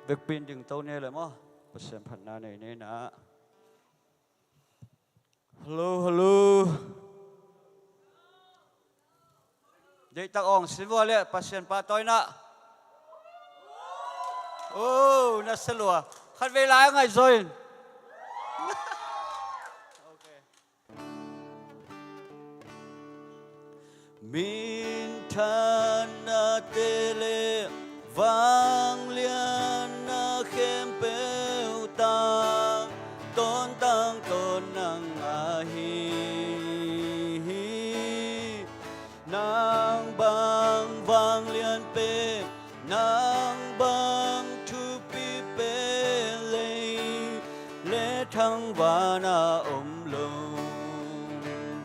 เวกปีนดึงโตเนี่ยเลยมั้งเปอร์เซ็นต์พันนาในนี้นะฮัลโหลฮัลโหลเด็กตะอ่องสิวัวเลยเปอร์เซ็นต์ปาต้อยนะโอ้น่าสลัวขัดเวลาไงซอยมินทานาเตเลวังเลียนาเข้มเปวตาต้นตังต้นนางอาฮีนางบางวังเลียนเปนางบางทุปีเปเลทั้งวานาอมลง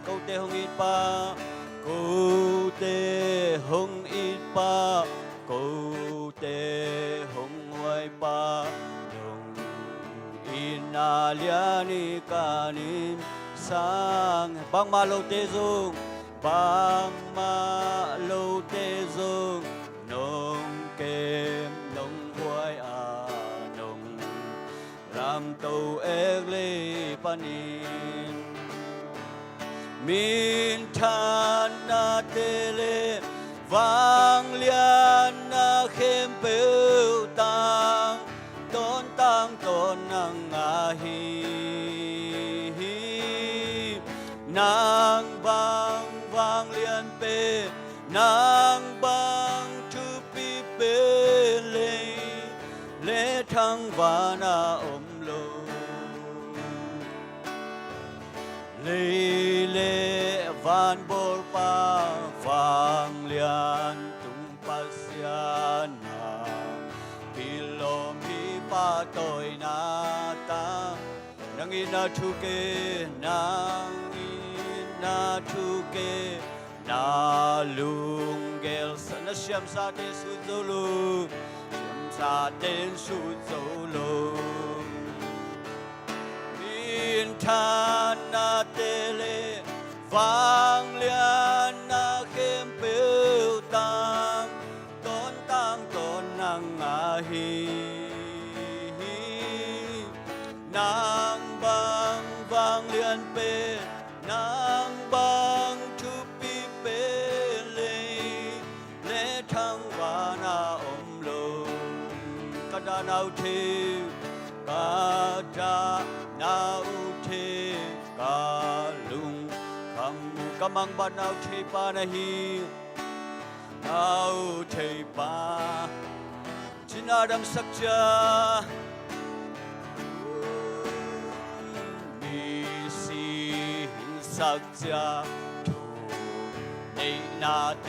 เขาเตหงอิปากูเตหงอิปากูเตหงไว้ปาดงอินาเลียนิกานินสังบางมาโลเตซุงบางมาโลเตซุงนงเกมนงหวยอานงรำตัวเอกลีปานินมินทานาเตเลวังเลียนาเข้มเปวตางต้นตังต้นนางอาฮีนางบางวังเลียนเปนางบางทุปีเปเลทั้งวานาอมโลเลวันบอลปาฟังเลียนตุงปัสยานาพิโลมีปาตอยนาตานางอินาทุเกนางอินาทุเกนาลุงเกลสนเชียมซาเตสุโซโลเชียมซาเตสุโซโลมินทานาเตเลฟังเลียนาเข้มเปวตางต้นตังต้นนางอาฮีนางบางวังเลียนเปนางบางทุปีเปเลทั้งวานาอมโลกะดานาวเทกะดานาวเทกาลุงกำมังบานเอาเทปานะฮีเอาเทปาจินาดัมสักจามีสีหิงสักจาทูในนาเต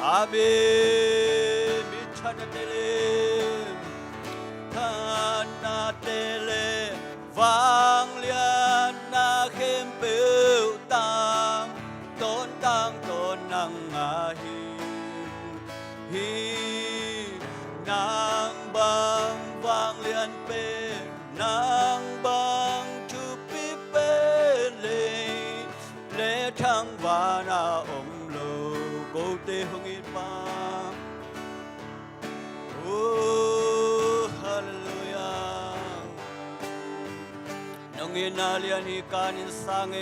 อาเบมิชานาเตเลทานาเตเลวังเลียนาเข้มเปวตางต้นตังต้นนางอาฮีนางบางวางเลียนเปนางบางทุปีเปเลทั้งวานาอมโลโกเตหงอิปาโอ้ฮาเลลูยานงอินาเลียนิกานิสังเอ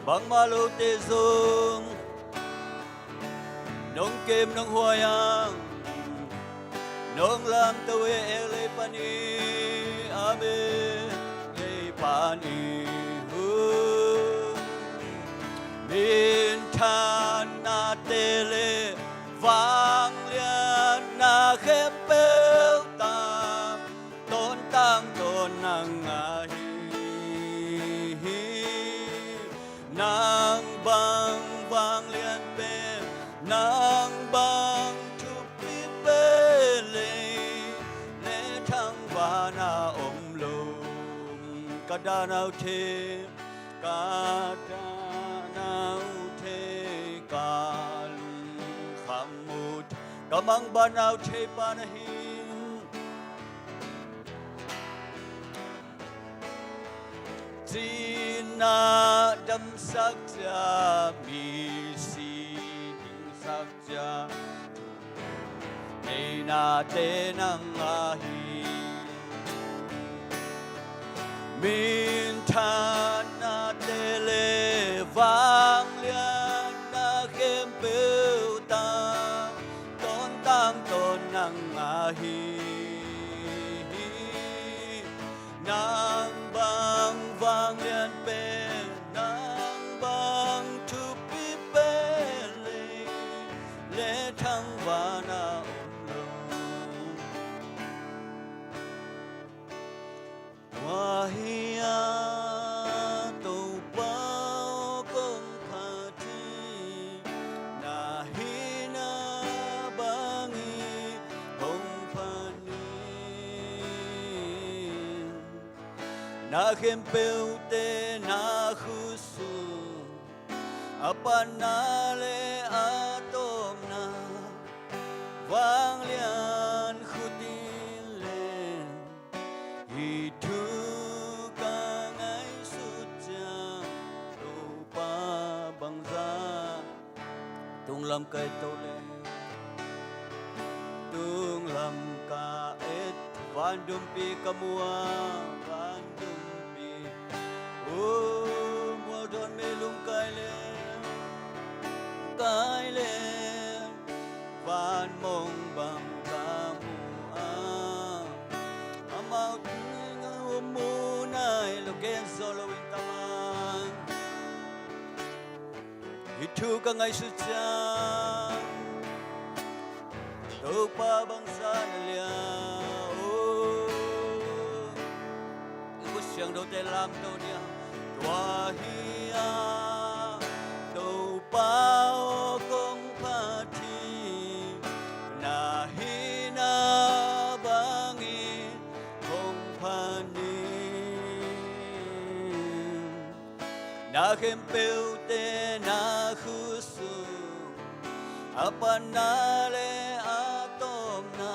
บางมาโลเตซุงนงเกมนงหัวยังนงลำตัวเอเลปานีอาเบเลปานีมินทานาเตเลวังเลียนาเข้มเปวตางต้นตังต้นนางอาฮีนางบางวางเลียนเปนางบางทุปีเปเลทั้งวานาอมโลกะดานาวเทกะดานาวเทกาลุงขมุดกะมังบานาวเทปานะฮีจีนาดัมสักจามีสีหิงสักจา na te nang ahi min than na te le vang lian na khem bêu ta tôn tang tôn nang ahi nang bang vang lian bên nang bang tu pi bên lệ thăng và na Wahia tau pau kong pati na hina bangi hong pani na kempeu te na khusu apanale atom na vang lian khutin len itu kangai suja lupa bangsa tung lam kai tole tung lam ka et van dum pi kamua van dum pi o mo don me lum kai le van mong bang kamua amau munai loken solo intaman itu kangai sucian lupa bangsa nalia oh ibu siang do te lam do dia wahia do pao kong pati na hina bangi kong pani na kempeu te na khusu apanale atom na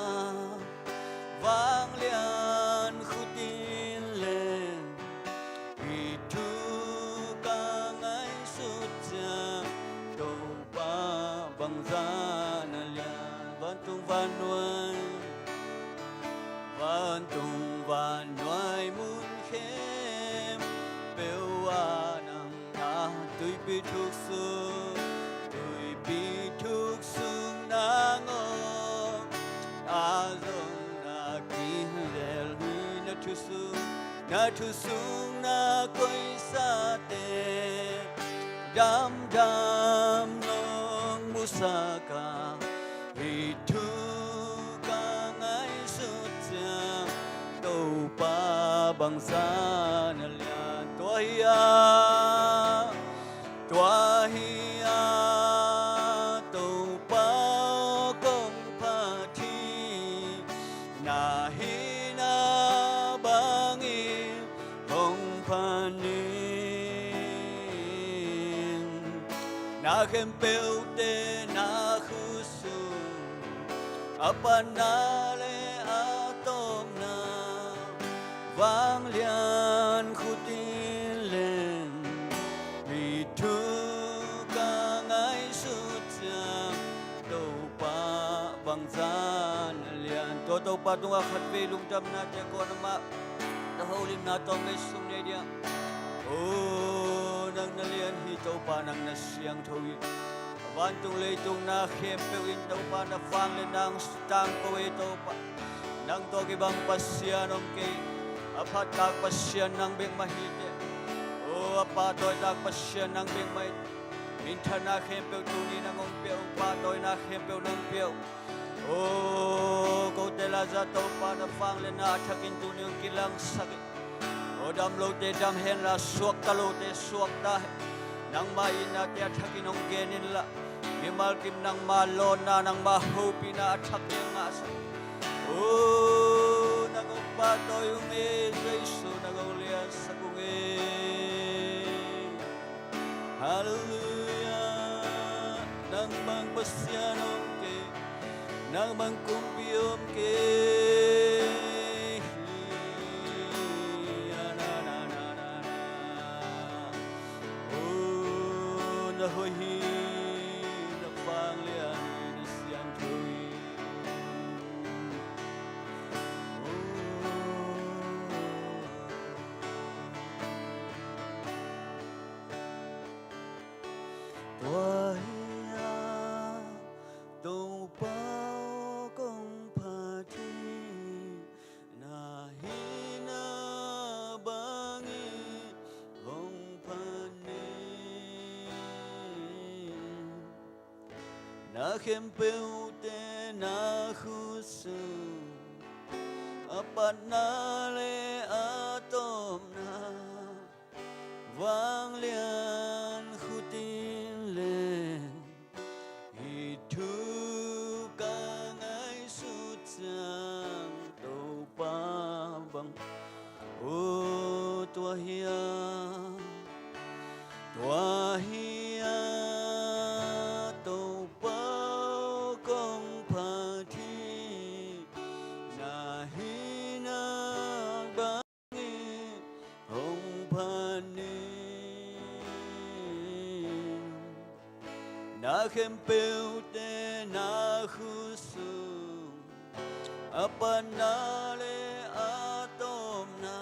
vang lian khutin len itu kangai suja to pa bangsa na lian bantung van nuai mun khem peu anang na tui pi thuk su nang om azon na kilel na tu sung na koi sa te dam dam nong musaka itu kangai sucia to pa bangsa na lian tua hia to pa kong pati na hina bangi hong panin na kempeu te na khusu apanale atom na vang lian khutin len itu kangai sucia to pa bangsa lian to pa tunga khat ve lung tam na te ko na ma ta holim na to me sum ne dia oh nang nalian hi to pa nang na siang thui van tung le tung na khem pe win to pa na vang le nang stang ko e to pa nang to ki bang pasya nom ke apat tak pasya nang beng mahite oh apa toy tak pasya nang beng mai min thana khem pe tu ni nang ong pe pa toy na khem pe nang pe oh ko te la za to pa na vang le na thakin tu ni kilang sakit oh dam lo te dam hen la suak ka lo te suak ta nang mai na te thakin ong genin la mimal kim nang malon na nang mahupi na athak yang asa oh nang pa toy umi Yesu nang ulian sa kungi hallelujah nang bang pasyanong ke nang bang kumpiom ke hoi hi na phang lian na siang thui tua hiya tu bao công phật thi na hina bangi hong phani na khem peu te na khu su apana le atom na vang lian khu tin lên hi thu ca ngay sút giang đầu ba bằng ô tua hia tàu bao công phật thi na hi na ba nghi hồng phan ni na khem peu te na khu su apana le atom na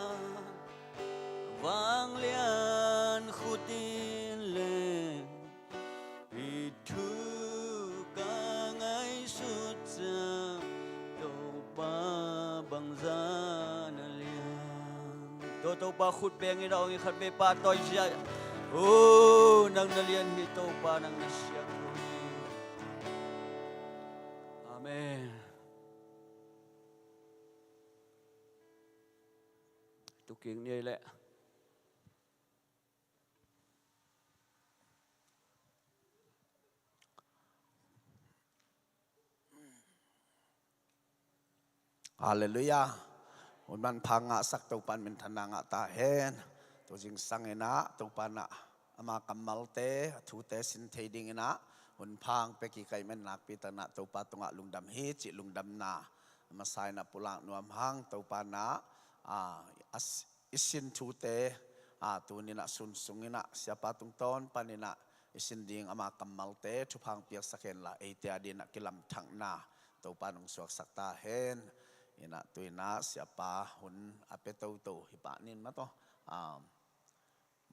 vang lian khu tin lên vì thu ca ngay suốt giang tàu ba bằng da na lian tàu ba khut beng iraw ngi khat be pa toy sia ô nang na lian hi tàu ba nang na siang amen tu kieng ni le Hallelujah. Un man phanga sak to pan min thananga ta hen to jing sangena to pana ama kamalte thu te sin thading ina un phang pe ki kai men nak pi tana to pa tunga lungdam hi chi lungdam na masai na pulang nuam hang to pana as isin thu te tu nina sun sungina siapa tung ton panina isin ding ama kamalte thu phang piak saken la eite adina kilam thang na to panung suak sakta hen ina tuina siapa hun apetau to hipanin mato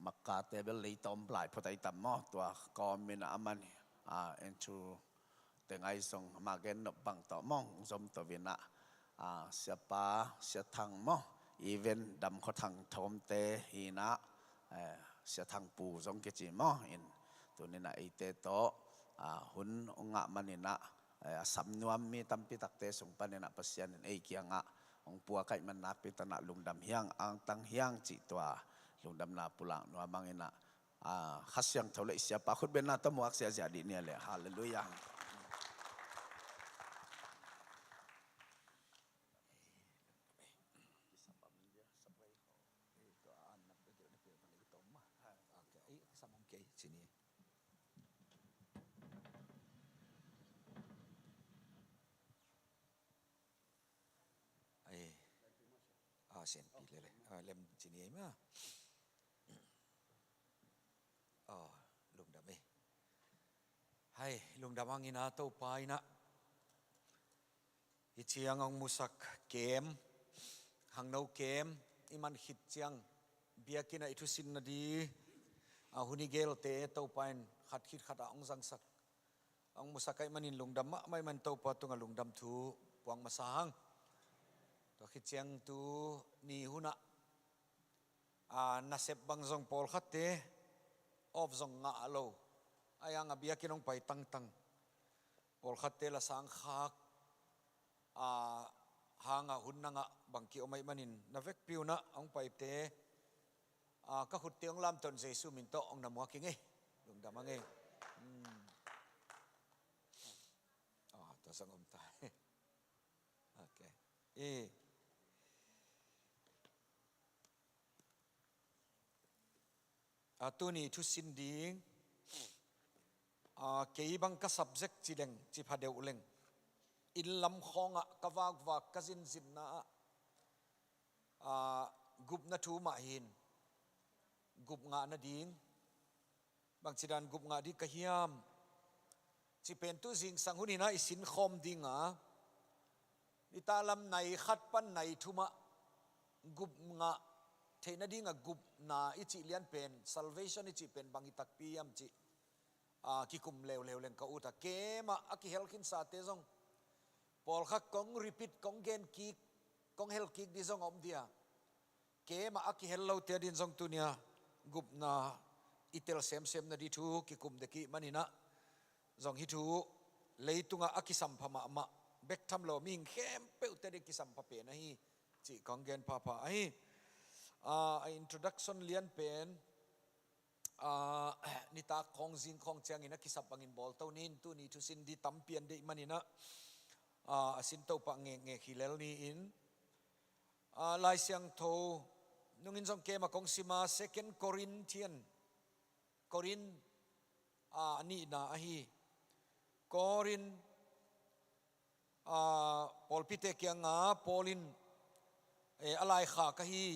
makka tebel lei tom blai photai tammo tua komina aman enchu tengai song magen no bang to mong zom to vina siapa siathang mo even dam kho thang thom te hina siathang pu zong ke chi mo in tunina eite to hun onga manina samnuam mi tampi takte sung panena pasian ei kianga ong puwa kai man nak pitana lungdam hiang ang tang hiang chi tua lungdam na pulang no mangina khasyang thole sia pa khut ben na to muak sia jadi ne le hallelujah sen pi le lem chini ma lung dam hai lung dam angina to pai na ichiang ong musak kem hang no kem iman hit chiang biakina ithusin na di huni gel te to pain khat khit khata ong jang sak ong musakai manin lung dam ma mai man to pa tunga lung dam thu puang masahang to khichiang tu ni huna nasep bang zong pol khatte of zong nga alo ayang abia kinong pai tang tang pol khatte la sang khak hanga hunna nga bangki omai manin na vek piuna ong pai te ka khut tiang lam ton jesu min to ong namwa kinge lung damange to sang om ta okay tu ni thu sin ding kei bang ka subject chileng chi phadeu uleng in lam khonga kawak wak kazin zin na gup na thu ma hin gup nga na ding bang chidan gup nga di kahiam chi pen tu jing sang hunina isin khom dinga italam nai khat pan nai thuma gup nga theina dinga gup na ichi lian pen salvation ichi pen bangi tak piam chi ki kum lew leng ka uta ke ma aki hel kin sa te zong pol kha kong repeat kong gen ki kong hel ki di zong om dia ke ma aki hel lo te din zong tunia gup na itel sem na di thu ki kum de ki manina zong hi thu leitunga aki sampama ma bek tham lo ming khem pe te de ki sampa pe na hi chi kong gen papa ai introduction lian pen nita khong jing khong chang ina kisap bangin bol to nin tu ni thu sin di tampian de manina asin to pa nge hilel ni in lai siang tho nungin jong ke ma kong sima 2 Corin ni na ahi Corin Paul pite kyanga Paulin alai kha ka hi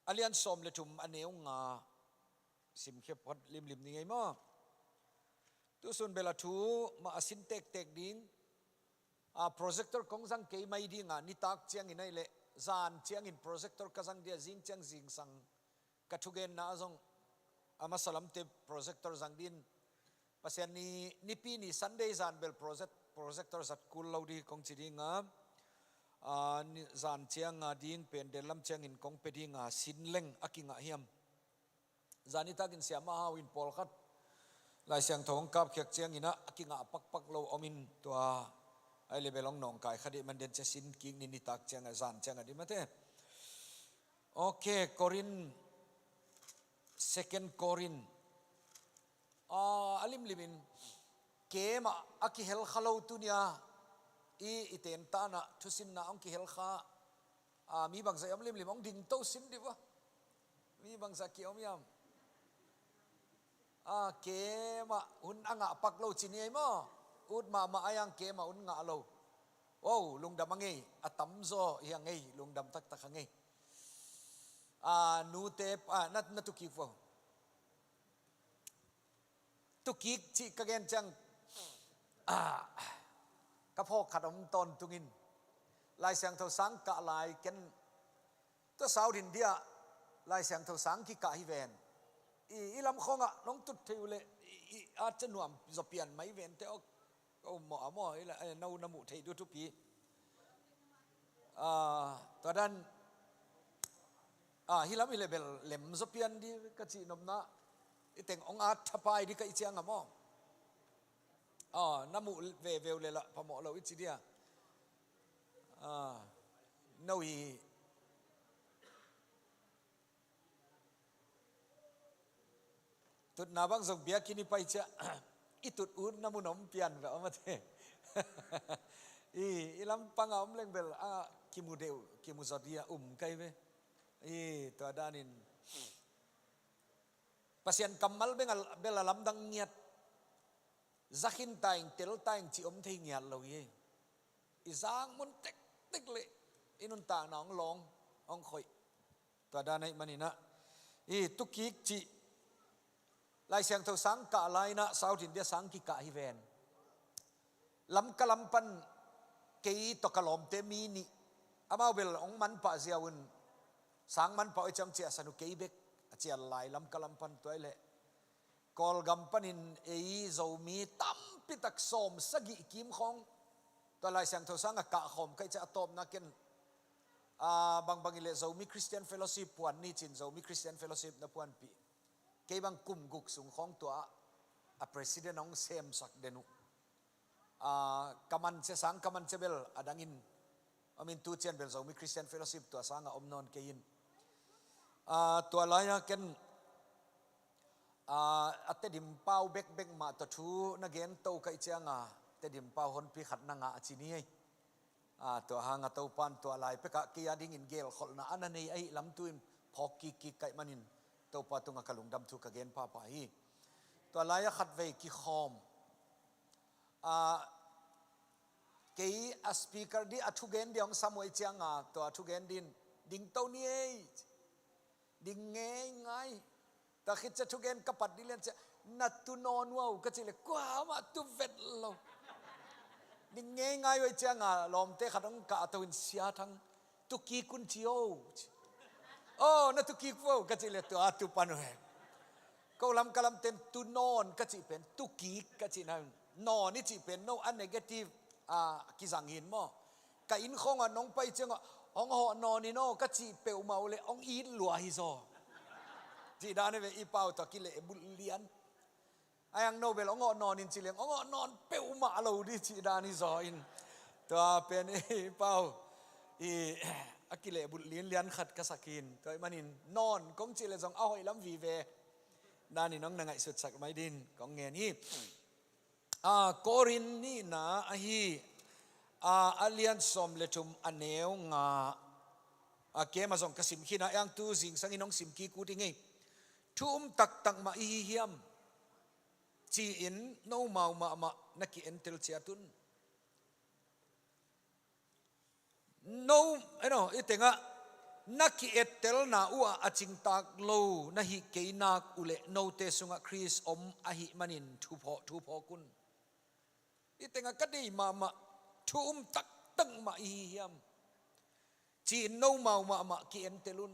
alian som le thum aneu nga sim khep hot lim ni ngai mo tu sun bela thu ma asin tek ding projector kong jang ke mai di nga ni tak chiang inai le zan chiang in projector ka jang dia jing chiang jing sang ka thu gen na jong ama salam te projector jang din pasian ni pi ni Sunday zan bel projector zat kul lo di kong chi di nga zan chiang nga ding pen de lam chiang in kong pe di nga sin leng akinga hiam zani takin siama hawin pol khat lai siang thong kap khek chiang ina akinga pak lo omin to ai le belong nong kai khadi man den che sin king ni tak chiang a zan chiang adi mate okay Corin 2 Corin alim limin kema aki hel khalo tunia iten ta na thusin na ong ki hel kha mi bang zai am lim ong ding to sim di wa mi bang za ki om yam ke ma un anga pak lo chini ai mo ut ma ayang ke ma un nga lo wow lungdam angai atam zo yang ngai lungdam tak angai nu te na tu ki fo tu ki chi ka gen chang ka phok khatom ton tungin lai sang tho sang ka lai ken to South India lai sang tho sang ki ka hi ven ilam khonga long tut theule a chanuam zopian mai ven te o mo ila no namu thei du tu pi to dan hilam level lem zopian di ka chi nomna iteng ong at thapai di ka ichiang amo namu ve le la pamo lo ichi dia no i tut na bang zong bia kini pai cha itut un namu nom pian ga amate ilam pangam leng bel kimudeu kimuzadia kai ve to danin pasien kamal bengal bela lamdang niat zakhin taing tel taing chi om thei ngial lo ye izang mun tek le inun ta nong long ong khoi to danai manina tukik chi lai siang tho sang ka lai na South India sang ki ka hi ven lam kalam pan ke to kalom te mi ni amau bel ong man pa ziaun sang man pa chang chia sanu ke bek chia lai lam kalam pan toile kol gam panin zo mi tam pitak som sagi kim khong to lai siang tho sang ka khom kai cha top na ken bang ile zo mi Christian Fellowship puan ni chin zo mi Christian Fellowship na puan pi ke bang kum guk sung khong to a president ong sem sak denu kaman se sang kaman chebel adangin amin tu chen bel zo mi Christian Fellowship to sanga omnon ke in to alaya ken ate dim pau bek ma to thu na gen to kai changa te dim pau hon pi khat na nga chini ai to hanga to pan to alai pe ka ki ading in gel khol na anani ai lam tuin phok ki kai manin to pa tunga kalung dam thu ka gen pa hi to alaya khat ve ki khom ke a speaker di athu gen diong samoi changa to athu gen din ding to ni ai ding ngai ta khit cha thu gen kapat di len cha nat tu non wow ka chile kwa ma tu vet lo ding ngai we changa lom te khatong ka to in sia thang tu ki kun chio na tu ki fo ka chile to atu panu he ko ลำกะลำเต็นตุนอนก็จีเป็นตุกีก็จีนั่นนอนนี่จีเป็นโนอันเนกาทีฟกิสังหินมั้งกะอินของอ่ะน้องไปเจ้าอ๋องหอนอนนี่โนก็จีเปียวเมาเลยอ๋องอีนหลัวฮิโซจีดานนี่เป็นอีเป้าตะกิเลบุเลียนไอ้ยังโนเบลอ๋องหอนอนนินจีเลียงอ๋องหอนอนเปียวมาเราดิจีดานี่ซออินตัวเป็นอีเป้าอีอากิเลบุเลียนขัดกษักินตัวมันนินนอนกงจีเลจงเอาไอ้ลำวีเวนานี่น้องนางไงสุดสักไม่ดินกองเงี้ยนี่โกรินนี่นะฮีอาเลียนสมเลตุมอันเนวงาเกมาส่งกสิมขีนะยังตูสิงสังอินองสิมกีกูติงไงทุ่มตักตักมาอีเฮียมจีอินโนมานักกิเอ็นเทลเชียตุนโนไอ้โนอีเตงะนักเอตเตลนาอัวอาจิงตากโลนะฮิเกนักอุเลโนเตสุงะคริสอมอหิมันินทุพอกุนอีเตงะก็ดีมาทุ่มตักตั้งมาอีเฮียมจีนโนมากิเอ็นเตลุน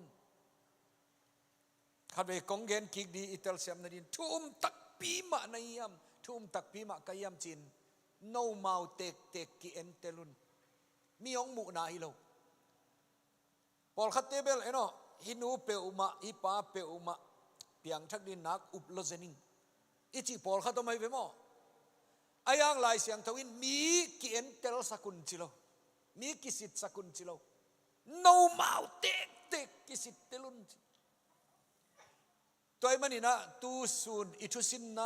ขัดไปกงเกนกิกดีอิตาลีเซียมนาดินทุ่มตักปีมาในเฮียมทุ่มตักปีมากายามจีนโนมาเตกกิเอ็นเตลุนมีองมุนาฮิโลพอขัดเตเบลเอ็นอฮินูเปอุมาฮิปาเปอุมาเปียงทักดินนักอุปโลเซนิงอิจิพอขัดทำไมเวมออายังลายเสียงทวินมีกิเอ็นเตลสักุนจิโลมีกิสิตสักุนจิโลโนมาเตกกิสิตเตลุนตัวมันนี่นะตูซุนอิทุสินนะ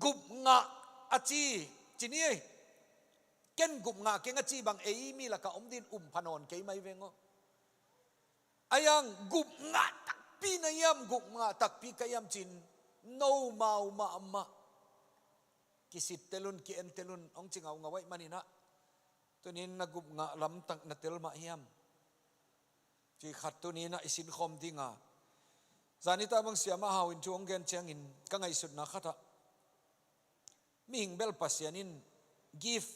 กุบงะอาจีจีนี่เก่งกุบงะเก่งอาจีบางเอมีละกะอมดินพนอนเกยไม่เวงอายังกุบงะตักปีนายามกุบงะตักปีกายามจินโนมากิสิตเตลุนกิเอ็นเตลุนองจิงเอางะไว้มันนี่นะตัวนี้นะกุบงะลำตักนัเตลมาเฮียมที่ขัดตัวนี้นะอิสินคอมที่งาจานิตาบังเสียมาหาวินจวงเกนเชียงอินกังไงสุดนะขัดมีหิงเบลปัสยานินกิฟ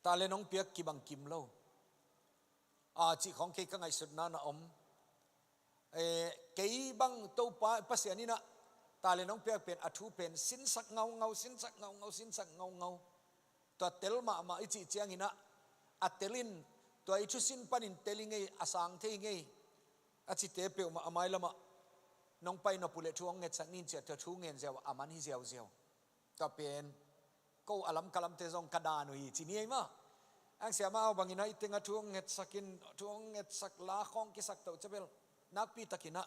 ตาเลน้องเปียกกิบังกิมเล่าจีของเกกังไงสุดนะนะเกยบังตัวปัสยานินะตาเลน้องเปียกเป็นอัฐุเป็นสินสักเงาสินสักเงาสินสักเงาตัวเตลมาอิจิเชียงอินะอัตเตลินตัวอิชุสินปันินเตลิงไงอาสังเทงไงอาจิเตเปียวมาอามายละมาน้องไปนปุเลทวงเงสักนินเจตทูเงินเจ้าอามันฮิเจ้าตัวเป็นก็อลัมกะลัมเตซองกระดานุยจีนี่มาอังเสียมาเอาบางอินะอิเตงะทวงเงสักินทวงเงสักลาของกิสักตัวเจ้าเบลนักปีตะกินะ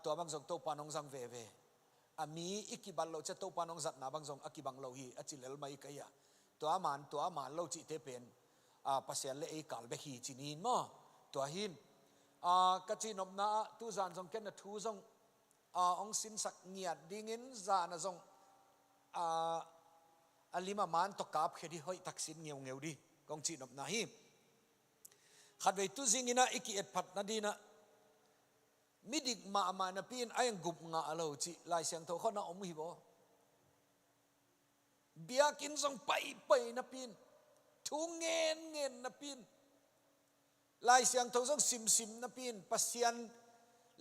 ตัวบางสงตัวปานองสังเวมีอิกิบัลโลจะตัวปานองสัตนาบางสงอกิบังโลฮีอจิเลลไม่กะยาตัวอามันโลจิเตเป็นปัสยาเลไอกาลเบฮีจีนีนมาตัวหินกะจีนอมนาตูจานจงเกนทูจงองสินสักเงียดดิ่งินจานจงอลิมามันตกกับเขดีหอยตักสินเงียวดีกองจีนอมนาหิขัดไว้ตูจิงินะอิกิเอ็ดพัดนาดีนะมิดิกมานะปีนไอ้ยังกุบงาเราจีลายเสียงเท่าเขาหน้าอมหิบเบียกินจงไปนะปีนทุงเงินนะปีนลายเสียงทงซิมนะปีนปัสยัน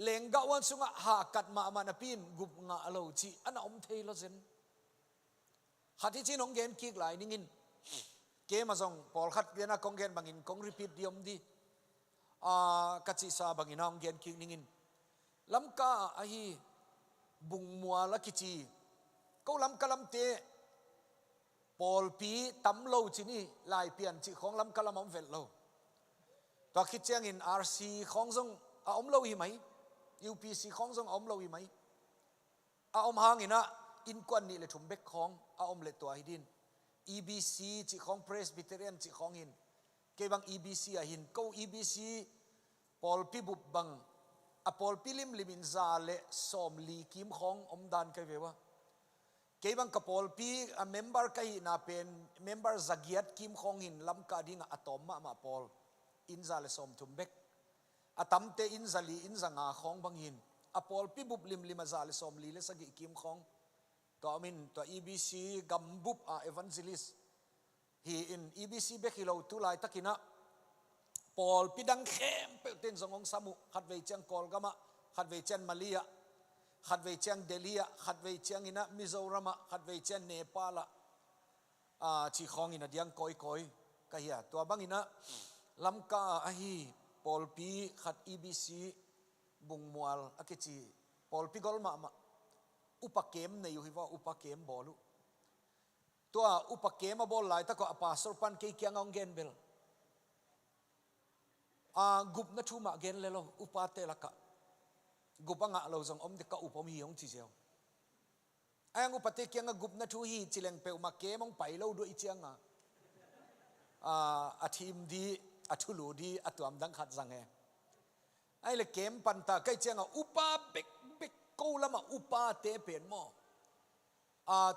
เลงกะวันสุงะหากัดมานะปีนกุบงะเราจีอันอมเทลเซนขัดที่จีนองเกนคิกหลายนิ่งเกมาส่งพอลขัดเกนะกองเกนบางอินกองรีพีทเดียมดีกัจจิซาบางอินองเกนคิกนิ่งลำกาอหีบุงมัวละกิจีก็ลำกะลำเตปอลปีตำโลจีนี่ลายเปลี่ยนจีของลำกะลำอมเวลโลตัวคิดเจียงอินอาร์ซีของทรงอมโลหิไหมยูพีซีของทรงอมโลหิไหมอมหางอินะอินกวนนี่เลยถุมเบกของอมเลตัวหิดิน EBC จีของ Presbyterian จีของหินเก็บัง EBC หินก็ EBC ปอลปีบุบบังปอลปีลิมลิมินซาเลสอมลีกิมของอมดานกันเววะเก็บังกับปอลปีเมมเบอร์กันน่าเป็นเมมเบอร์จักยัดกิมของหินลำกาดิ่งอะตอมมาปอลอินซาเลสอมทุมเบกตั้มเตอินซาลีอินซางาของบางหินปอลปีบุบลิมลิมาซาเลสอมลีเลสกิกิมของตัวมินตัว EBC กัมบุบเอวานเจลิสฮีอิน EBC เบกิโลตุไลตักินะปอลปีดังเข้มเปิดเต้นสงองสมุขัดเวเจนกอลกามาขัดเวเจนมาเลีย ขัดเวเชียงเดลีอะขัดเวเชียงอินะมิโซรามะขัดเวเชียงเนปาลอะชีคองอินะเดียงคอยก็เฮียตัวบางอินะลำกาอหีปอลปีขัดEBCบุงมัวลอากิจีปอลปีกอลมาอุปเกมในอยู่ที่ว่าอุปเกมบอลุตัวอุปเกมมาบอลไหลตะก็อปาสรปันเกี่ยงองเกนเบลกุบนัทูมาเกนเลโลอุปาเตลักะกุบังอะเราจงอมเด็กก็อุปมีของจีเจียวไอ้ยังอุปเตเกี่ยงกุบนัทูฮีจิเลงเปลมาเกมองไปเราด้วยเจียงอาทีมดีอาทุลูดีอาตัวมดังขัดสังเงไอ้เลยเกมปันตาใกล้เจียงอุปาเบกกูละมาอุปาเตเปลี่ยนมอ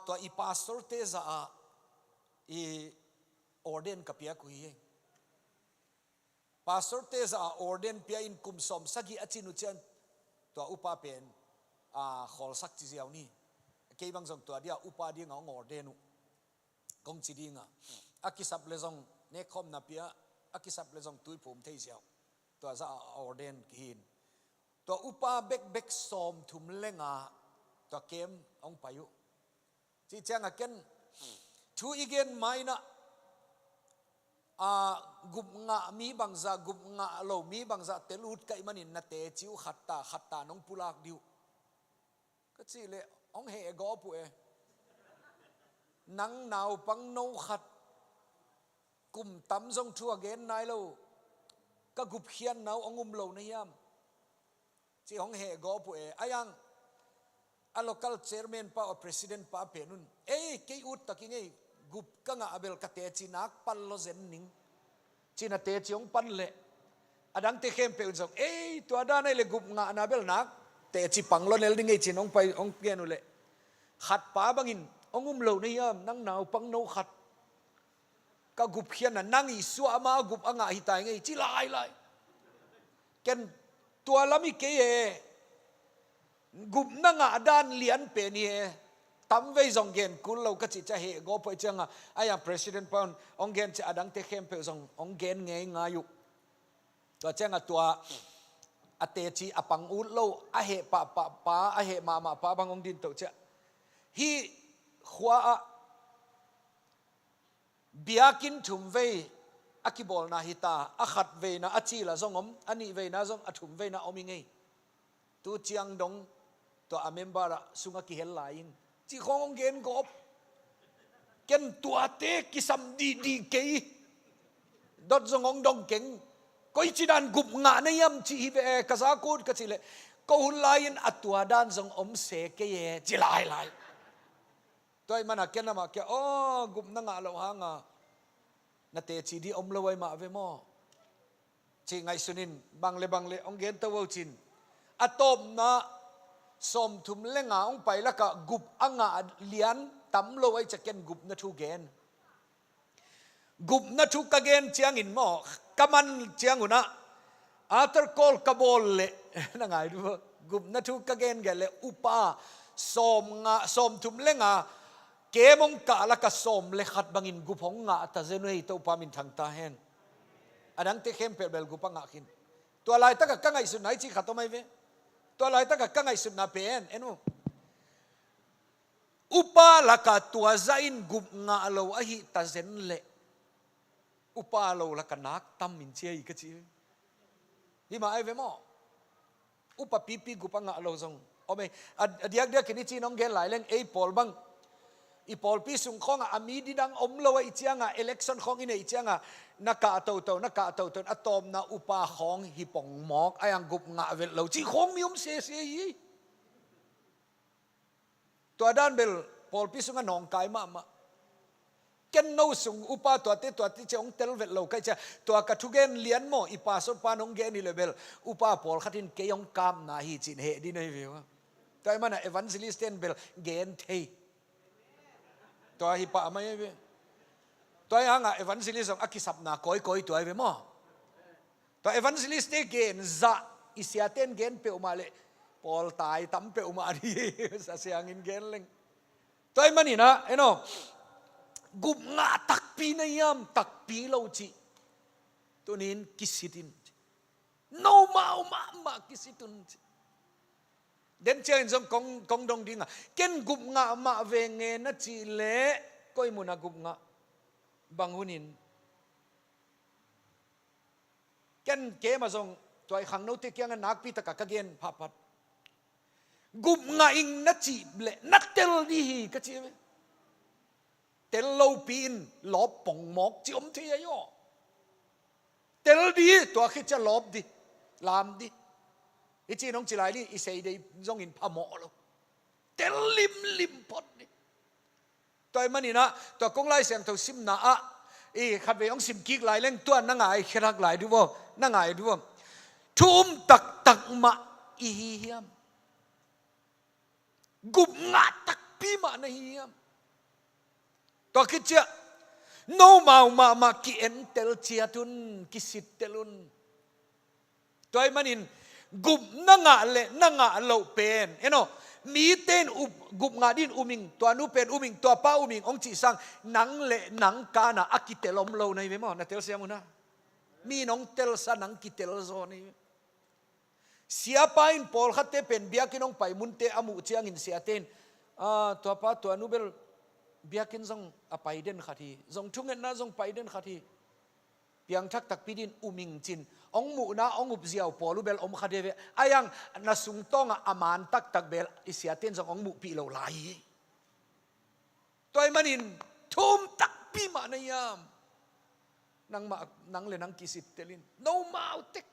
ตัวอีพาสตอร์เตซ่าอีออร์เดนกับเปียกุยพาสตอร์เตซ่าออร์เดนเปียอินคุมสมสักอาทินุเชนตัวอุปาเป็นขอลสักจีเซียวนี่เกี่ยบางส่วนตัวเดียวอุปาดีงออร์เดนุกงจีดีงอากิสับเลซงเนคอมนาเปียอากิสับเลซงตุยผมเทียเซียวตัวจะออร์เดนกินตัวอุปาเบกสมทุมเลงตัวเกมองไปอยู่ที่เจ้ากันทูอีเกนไม่นะกุบงะมีบางซากุบงะโลมีบางซาเตลูดไก่มันอินนาเตจิวขัดตาน้องปุลากดิวก็สิเลยองเฮกอปุเอนังหนาวปังโนขัดกุมตั้มทรงทัวเกนนายโลก็กุบเขียนหนาวองุมโลในยามที่องเฮกอปุเออายังa local chairman pa o president pa penun ke ut taking gup ka nga abel ka te chinak pallo zen ning china te chiong pan le adang te khem pe jong to ada nai le gup nga anabel nak te chi panglo nel ding ei chin ong pai ong pianu le khat pa bangin ongum lo nei yam nang naw pang no khat ka gup khian na nang i su ama gup anga hi tai ngei chi lai ken tua lami keกุบนั่งด้านเลียนเป็นเฮตั้มไว้จงเกนกุลเราก็จะเฮก็ไปจังไอ้ยัง president ปอนองเกนจะอดังเตเข้มเปจงองเกนไงงายุก็จังตัวอเตจีอปังอุลโลอเหปะอเหมาปะบางองดินตัวเจ้าฮีขวาเบียกินถุมเวอกิบอลนาฮิตาอขัดเวนะอจีละจงอมอันนี้เวนะจงอถุมเวนะอมิงไงตัวเจียงดงตัวอเมมบาระสุงกิเฮลลายิงจีขององเกนกบเกนตัวเตกิสัมดีเกยดอดจงองดงเก่งก็อิจิดันกุบงะในยามจีฮิเวกษากูดก็จิเลก็หุ่นลายินอัตตัวด้านจงอมเสกเยจิลายตัวไอ้มันเกนมาเกกุบนั่งเราหางนาเตจีดีอมละไว้มาเวมอจีไงสุนินบังเลองเกนตัวจินอะตอมนะสมทุมเลงาองไปแล้วก็กุบอ่างเลียนตั้มโลไว้จะเกนกุบนัทูเกนกุบนัทูกเกนเจียงอินหม้อกำมันเจียงอุนะอาตร์คอลกบอลเละนั่งไงดูกุบนัทูกเกนแกเลยอุปาสมทุมเลงาเกมองกะแล้วก็สมเลขัดบังอินกุบหงะแต่เจนุยตัวปามินทางตาเห็นอันนั้นเตเข้มเปเบลกุบอ่างกินตัวลายตะกังไงสุดไหนจีขัดตัวไม่เว้ตัวลายตะกังไงสุดนาเป็นเอ็นูอุปาลักตัวใจอินกุบงาโลอหิตาเซนเละอุปาโลลักนักตั้มมินเชียอีกจีนี่มาไอ้เวมออุปปีกุบงาโลซงโอเมเดียกนี่จีน้องเกลหลายเล่งปอลบังอีปอลปีสุงของอามีดีดังอมโลไอเจียงเอเล็กชันของอินไอเจียงนักกาเต่านักกาเต่าอะตอมนาอุปาของฮิปองมอกไอ้ยังกุบงาเวลเราจีของมีเสียตัวด้านเบลปอลปีสุงนองกายมาเกนโนสุงอุปาตัวที่เจ้าองเตลเวลเราใครจะตัวกระทุเกนเลียนโมอีปาสุปานองเกนนี่เลยเบลอุปาปอลขัดินเกยองกามนาฮีจินเฮดีนายวิวตัวมันเอวันซิลิสเตนเบลเกนเทตัวฮิปะไม่เว้ตัวยังเอวันซิลิสอักษับนาคอยตัวเว้มั้งตัวเอวันซิลิสเตเกนซาอิสยาเตนเกนเปอุมาเลปอลตายตั้มเปอุมาดีสัสยังอินเกนเล็งตัวมันนี่นะเอ็นโอกุบงาตักปีนยามตักปีเราจีตัวนี้กิสิตินโนมากิสิตุน đến chơi trong công đồng đi ngà ken gup ngà mà về nghe nó chỉ lệ coi muốn gup ngà bằng hunin ken kế mà trong toại khang nô tê kia ngà nát pi ta cả gen phap phap gup ngà in nó chỉ lệ nát tel đi hi cái gì tel lâu pin lóp bong mọc chỉ thế ấy yo tel đi toa khi cha lóp đi làm đi ít chỉ nông chỉ lại đi ít xây đi giống in pha mỏ luôn tel lim lim pot đi tôi mà nè tôi cũng lại xem thầu sim na khát về ông sim kik lại lên tôi năng ngại khi thắc lại đúng không năng ngại đúng không thum tak tak mà hiam gup ngã tak pi mà na hiam tôi khi chưa no mau mà ki en tel chia tun ki sit telun tôi mà nè gup na ngã lâu pen eno mi ten gup ngã din uming tua nu pen uming tua pa uming ông chỉ sang nắng lệ nắng ca na akitelom lâu này với mà na tel siamo na mi nong tel sa nắng kitel zo này siapa in pol khate pen biakin ong pai munte amu chiang in siaten tua pa tua nu bel biakin zong apai den khati zong thungen na zong pai den khati piang thak tak pidin uming chin ong mu na ong up ziaw polu bel om khadeve ayang na sungtonga aman tak tak bel isiaten jong ong mu pi lo lai toy manin thum tak pi ma na yam nang le nang kisit telin no mau tek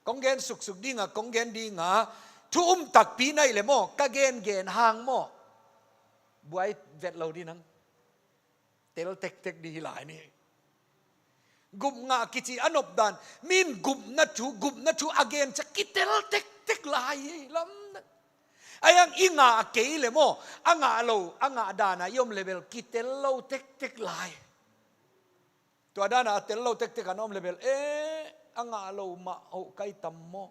kong gen suk suk dinga kong gen dinga thum tak pi nai le mo ka gen hang mo buai vet lo di nang tel tek tek di lai ni gup nga kichi anop dan min gup na thu again cha kitel tek tek lai lam ayang inga ke le mo anga dana yom level kitel lo tek tek lai to dana tel lo tek tek anom level anga lo ma ho kai tam mo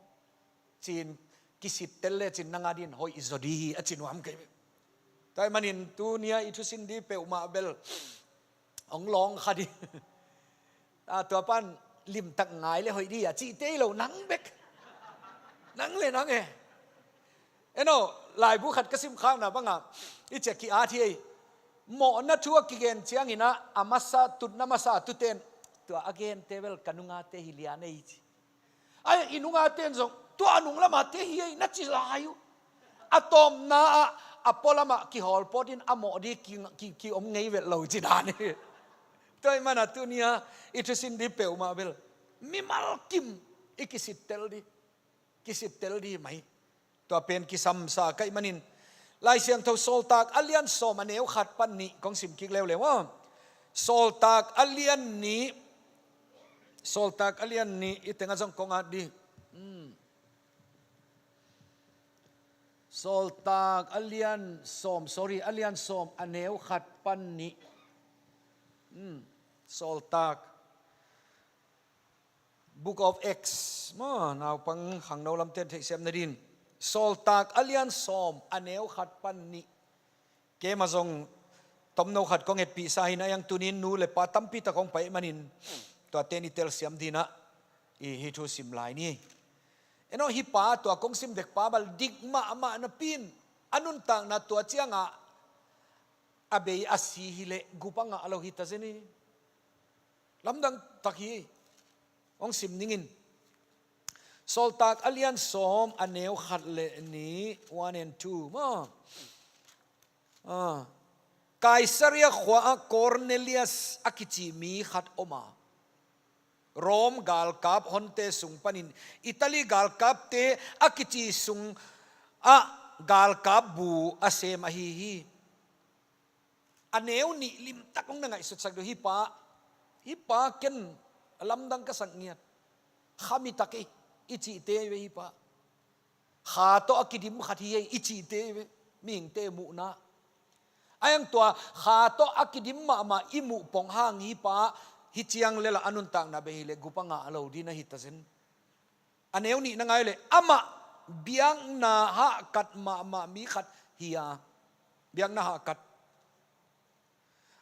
chin kisit tel le chin nanga din hoi izodi a chin wam ke tai manin tu nia itu sin di pe ma bel ong long khadiตัวปั้นลิมตักงายเลยหอยดีจีเต้เรานังเบกนังเลยนังเนาะลายผู้ขัดกระซิมข้างนะบ้างอ่ะอีเจกี้อาทีหมอนัทัวกิเกนเชียงอินะอามาซาตุนนามาซาตุเตนตัวอเกนเทเวลกันุงาเตฮิเลียนอีจีไอ้อินุงาเตนส่งตัวนุงละมาเตฮิเอนัจิลายุอะตอมนาอะปอละมากิฮอลปอดินอะหมอดีกิอมไงเวลเราจีดานี่ตัวมันตัวเนี้ยitu sindi peu ma bel mimal kim ikisit tel di mai to pen kisam sa kai manin lai siang tho sol tak alian so maneu khat pan ni kong sim kik lew lewa sol tak alian ni itenga jong kong di sol tak alian som aneu khat pan ni Sol tak Book of Acts now pang hang no lam ten sem na din Sol tak alian som aneu khat pan ni ke ma zong tom no khat kong et pi sa hin ayang tunin nu le pa tampi ta kong pai manin to ten tel siam dina hi thu sim lai ni eno hi pa to kong sim dek pa bal digma ama na pin anun tang na to chianga abei asi hile gupanga alo hita zeni lamdang takhi ong sim ningin sol tak alian som aneu khat le ni 1 and 2 ma Kaisaria khwa Cornelius akichi mi khat oma Rom gal kap honte sung panin Italy gal kap te akichi sung gal kap bu asem ahi aneu ni lim takong na nga isot sagdo hipa ken lamdang ka sangiat khami taki ichi te we hipa kha to akidim khathi ichi te we ming te mu na ayang tua kha to akidim ma imu pong hang hipa hichiang lela anun tang na behile gupanga alo di na hitasen aneu ni na ngai le ama biang na ha kat ma mi khat hiya biang na ha kat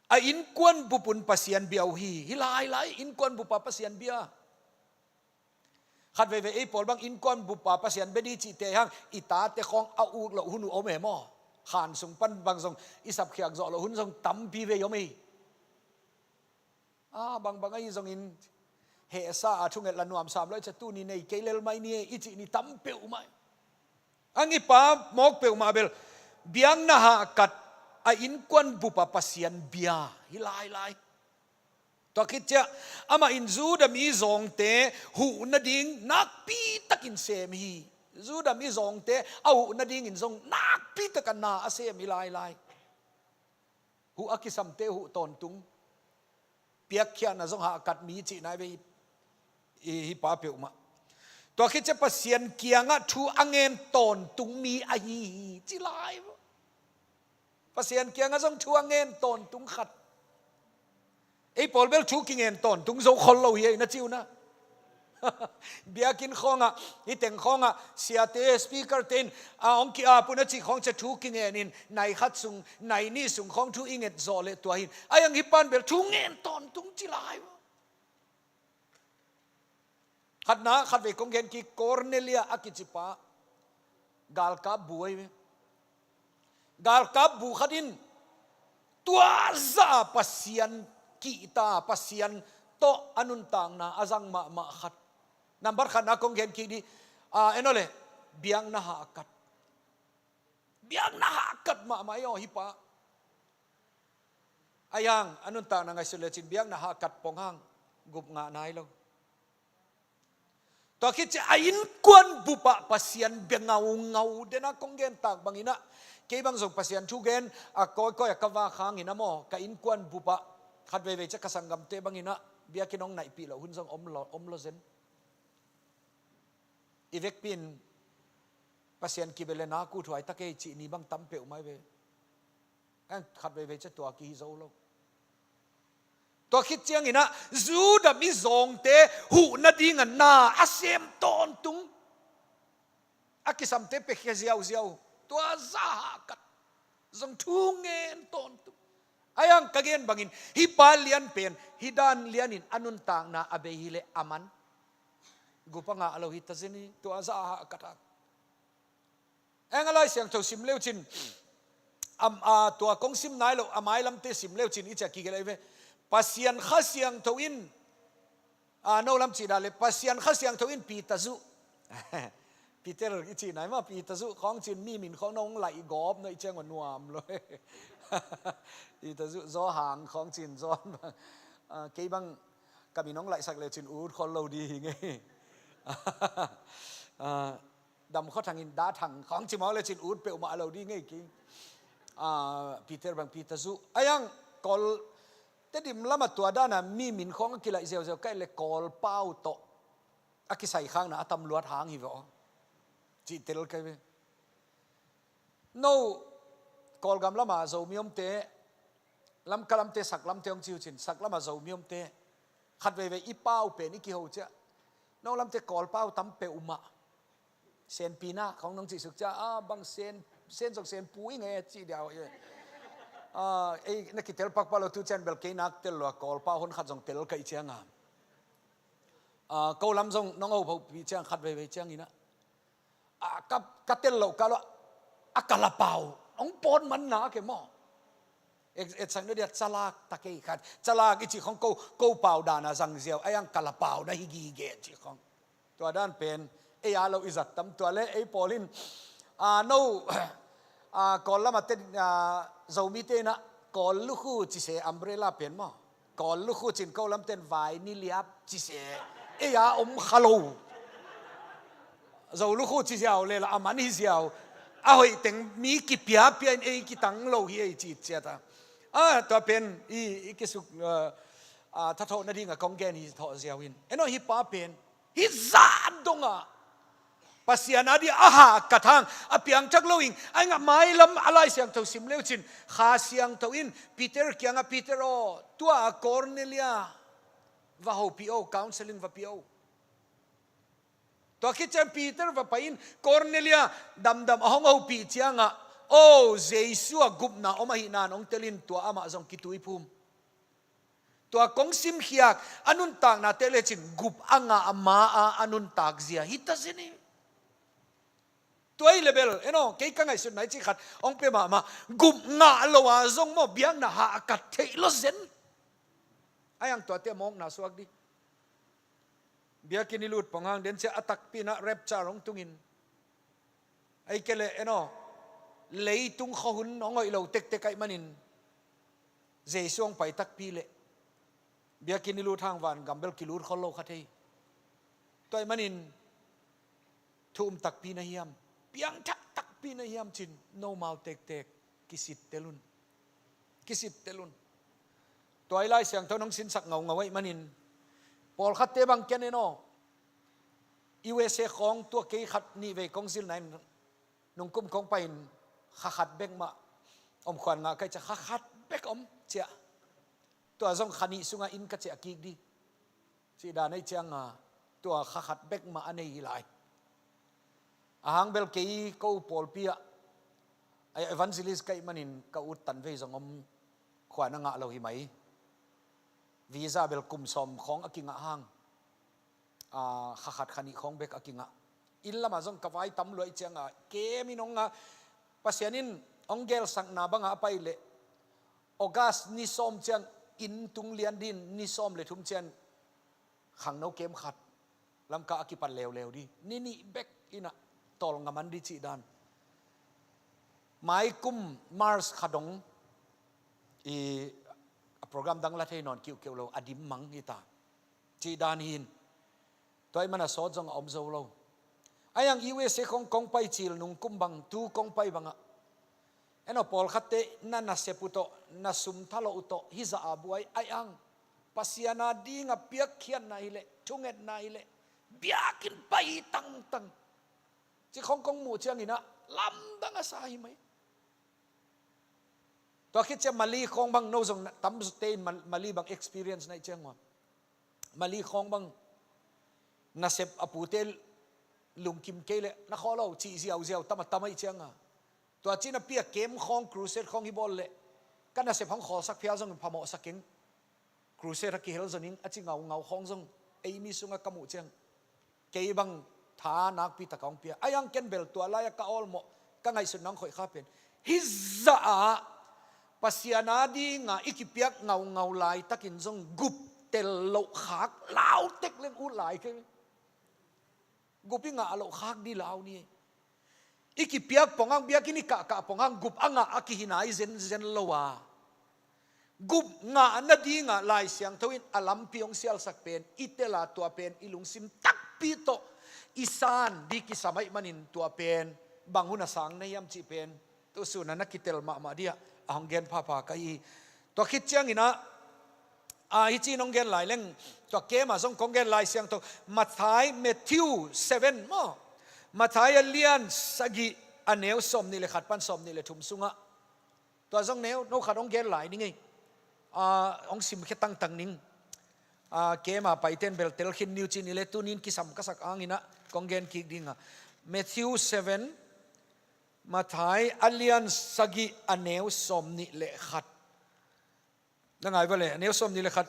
a in kwan bupun pasian biau hi hilai in kwan bupa pasian bia ขัดเวเอปอลบางอินก้อนบุปผาปัสยันเบดีจิเตหังอิตาเตของเอาอุละหุนุอเมมอขานสงปันบางสงอิสับเขียกจอละหุนสงตั้มปีเวยอมีบางไอ้สงอินเฮซาทุ่งเอลันวาม300จะตู้นี่ในเกลเลไม่เนี่ยอิจินี่ตั้มเปียวไม่อันนี้ป้ามอกเปียวมาเบลเบียงนะฮะกัดอินก้อนบุปผาปัสยันเบียฮิลายตัวคิดจะอามาอินจูดามีซองเตหูนาดิงนักปีตักินเซมีจูดามีซองเตเอานาดิงอินซองนักปีตักันนาอาเซมีลายหูอากิสัมเตหูตอนตุงเปียกเขียนนะซองหากัดมีจีนายไปฮิปาเปียวมาตัวคิดจะปัสยันเกียงะทูอังเงินตอนตุงมีอายีจีลายปัสยันเกียงะซองทูอังเงินตอนตุงขัดไอ้ปอลเบลชูกิงเงินตอนตุงโซคนเราเฮียนะจิวนะเบียกินของอ่ะนี่แต่งของอ่ะเสียเตสปีกเกอร์เตนองค์ปุ่นจิของจะชูกิงเงินนินในขัดสุงในนี่สุงของชูอิงเงินโซเลตัวหินไอ้ยังฮิปปันเบลชูเงินตอนตุงจิลายวะขัดนะขัดไปกงเงินกีคอร์เนเลียอากิจิปากาลกับบุยกาลกับบุขัดินตัวซาปัสยันกีตาปัสยันโตอนุนตังนาอาจังมาขัดนับบัตรขัดนักกงเห็นกีดีเอ็นโอเลเบียงนาหากัดเบียงนาหากัดมาโยฮิปะอายังอนุนตังนางไอสุเลจินเบียงนาหากัดปองหางกุบงานายเราตัวคิดจะอินกวนบุปะปัสยันเบียงเงาเดนักกงเห็นต่างบางอินะเกี่ยบางส่งปัสยันทุกเห็นก้อยกว่าข้างอินะโมกับอินกวนบุปะขัดเวจะกระสังกำเตบังอินะเบียกินองไหนปีละหุ่นทรงอมโลเซนอีเวกปินปัสยันกิเบเลนากูถวายตะเกจินี่บังตั้มเปียวไม่เวขัดเวจะตัวกีโซโลตัวคิดเจียงอินะจูดมิซองเตหูนาดีงันนาอาเซมตอนตุงอากิสัมเตเปเขเซียวตัวซากัดซงทุ่งเงินตอนตุงayang kagen bangin hipalian pen hidan lianin anun tang na abehile aman gupanga alo hitazini to aza kata engalai siang tho sim leuchin to kong sim nai lo amai lam te sim leuchin icha ki gelai ve pasian khasiang tho in no lam chi dale pasian khasiang tho in pi tazu Peter ichi nai ma pi tazu khong chin mi min khong nong lai gop no ichang nuam loiอีแต่จ้อหางของจีนจ้อนเกี่ยบังกับมีน้องไหลสักเลยจีนอูดคนเราดีไงดำเขาทางอินดาทางของจีนมอเลยจีนอูดเปลมาเราดีไงกี่ปีเตอร์บางปีเตอร์ซูไอ้ยังกอลแต่ดิมละมาตัวด้านน่ะมีมินของกิเลสเซลใกล้เลยกอลเป้าโตอากิใส่ข้างนะตำรวจหางหิวจีเตลกันไปโนกอลกำละมาโซมิอมเตลำกลำเตสักลำเตองจิวจินสักลำมาโซมิอมเตขัดเวอีเป้าเป็นอีกิโฮเจ้าน้องลำเตกอลเป้าตั้มเปอุมาเซนปีน่าของน้องจิสุกจ้าบางเซนสองเซนปุ้ยไงจีเดียวไอ้นักกิเตลปักปาโลตูเจนเบลเกนักเตลกอลเป้าคนขัดจงเตลกับอีเชียงอ่ะเกาลำจงน้องเอาพอปีเชียงขัดเวเชียงนี่นะกับเตลโลกาลอากาลเป้าองปอนมันหนาเกี่ยมอสังเดียจลากตะเกียขัดจลากอีจีของกูเป่าดานาสังเซียวไอ้ยังกะละเป่าได้ฮิกีเกจีของตัวด้านเป็นไอ้ยาเราอิจัดตั้มตัวเล่ไอ้ปอลินโน่ก่อนละมาเต้นเจ้ามีเต้นะก่อนลูกคู่จีเสอัมเบรล่าเป็นมั้งก่อนลูกคู่จินเขาลำเต้นไวนิเลียบจีเสไอ้ยาฮาโลเจ้าลูกคู่จีเสเอาเลยละอามันฮิเซียวเอาไอ้แต่งมีกี่ปีเปียนไอ้กี่ตังโลเฮียจีเจ้าตาตัวเป็นอีกิสุถ้าโทษนาดีกับกองแกนฮิโทเซียวินเอ็นฮิปาเป็นฮิซาดงะภาษานาดีอาหากระทั่งอภิยังจักโลวิงไอ้งะไม่ลำอะไรเสียงเท่าสิมเลวจินข้าเสียงเท่าอินปีเตอร์เกียงปีเตอร์โอตัวคอร์เนเลียว่าเขาพีโอคาวน์เซลิงว่าพีโอตัวคิดจะปีเตอร์ว่าไปอินคอร์เนเลียดำห้องเขาปีเจียงะโอ้เจสัวกุบนาอมาหินานองเตลินตัวอามาจงกิตุยภูมิ ตัวกงซิมเขียกอนุนตากนาเตเลจินกุบอ่างอามาอนุนตากเสียฮิตาสินีตัวเลเวลเอ็นโอเกี่ยกันไงสุดไหนจิขัดองเปมากุบงาลวาซงโมเบียงนะหากัดเทลเซนไอ้ยังตัวเตมองนาสวักดีเบียกินิลุดปองหางเดนเซอตักปีนะเรปจารองตุงินไอ้เกลเอ็นโอเลยตุงข้อหุ่นน้องไอ้เราเต็กไอ้มันินเจสวงไปตักปีเลเบียกินิลุดทางวันกัมเบลกิลุดเขาโลคัดเฮตัวไอ้มันินทุ่มตักปีนะเฮียมเปียงตักปีนะเฮียมจินโนมาเต็กกิสิตเตลุนตัวไอ้ไล่เสียงเท่าน้องสินสักเงาไว้มันินพอขัดเตบังเกนเนโนอีเวเซของตัวเกยขัดนี่เวกองซิลไหนนุ่งกุมของไปขัดเบงมาอมขวัญงาใครจะขัดเบกอมเจ้าตัวซองขันีสุงาอินกัจเจกีดีสีดาในเจียงตัวขัดเบกมาอันนี้หลายอาหางเบลเกยก็ปอลเปียไอวันซิลิสไกมันินก็อุดตันเวซงอมขวัญงาเราหิไหมวีซ่าเบลกุมสมของอากิงะห้างขัดขันีของเบกอากิงะอินละมาจงกวายตำรวจเจียงเกมินองปัสยานินองเกลสังนาบังไปเลออกัสนิสอมเจียงอินตุงเลียนดินนิสอมเลทุมเจียงขังนกเกมขัดลำกาอากิปันเลวดีนี่เบกอินะตอลงมันดิจิดานไมกุมมาร์สขัดงโปรแกรมดังละเทนอนเกี่ยวเราอดิมมังฮิตาจีดานินตัวไอ้มันสอดจงอมโซโลไอ้ยังอีเวสของไปจิลนุงกุมบังตูของไปบังเอ็นอพอลขัดเตนันนัสเซปุโตนัสซุมทะโลอุโตฮิซาอาบุไอ้ยังปัสยานาดีงเปียกเขียนนายเล่จุงเอ็ดนายเล่เบียกินไปตั้งจีของหมู่เชียงนี่นะลำดังอาศัยไหมตัวคิดจะมาลีของบางโน้ตงตั้มสเตนมาลีบาง experience ในเชียงว่ามาลีของบางนัสเซปอปูเตลลุงคิมเกลนักข้อเราชีเซียวตั้มอีเชียงตัวจีนเปียเกมของครูเซตของฮิบอลเล่กันนัสเซปของขอสักเพียงจงพามอสักเก่งครูเซตกิเฮลจนิงอาจิเงาของจงไอมีสุงกมูเชียงเกยบังฐานักปีตะกองเปียไอยังเกนเบลตัวลายกะออลโมกันไงสุดน้องข่อยข้าเป็นฮิซาปัสยานาดีงาอิกิเปียกเงาลายตะกินจงกุบเตลโลขากลาวเต็กเล่นอุลายกันกุบงาโลขากดีลาวนี่อิกิเปียกปองอังเบียกินิกะปองอังกุบอ่างอากิหินายเซนโลวากุบงานาดีงาลายเสียงทวินอลัมพิองเซียลสักเป็นอิเตลาตัวเป็นอิลุงซิมตักปีโตอิสานดีกิสมัยมันินตัวเป็นบางหุนสังในยามจีเป็นตัวสุนันกิเตลมาเดียอังเกนพาไกตัวคิดเจียงอินะฮิจีนองเกนหลายเล่งตัวเกมาส่งของเกนหลายเสียงตัวมาทายเมทิว7มั้งมาทายเลียนสกิอันเนวสมนี่เลยขัดปันสมนี่เลยทุ่มสุงะตัวส่งเนวโนขัดองเกนหลายนี่ไงองซิมแค่ตั้งนิ่งเกมาไปเต้นเบลเตลขินนิวจีนี่เลยตุนินกิสัมกษักอังอินะของเกนคิกดิ้งเมทิว7มาทายอเลียนสกิอันเนวสมนี่เลยขัดนั่งไงวะเลยอันเนวสมนี่เลยขัด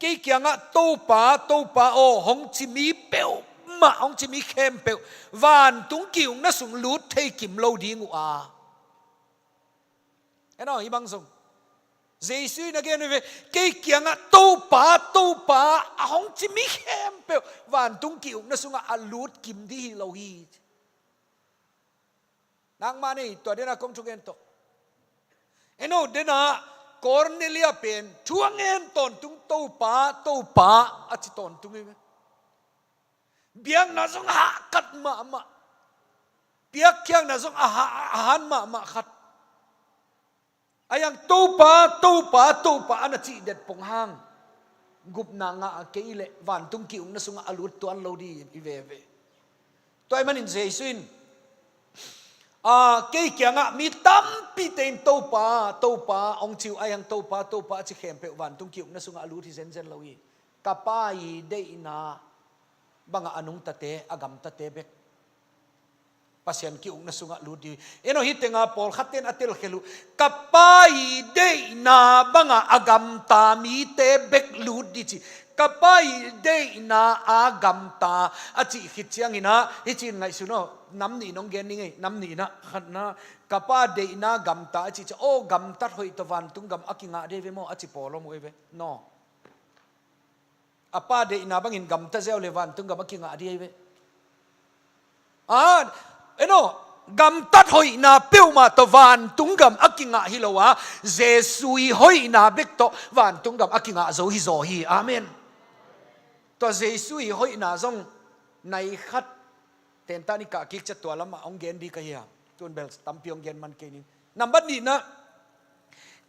กี่เกียงะตู้ป่าโอหงจิมีเปียวมาหงจิมีเข้มเปียววานตุงกิ่วน่าสุงลุดเทกิมโลดีงูเห็นไหมอีบังสงเจสุนักเรียนเวกี่เกียงะตู้ป่าหงจิมีเข้มเปียววานตุงกิ่วน่าสุงอาลุดกิมดีโลฮีนางมานี่ตัวเดน่าคงทุกเงินโตเอ็นโอเดน่าคอร์เนเลียเป็นช่วงเงินตอนตุงตู้ป่าอาจิตอนตุงเงินเบียงน่าสงหากัดมาเปียกเคียงน่าสงอาหารมาขัดอายังตู้ป่าอันนั้นจีเด็ดปงหางกุบนางาเกยเลวันตุงกิวน่าสงอาลุดตัวอันโลดีอีเวตัวไอ้มันอินเซซุนเกี่ยเกียงมีตั้มปีเต็นตู้ป่าองจิวไอยังตู้ป่าจะเข้มเปรี้ยววันตุงกิวน่าสุงอาลูที่เซนเลวีกับป้ายเดอินาบังอานุงตะเตอากำตะเตเบก pasien ki ung na sunga ludi eno hitenga pol khaten atel khelu kapai de na banga agam ta mi te bek ludi chi kapai de na agam ta achi khichiang ina hichin ngai suno namni nong gen ni namni na khatna kapa de na gam ta achi o gam tat hoi to van tung gam akinga de ve mo achi polo mo ve no apa de ina bangin gam ta zel le van tung gam akinga de ve eno gam tat hoi na peu ma to van tung gam akinga hilowa jesui hoi na bek to van tung gam akinga zo hi amen to jesui hoi na zong nai khat ten ta ni ka kik cha to lama ong gen di ka ya tun bel tampiong gen man ke ni number ni na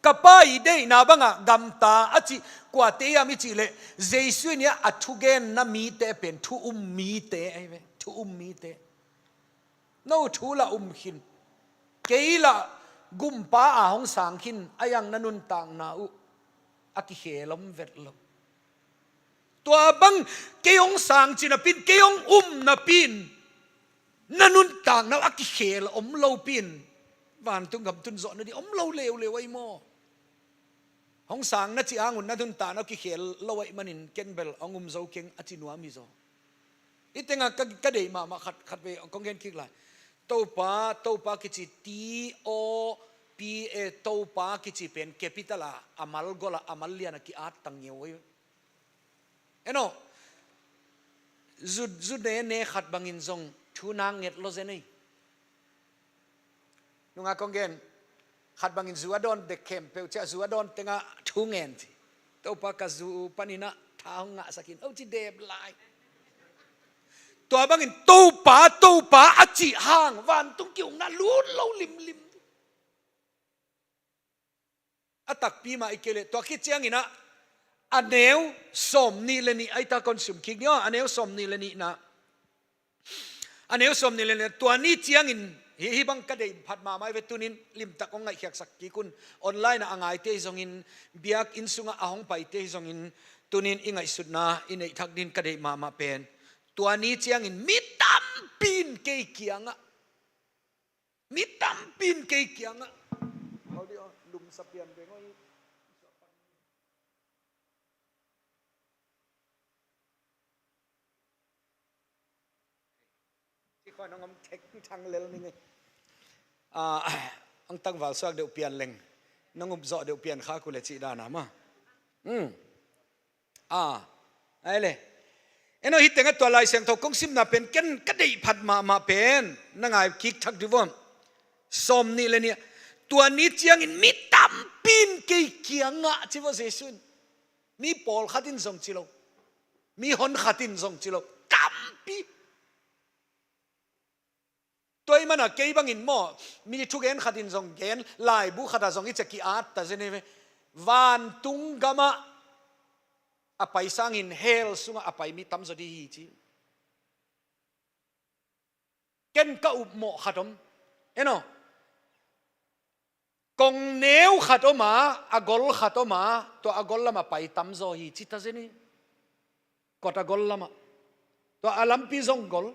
kapai de na banga gam ta achi kwa te ya mi chi le jesui ni athu gen na mi te pen thu mi te ai ve thu mi te no thula hin keila gumpa a hong sang hin ayang nanun tang na u aki helom vetlom tua bang keong sang china pin keong na pin nanun tang na aki hel lo pin van tung gam tun zo na di lo lew ai mo hong sang na chi angun nanun ta na ki hel lo ai manin kenbel angum zo keng achi nuam mi zo itenga ka dei ma khat ve kong gen kik lai topa kichi TOPA topa kichi pen capital amal gola amal liana ki at tang yeoi eno zud ne khat bangin zong thu nang nget lo zenei nunga kongen khat bangin zuadon de kem pe cha zuadon tenga thu ngen ti topa ka zu panina thang nga sakin o chi deb laiตัวบางอินตู้ป่าอจิห่างวันตุ้งเกี่ยวงานลุ้นเล่าลิมอัตักปีมาอีกเลยตัวคิดเจียงอินะอันเนวสมนี่เลยนี่ไอตาคอนซูมคิกเนี่ยอันเนวสมนี่เลยนี่นะอันเนวสมนี่เลยนี่ตัวนี้เจียงอินฮิบังกระเดยผัดมาไม่เวตุนินลิมตะกงไงเขียกสักกี่คุณออนไลน์นะอ่างไอเตยซงอินเบียกอินสุงอาหงไปเตยซงอินตุนินอิงไอสุดนะอินไอทักดินกระเดยมาเป็นตัวนี้เจียงอินมิตัมปินเกี่ยงอะมิตัมปินเกี่ยงอะเขาเดียวลุมสเปียนไปง่อยที่คอยน้องเทคทางเลวนี่ไงอังตั้งวาลสวกเดียวเปลี่ยนเล็งน้องจ่อเดียวเปลี่ยนข้ากุเลจิดานามาไอ้เลยเอ็นเอาฮิตเองตัวลายเสียงทกงซิมน่ะเป็นกันกระดิผัดมาเป็นนั่งไงคิกทักดิวอมสมนี่เลยเนี่ยตัวนี้เจียงอินมีตัมปินเกี่ยงอ่ะที่ว่าเสียสุนมีปอลขัดินส่งจิโลมีฮอนขัดินส่งจิโลตัมปีตัวมันอะเกี่ยบังอินหม้อมีทุกเอ็นขัดินส่งเกนลายบุขัดส่งอิจกิอาร์ตแต่เจเนเววันตุงกามะapa isangin hell sunga apa mi tam zo di hi chi ken ka up mo khatom eno kong neu khatoma agol khatoma to agol lama pai tam zo hi chi ta zeni kot agol lama to alam pi zong gol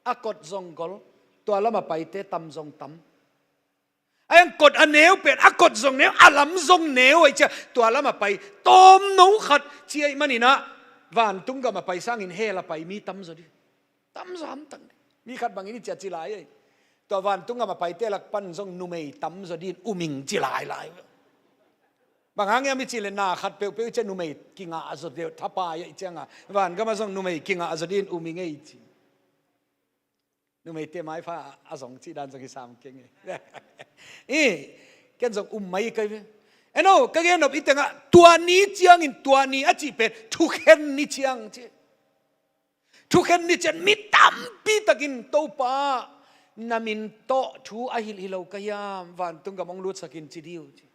akot zong gol to alama pai te tam zong tam ayang kot aneu pet akot zong neu alam zong neu ai cha to alama pai tom no khat chi ai manina van tung ga ma pai sang in hela pai mi tam zo di tam zam tang mi khat bang ini cha chi lai ai to van tung ga ma pai te lak pan zong nu mei tam zo di uming chi lai bang hang ya mi chi le na khat pe cha nu mei kinga zo de thapa ya changa van ga ma zong nu mei kinga zo di uming ei chi nu mei te mai pha a zong chi dan zong ki sam keng e ken zong mai kai ve eno ka gen op itenga tua ni chiang in tua ni a chi pe thu khen ni chiang che thu khen ni chen mi tam pi takin to pa namin to thu a hil hilo kayam van tung ga mong lut sakin chi diu chi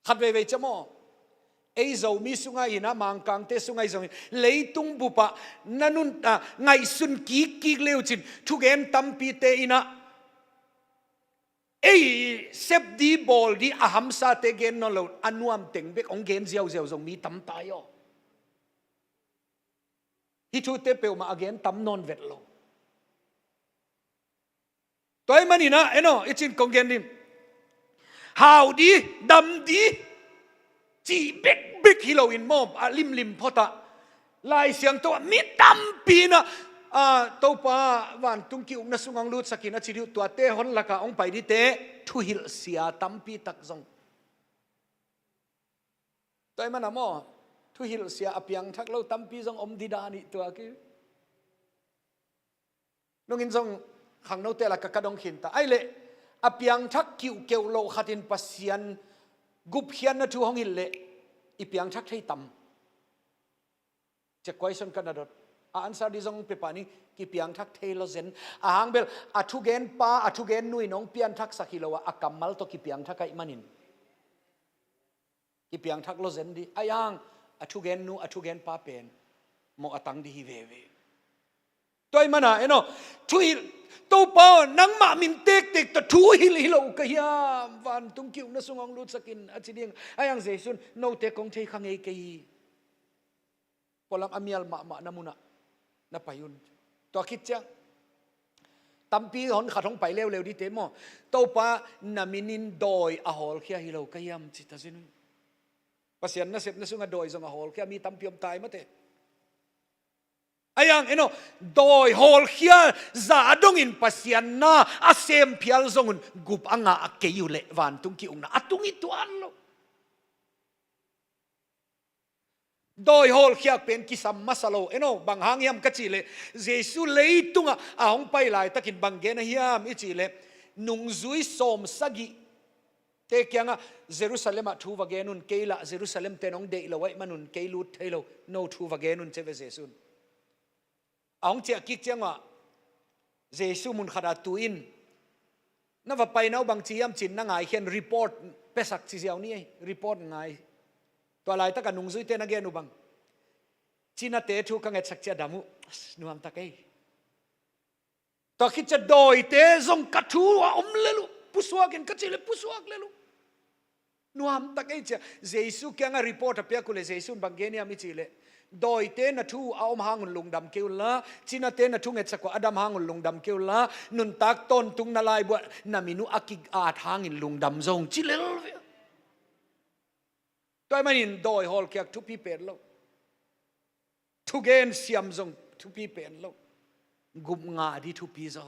khat ve chamo ei zo mi sunga ina mang kang te sungai zong leitung bupa nanun ngai sun ki leu chin thu gen tam pi te ina ei sep di bol di aham sa te gen no lo anuam teng bek ong gen ziao zong mi tam ta yo hi thu te pe ma again tam non vet lo ตัวมันนี่นะไอจินกงเกนดิหาวดีดำดีจีเบกฮิโลอินมอบลิมพอตะลายเสียงตัวมีดำปีนะตัวป้าวันตุงกิอุมนัสุงังลูดสกินจิริวตัวเตะฮอนละกะองไปดิเตะทุหิลเสียตั้มปีตักซงตัวมันนะมอทุหิลเสียอภิยังทักเราตั้มปีซงอมดิดานิตัวกี้น้องอินซงขังโนเตละกะกระดองขินตาไอเละอภิยังทักคิวเกวโลขัดินปัสยันกุบเขียนนะทูห้องอิเละอีเปียงทักให้ตั้มจะ question กันนะดอanswer di zong pepani ki piang thak thelo zen ahang bel athugen pa athugen nui nong pian thak sakhilowa akamal to ki piang thakai manin ki piang thak lo zen di ayang athugen nu athugen pa pen mo atang di hi ve ve toy mana thui to pa nang ma min tek to thu hilo ka hiam van tung kiu na sungong lut sakin achiding ayang jesun no te kong thei khangai ke hi polam amial ma namuna na payunตัวคิดจังตั้มปีหอนขัดห้องไปเร็วดิเตมอตัวป้านามินินดอยอาหอลเขียฮิโลกยามจิตาสินุปัสยันน่ะเสพน่ะสุงดอยสงอาหอลเขียมีตั้มปีอมตายมาเตอายังดอยหอลเขียซาดงอินปัสยันน่ะอาเซมพิอัลซงุนกุบอ่างอาเกยุเลวันตุงกิอุงน่ะอาตุงอิตัวอันโลโดยฮอลเขียเป็นกิสัมมาสโลบางหางยามกจิเลเยซูเลยตุงอาหงไปหลายตะกินบางเกนยามอิจิเลนุงซุยสมสกิเตเกียงเยรูซาเล็มทูวาเกนุนเกล่าเยรูซาเล็มเตนองเดลไว้มันนุนเกลูเทโลโนทูวาเกนุนเจเวเยซูอาหงเจียกิกเจียงว่าเยซูมุนขดาตุอินนั่นว่าไปน้าบางจียามจินนั่งไงเขียนรีพอร์ตเปสักซีเซียวนี่รีพอร์ตไงตัวลายตะกันนุ่งซุยเตนักเกนุบังจีน่าเตะทุกขังเอ็ดสักเจดามุนัวมตะเกยตัวคิดจะโดยเตะซงกัดทัวอมเลลุผู้สวากินกัดจิเลผู้สวากเลลุนัวมตะเกยจะเยซูแกงรีพอร์ตเปียกุเลเยซูบังเกนี่ยมิจิเลโดยเตะนัทูเอาหางุนลุงดำเกลละจีน่าเตะนัทุงเอ็ดสักว่าอดัมหางุนลุงดำเกลละนุนตักต้นตุงนาลายบัวนามินุอากิกอาทางอินลุงดำซงจิเลลตัวมันอินโดยฮอลเกียกทุพีเป็นโลทุเกนเสียมซงทุพีเป็นโลกุมงาดีทุพีซอ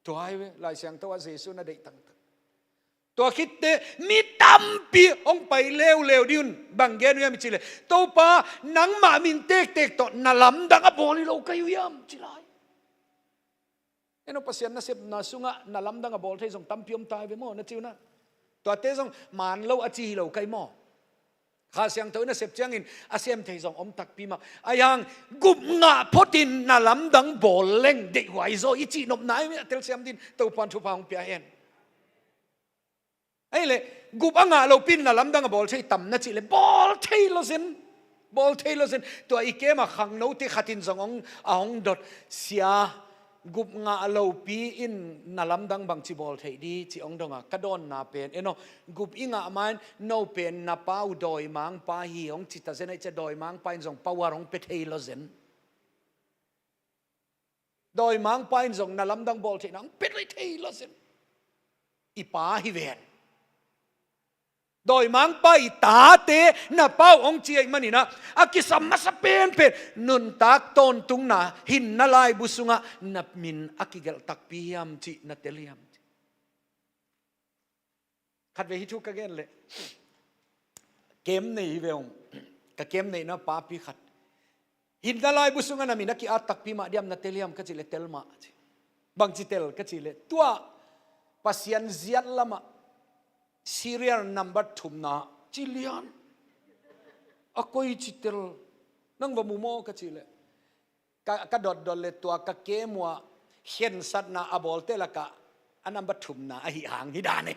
ตัวไอ้เวลายเสียงตัวเยซูน่ะได้ตั้งตัวคิดเตมีตั้มปีองไปเร็วดิวบางเกนยังไม่จิเลตัวป้านังมามินเตกต่อนาลำดังอบอลิโลกายุยามจิไลปัสยันน่ะเสพน่ะสุงะนาลำดังอบอลเทซงตั้มปีอมตายไปหมดนะจิวนะตัวเตซงมันโลอจีโลไกมอข้าเสียงตัวนั้นเสพจังอินอาเซียมเทซงอมตักปีมาอายังกุบงะพอดินนาลำดังบอลเล่งเด็กไหวโซอิจินบนายเตลเซียมดินตัวพันทุพางเปียเอ็นไอ้เลยกุบงะเราปินนาลำดังบอลใช้ต่ำนะจิเลยบอลเทโลเซนตัวอีเกมาขังโนติขัดินซงองดดเสียกุบงาเราปีอินนาลำดังบางจีบอลเทดีจีองดงกระโดนนาเป็นกุบอิงามันโนเป็นนาป้าดอยมังป้าฮีองจิตาเซนจะดอยมังป้าอินซงปาวารองเปเทลเซนดอยมังป้าอินซงนาลำดังบอลเทนังเปเทลเซนอีป้าฮิเวนโดยมังไปตาเตน่ะเป้าองเจียมันนี่นะอากิสัมมาสเปนเป็นนุนตักต้นตุงน่ะหินนาลายบุษุงะนับมินอากิเกลตักพิยามจินัเตลิยามขัดเวหิทุกกันเลยเกมในเวงกับเกมในนะป้าพิขัดหินนาลายบุษุงะนับมินอากิอาตักพิมาเดียมนัเตลิยามก็จิเลเตลมาบางจิเตลก็จิเลตัวปัสยันเซียนละมาserial number thumna chilian akoi chitel nang va mumo ka chile ka dot le tua ka kemwa hen satna abol te laka anamba thumna ahi hang hi dane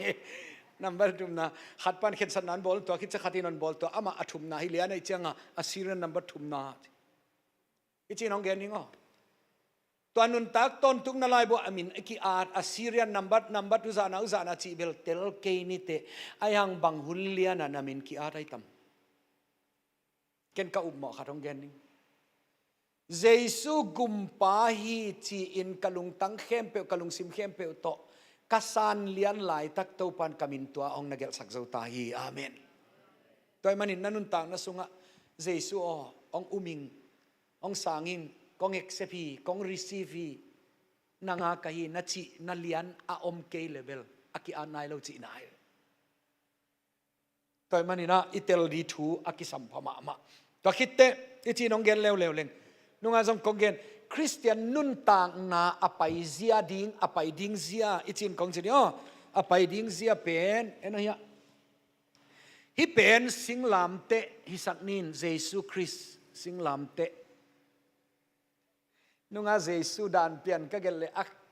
number thumna hatpan hen satnan bol to ki chakhatin bol to ama athumna hi lian ai changa a serial number thumna ichi nong gen ningoตัวนุนตักต้นทุกนาลายบ่อามินไอคีอาร์อาซีเรียนนัมบัตอุซานาจีเบลเตลเกนิเตไอฮังบังฮุลเลียนานามินคีอาร์ไอตัมเกนกะอุบหมอขัดองเกนนิง Jesu gumpa hi chi in kalung tang khem pe kalung sim khem pe to kasan lian lai tak to pan kamin tua ong nagel sak zo ta hi amen toy manin nanun tang na sunga Jesu ong uming ong sangin kong accept kong receive nanga kahi na chi na lian a om ke level aki anai lo chi nai toy manina itel di thu aki sampama ma to khitte ichi nong gel lew leng nunga jong kongen Christian nun tang na apai zia ding apai ding zia ichin kong chini apai ding zia pen eno ya hi pen singlam te hi saknin Jesu Christ singlam te nunga Jesu dan pian ka gel le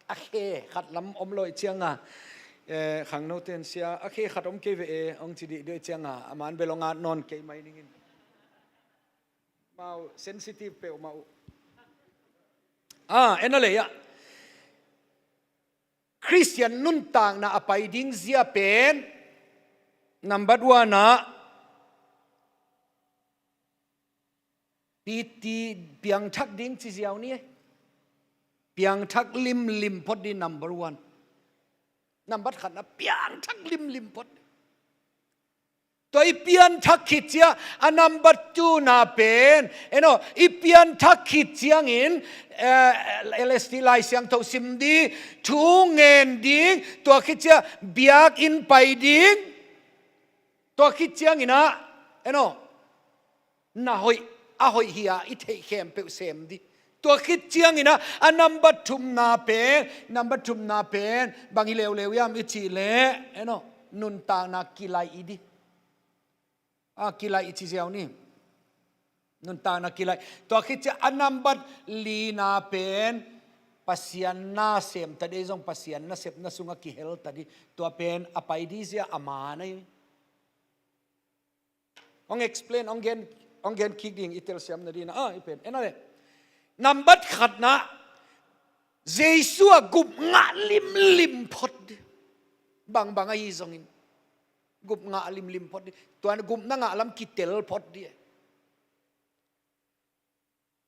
akhe khat lam om loi chianga khang no ten sia akhe khat om ke ve ong chidi de chianga aman belonga non ke mai ningin mau sensitive pe mau enale ya Christian nun tang na apai ding zia pen number 1 na piti piang thak ding chi ziaw ni piang thak lim pot di number 1 number khat na piang thak lim pot toy pian thak khit chia a number 2 na pen ipian thak khit chiang in LST lai siang tho sim di thu ngen ding to khit chia biak in pai ding to khit chiang ina na hoi a hoi hia I thei khem pe sem di to khit chiang ina a number 2 na pen bangi lew yam I chi le nun ta na kilai idi kilai ichi ziaw ni nun ta na kilai to khit cha anambat li na pen pasian na sem ta de jong pasian na sep na sunga ki hel ta di to pen apai di zia ama nai ong explain ong gen kicking itel siam na di na ipen enale numbat khat na Jesu gup nga lim phot bang ai zong in gup nga lim pot di tuan gup na nga lam kitel pot di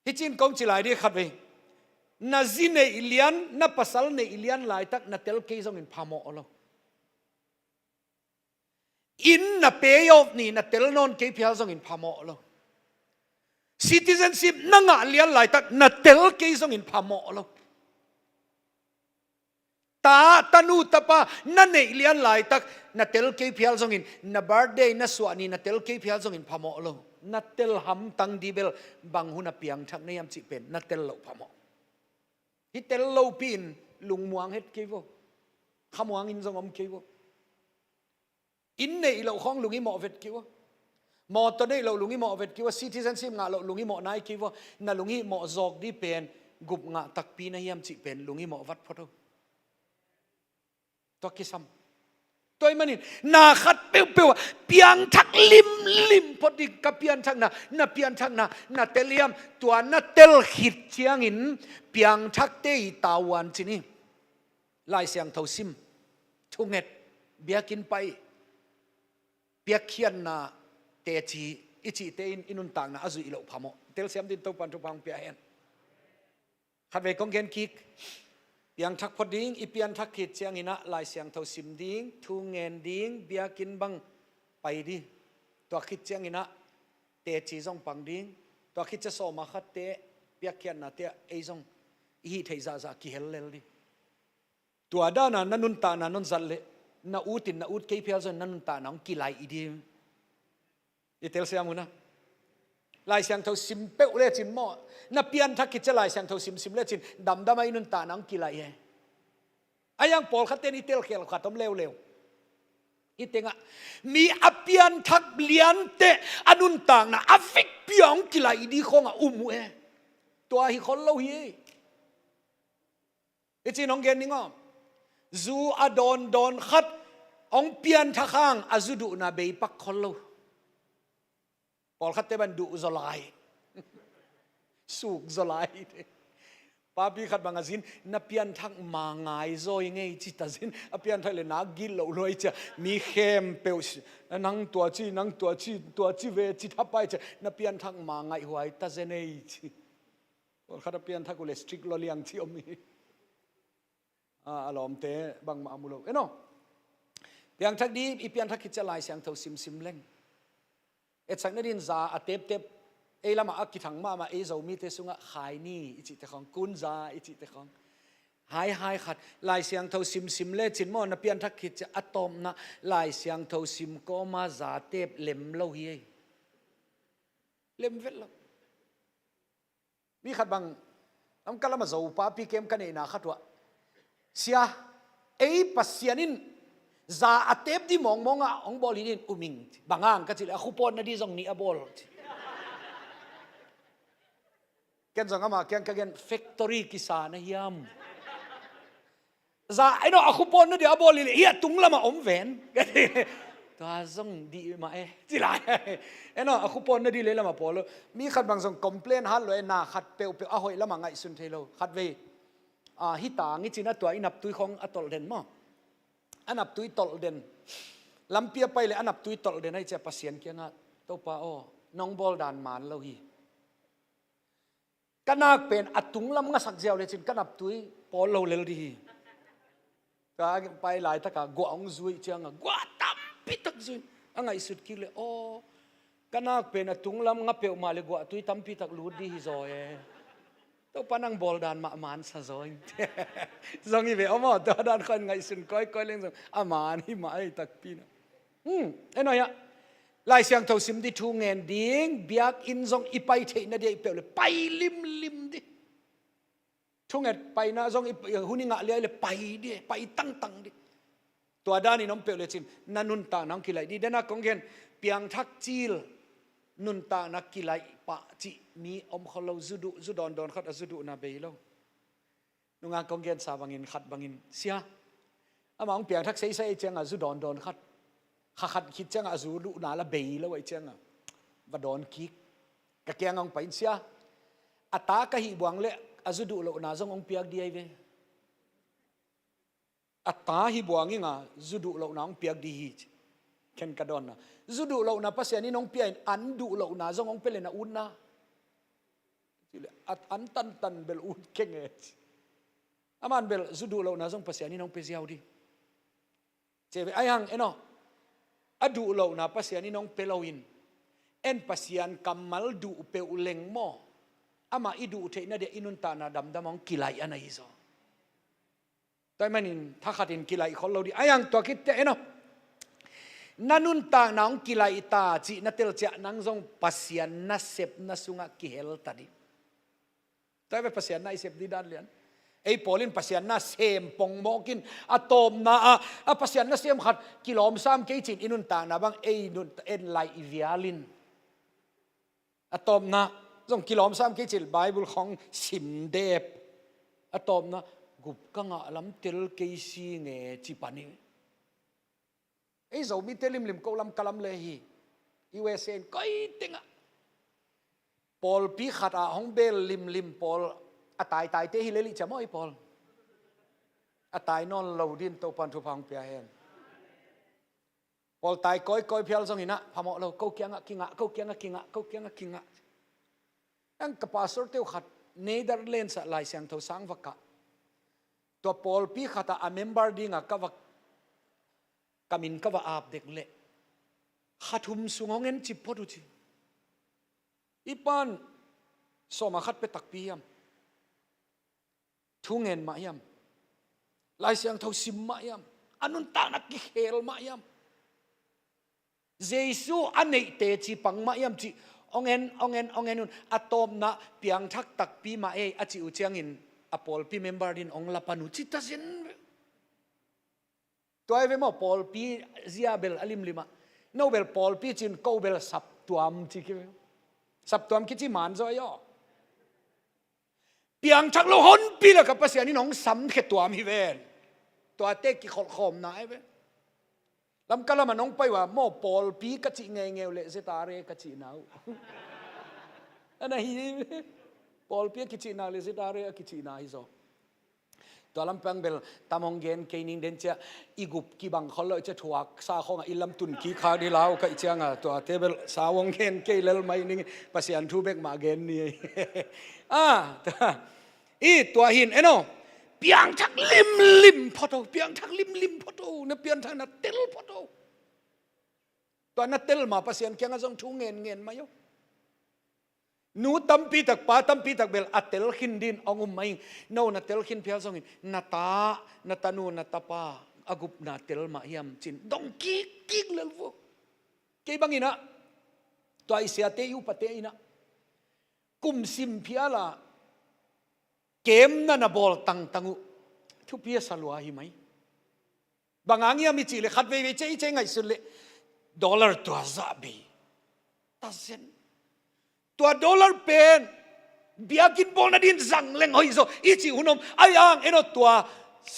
hichin kong chilai di khat ve na zine ilian na pasal ne ilian lai tak na tel ke zong in phamo lo in na payoff ni na tel non ke phia zong in phamo lo citizenship na nga lian lai tak na tel ke zong in phamo lo tanu tapa na nei lian lai tak na tel ke phial zong in na birthday na swani na tel ke phial zong in phamo lo na tel ham tang di bel bang huna piang thak ne yam chi pen na tel lo phamo hi tel lo pin lung muang het ke vo khamuang in zong om ke vo in nei lo khong lungi mo vet ke vo mo to nei lo lungi mo vet ke vo citizenship nga lo lungi mo nai ke vo na lungi mo zok di pen gup nga tak pi na yam chi pen lungi mo vat photo to kisam toy manin na khat peu piang thak lim poti ka pian thak na pian thak na teliam tua na tel hit chiang in piang thak te tawan chini lai siang tho sim thunget biakin pai biakhian na te chi ichi te inun tang na azu ilo phamo tel siam din to pan to pang pia hen khat ve kong gen kik piang thak poding ipian thak khit chiang ina lai siang tho sim ding thu ngen ding biakin bang pai di to khit chiang ina te chi jong pang ding to khit cha so ma khat te biakhian na te ei jong hi thei za ki hel lel di tua da na nanun ta na non zal le na utin na ut ke phial zon nanun ta na ki lai idi itel siam una lai siang tho sim pe le chin mo na pian thak ki cha lai siang tho sim le chin dam ai nun ta nang ki lai he ayang pol khaten itel khel khatom lew itenga mi apian thak lian te anun tang na afik piang ki lai di khong a umu he to hi khol lo hi ichin ong gen ningo zu adon khat ong pian thakang azudu na be pak khol lo pol khatte ban du zolai suk zolai papi khat bangazin na pian thak ma ngai zoi ngei chi ta zin a pian thai le na gil lo loi cha mi khem pe nang tua chi ve chi thapai cha na pian thak ma ngai huai ta zenei chi ขัดเปลี่ยนถ้ากูเลยสตริกลอเลียงที่อมีอารมณ์เตะบางมามุโลเนาะเพียงทักดีอีเพียงทักคิดจะลายเสียงเท่าซิมเล่งสักนั่นดินซาเต็บละมาอักกิถังมาเจ้ามีเตสุงะหายนี่อิจิตะของกุนซาอิจิตะของหายขัดลายเสียงเท่าซิมเล่จินมอนเพียงทักคิดจะอะตอมนะลายเสียงเท่าซิมก็มาซาเต็บเล็มเล่าเฮยเล็มเวลละมีขัดบางน้ำกะละมาโจป้าปีเกมกันเองนะขัดว่าเสียปัสเซียนินซาอัตเตบดีมองอ่ะองบอลินินอุมิงบางอ่างก็จิละคุปอนนาดีจงนี่อบอลแกนจงอามาแกนกันแฟคทอรี่กิสานยามซาไอ้เนาะคุปอนนาดีอบอลินเฮียตุงละมาอมแหวนตัวจงดีมาจิละไอ้เนาะคุปอนนาดีเลยละมาพอลมีขัดบางจงคอมเพลนฮัลโหลน่าขัดเปียวหอยละมาไงสุนเทโลขัดเวฮิตางิจินะตัวอินับตุยของอัตโตเดนมั้งอันนับตุยตอลเดนลำเปียไปเลยอันนับตุยตอลเดนให้เจ้าพัศยันเกี่ยงอ่ะตัวป้าโอ้น้องบอลดานมานเราฮีกันนักเป็นอัตุงลำงาสักเจ้าเลยจินกันนับตุยปอลเราเลยดีก็ไปหลายตะกะกวางซุยเจียงอ่ะกวาตั้มปิตักซุยอันไงสุดคิดเลยโอ้กันนักเป็นอัตุงลำงาเปียวมาเลยกวาตุยตั้มปิตักลูดดีฮิโซเอตัวปนังบอลดานมาอมานซะซอยซองอีเวอมอตัวดานคนไงสุนก้อยเล่งซองอมานฮิมาไอตักปีนะไอ้หน่อยอะลายเสียงเท่าซิมดิทูเงินดิ้งเบียกอินซองอีไปเทนเดียเปลเลยไปลิมดิทูเงินไปนะซองอีหุ่นงะเลยไปดิไปตั้งดิตัวด้านนี้น้องเปลเลยจิมนันนุนตาน้องกิไลดีเดนักกงเงินเปียงทักจิลนุนตานักกิไลปะจิมีอมเขาเราจุดอนขัดจุดนาเบยเรานุงานกงเงินสาบังินขัดบังินเสียอามาองเปียงทักเซ่เจียงจุดอนขัดคิดเจียงจุดนาละเบยแล้วไอเจียงวัดอนกิกกะเกียงองไปเสียอัตากะหิบวงเละจุดเราหน้าจงองเปียกดีไอเวอัตาหิบวงงี้จุดเราหน้าองเปียกดีเข็นกระดอนนะจุดเราหน้าภาษานี้น้องเปียอันดูเราหน้าจงองเปเลนะอุ่นนะอันตันเบลอุดเก่งเอชอามันเบลจุดูเราหน้าจงภาษานี้น้องเปรี้ยวดิเจ็บไอ้ยังเนาะอดูเราหน้าภาษานี้น้องเปลวินเอ็นภาษาอันกำมัลดูเปลเลงโมอามาอีดูเทน่าเดอินุนตานาดำมองกิไลอันไหนซะแต่มันอินถ้าขัดอินกิไลคนเราดิไอ้ยังตัวคิดเนาะนันุนตาน้องกิไลตาจีนัตเตลเจนังจงภาษานัสเซปนัสุงะกิเฮลตัดิแต่ไปภาษาหน้าเสพดีด้านเลียนไอ้พอลินภาษาหน้าเซมปงโมกินอะตอมนาภาษาหน้าเซมขัดกิโลมซ้ำเกจินอินุนตานาบังไอ้นุนเอ็นไลอีวิอาลินอะตอมนาส่งกิโลมซ้ำเกจินไบเบิลของสิมเดบอะตอมนากุบกังอะลำเตลเกซีเงจิปานิไอ้เจ้ามีเตลิมลิมก็ลำกะลำเลยฮียูเอสเอ็นก็อีติงะพอลปีขัดห้องเบลลิมพอลตายเตะฮิเลลิจะไม่พอลตายนอนเหลาดินตัวปันทุพังเปียเฮนพอลตายก้อยเพียลส่งหินะพามอเราเขาเกียงะกิงะอันกับพาสเตอร์ขัดเนเธอร์แลนด์ลายเสียงเท่าสังวักะตัวพอลปีขัดเมมเบอร์ดิ้งกับวักกามินกับอาบเด็กเละขัดหุมสุงเงินจิบพอดูทีอีปันสมาขัดไปตักปียมทุ่งเงินมายมลายเสียงเท่าซิมมายมอันนุนตานักกิเฮลมายมเจสูอันไหนเตจิปังมายมจิองเงินนุนอะตอมนะเปียงทักตักปีมาอาจิอุเจียงอินอปอลปีเมมเบอร์ดินองลาปานุจิตาเซนตัวไอ้เวมอปอลปีเซียเบลอลิมลิมาโนเบลปอลปีจินโกเบลสับตัวมจิกิเวสับตัวมคิดที่มันจะย่อเปียงชักโลหนปีละกับภาษานี่น้องซ้ำแค่ตัวมีเวนตัวเต็กกี่ขอมนายเวลำกันละมันน้องไปว่าโมปอลปีกจิเงวเลเซตาเรกจินาวอันนั้นปอลปีกจินาเลเซตาเรกจินาฮิโซ ตัวลำเปียงเบลตามองเกนเกนิงเดนเจอีกุบกีบังเขาเลยจะถวกซาของอิลำตุนกีขาดีลาวก็อีเจียงตัวเทเบลสาวงเกนเกลลไม่นิ่งภาษาอันทูเบกมาเกนนี่ตัวหินเอ็นโอเปียงทักลิมพอโตเปียงทักลิมพอโตเนี่ยเปียงทักนัดเตลพอโตตัวนัดเตลมาภาษาอันเกียงก็ต้องทุ่งเงินมาอยู่นูตั้มปีตักป้าตั้มปีตักเบลอัตเตลขินดินองุมไม่โน่นัตเตลขินเพียร์ซงอินนัตานูนัตป้าอากุบนัตเตลมาเฮียมจินดงกิกเลลฟุเกี่ยบังอินะตัวไอเสียเตยูปะเตอินะกุมซิมเพียละเกมนั่นบอลตังทุกเพียสลัวหิไหมบางอย่างมีจีเลยขัดเวเจไงสุดเลยดอลลาร์ตัวซาบีตัดเส้นตัวดอลลาร์เป็นเบียกินบอลนั่นดินจังเล่งหอยโซอีจิหุนมไอ้อ่างเอ็นตัว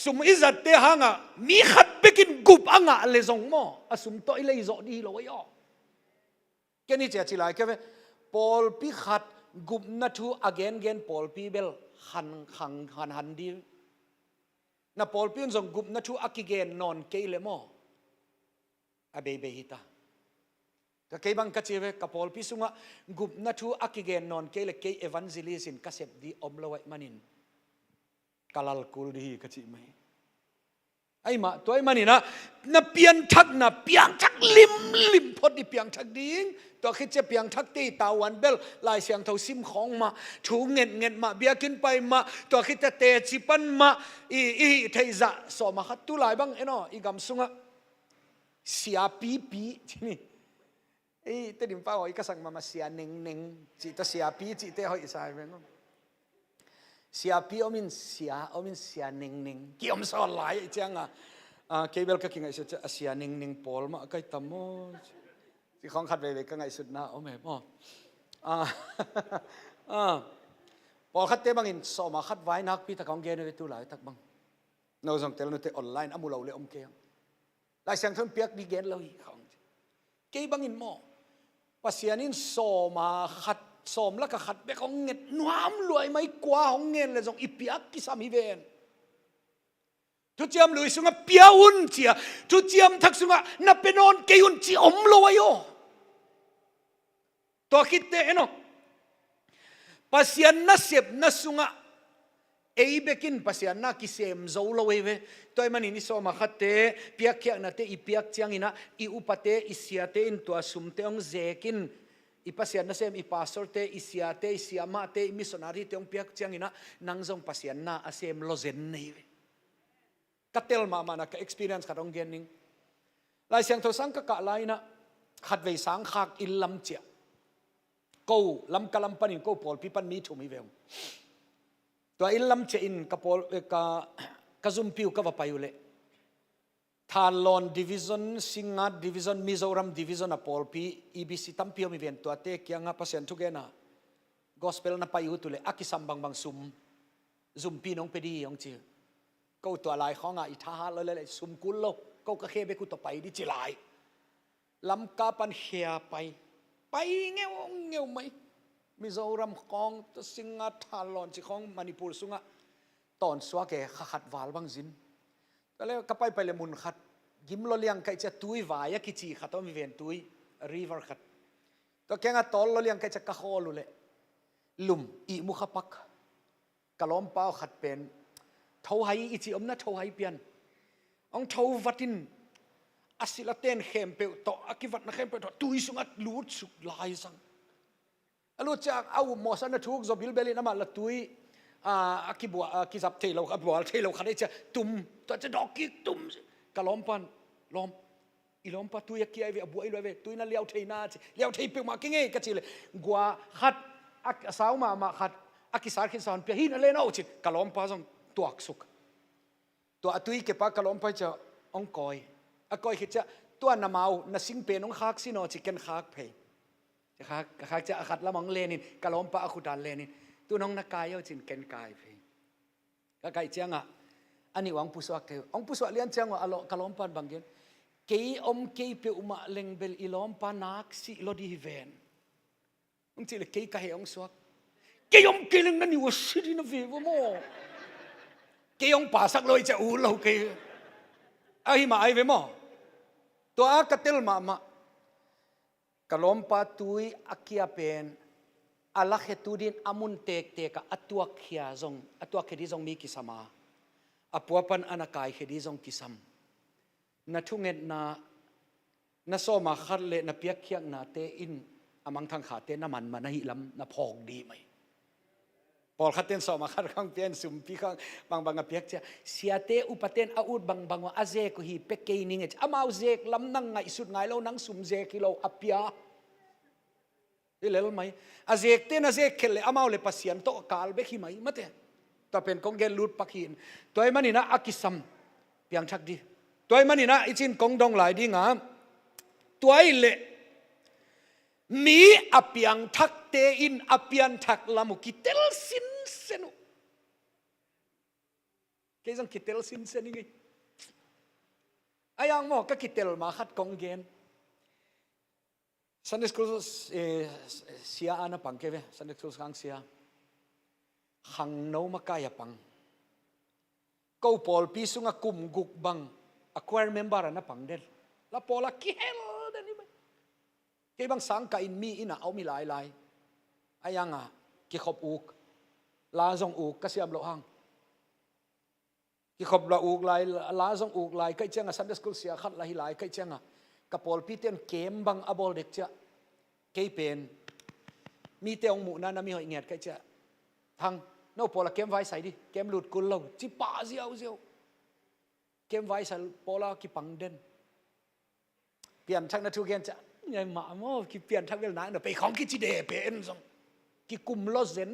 สมอิจัดเตหังมีขัดไปกินกุบอ่างเลยส่งมอสมตัวเลยโซดีโลยอแค่นี้จะจิลายแค่ว่าพอลปีขัดกุบนัทูอเกนพอลปีเบลหันดีน่ะพอลปีนส่งกุบนัทูอักเกนนอนเกลเลมอเบฮิตาก็เคยบังคับเชื่อกับพอลพิสุงะกุบนัทูอักเกนนอนเกลเคยเอวันซิลิสินกัสเซบดีอมลวัยมันินกาลลคูลดีกัจจิไหมไอ้มาตัวไอ้มันนี่นะเปียงทักลิมพอดีเปียงทักดิ้งตัวคิดจะเปียงทักตีตาวันเบลลายเสียงเท่าซิมของมาถูเงินมาเบียกินไปมาตัวคิดจะเตะจิปันมาอีเทจะสอมาขัดตุลายบังเอ็นอีกำสุงะเสียปีที่นี่เตดิมป้าอีกสั่งมาเสียเน่งจิตเสียปีจิตเตะหอยสายเองเสียปีอมินเสียเน่งกี่อมสอนหลายจังเคเบิลก็กินไงสุดเสียเน่งพอลมาใกล้ตามโมที่ของขัดไปก็ไงสุดนะโอ้แม่พ่อพอขัดเตะบางอินสอมาขัดไว้นักพี่ตะของเกนไปตัวหลายตักบังเราส่งเตะเราเตะออนไลน์อามูเราเลยอมเกียงลายเสียงทนเปียกดีเกนเราอีกของเกี่ยบางอินโมภาษานินสอมาขัดสมแล้วก็ขัดไปของเงินน้ำรวยไม่กว่าของเงินเลยส่งอีเปียกกิสามีเวนทุกเจียมลุยสุงะเปียอุ่นเจียทุกเจียมทักสุงะนับเป็นอนเกยุนจีอมลอยโยตัวคิดเตะเนาะภาษานัสเซบนัสุงะเอเบกินภาษาหน้ากิเซมโซลอยเวตัวมันนี่สอมาขัดเตะเปียกเขียนนัดเตะอีเปียกเจียงอินะอีอุปเตะอีเสียเตะอินตัวสุมเตองเจกินอีภาษาหน้าเซมอีพาสตอร์เตอีเสียเตอีเสียมาเตอีมิสนารีเตองเปียกเจียงอินะนังซงภาษาหน้าเซมโลเซนนี่กัตเตลมานะก็ experience ขัดองเกนนิงลายเสียงโทสังก็กะลายนะขัดเวสังขากอิลลัมเจียกูลำกะลำปันินกูพอลพิปันมีถูมีเวงตัวอิลลัมเจียอินกับพอลกับซุมพิวกับว่าไปอยู่เลยทาลอนดิวิชั่นสิงห์ดิวิชั่นมิโซรัมดิวิชั่นอะพอลพีอีบีซีตัมพิวมีเวนตัวเตกยังอ่ะภาษาทุกอย่างนะกอสเปลนะไปอยู่ตุเลยอากิสัมบังซุมพีน้องไปดียองเจียก็ตัวลายของอีท่าเลยซุมกุลโลก็กระเคเบกุตไปดิจิลายลำกาปันเฮียไปเงี้ยวไหมมิโซรัมของตัวสิงห์ทาลอนสิของมณิปุรสุงะตอนสวะแกขัดวาลบังซินก็เลยก็ไปเลยมุนขัดกิมโลเลียงใครจะตุยวายกิจีขัดต้องมีเวนตุยริเวอร์ขัดตัวแกงตอลโลเลียงใครจะกะโคลุเลยลุมอีมุขปักกะล้อมเป้าขัดเป็นเท่าไฮอีจีอมนะเท่าไฮเปียนองเท่าวัดอินอาศิลเตนเข้มเปต่ออากิวัดนะเข้มเปต่อตุยสุงัดลูดสุกลายสังลูดจากเอาหมอสันทุกจบิลเบลินามาละตุยอากิบัวอากิซับเทเราขับบัวเทเราขัดได้จะตุ่มตัวจะดอกกิตุ่มกะล้อมปันล้อมอีล้อมปันตุยกี่ไอเวบัวไอเวตุยนั่นเลี้ยวเทน่าเลี้ยวเทเปมาเก่งๆก็จีเลยกัวขัดอาสาวมาขัดอากิสารขินสานเปียหินอะไรน่าอุจิกะล้อมปันส่งตัวสุกตัวตุยเก็บปากกะล้อมปันจะองกอยอกอยคิดจะตัวน้ำเมาน่ะสิงเป็นองคักสิโนจิเกนคักเพย์จะคักจะขัดละมังเลนินกะล้อมปันอคุดานเลนินตัวน้องนักกายเอาจินเกนกายเพย์ก็ไก่เจียงอ่ะอันนี้วังผู้สวกเทองผู้สวกเลี้ยงเจียงว่าอโลกะล้อมปันบางเกนเกยอมเกยเปอุมาเลงเบลอีล้อมปันนักสิโลดีเวนองจิเลเกยกะเฮองสวกเกยอมเกยเลงนั่นนี่ว่าสิดีนะเววโม cái ông bà sắc lôi cha u lâu cái ai mà ai về mò tua cái tel mà kalom pa tui akia pen ala khetudin amun tek tek atua khia zong atua khedi zong mi kisama apuapan anakai khedi zong kisam na thunget na so ma khat le na piak khiak na te in amang thang kha te na man ma na hi lam na phok di mai pol khaten so ma khat khang pian sum pi khang bang piak cha siate upaten aut bang wa aze ko hi pekei ning et amau zek lam nang ngai sut ngai lo nang sum ze kilo apia ilel mai azek te na zek khel amau le pasian to kal be khi mai mate ta pen kong gel lut pakhin toy manina akisam piang thak di toy manina ichin kong dong lai di nga toy le mi apiang thak te in apian thak lamu kitel sin senu ke jang kitel sin sen ngi ayang mo ka kitel ma khat kong gen Sunday school sia ana pangkeve Sunday school kang sia hang no makaya pang ko pol pi sunga kum guk bang acquire member na pang del la pola ki hel dani mai ke bang sang ka in mi ina au mi lai ayanga ki khop uk la zong uk ka siam lo hang ki khop la uk lai la zong uk lai kai changa Sunday school sia khat la hi lai kai changa kapol piten kem bang abol dek cha kei pen mi te ong mu na mi hoi nget kai cha thang no pola kem vai sai di kem lut kul lo chi pa ziao kem vai sai pola ki pang den pian thak na thu gen cha nhai ma mo ki pian thak vel na no pe khong ki chi de pen song ki kum lo zen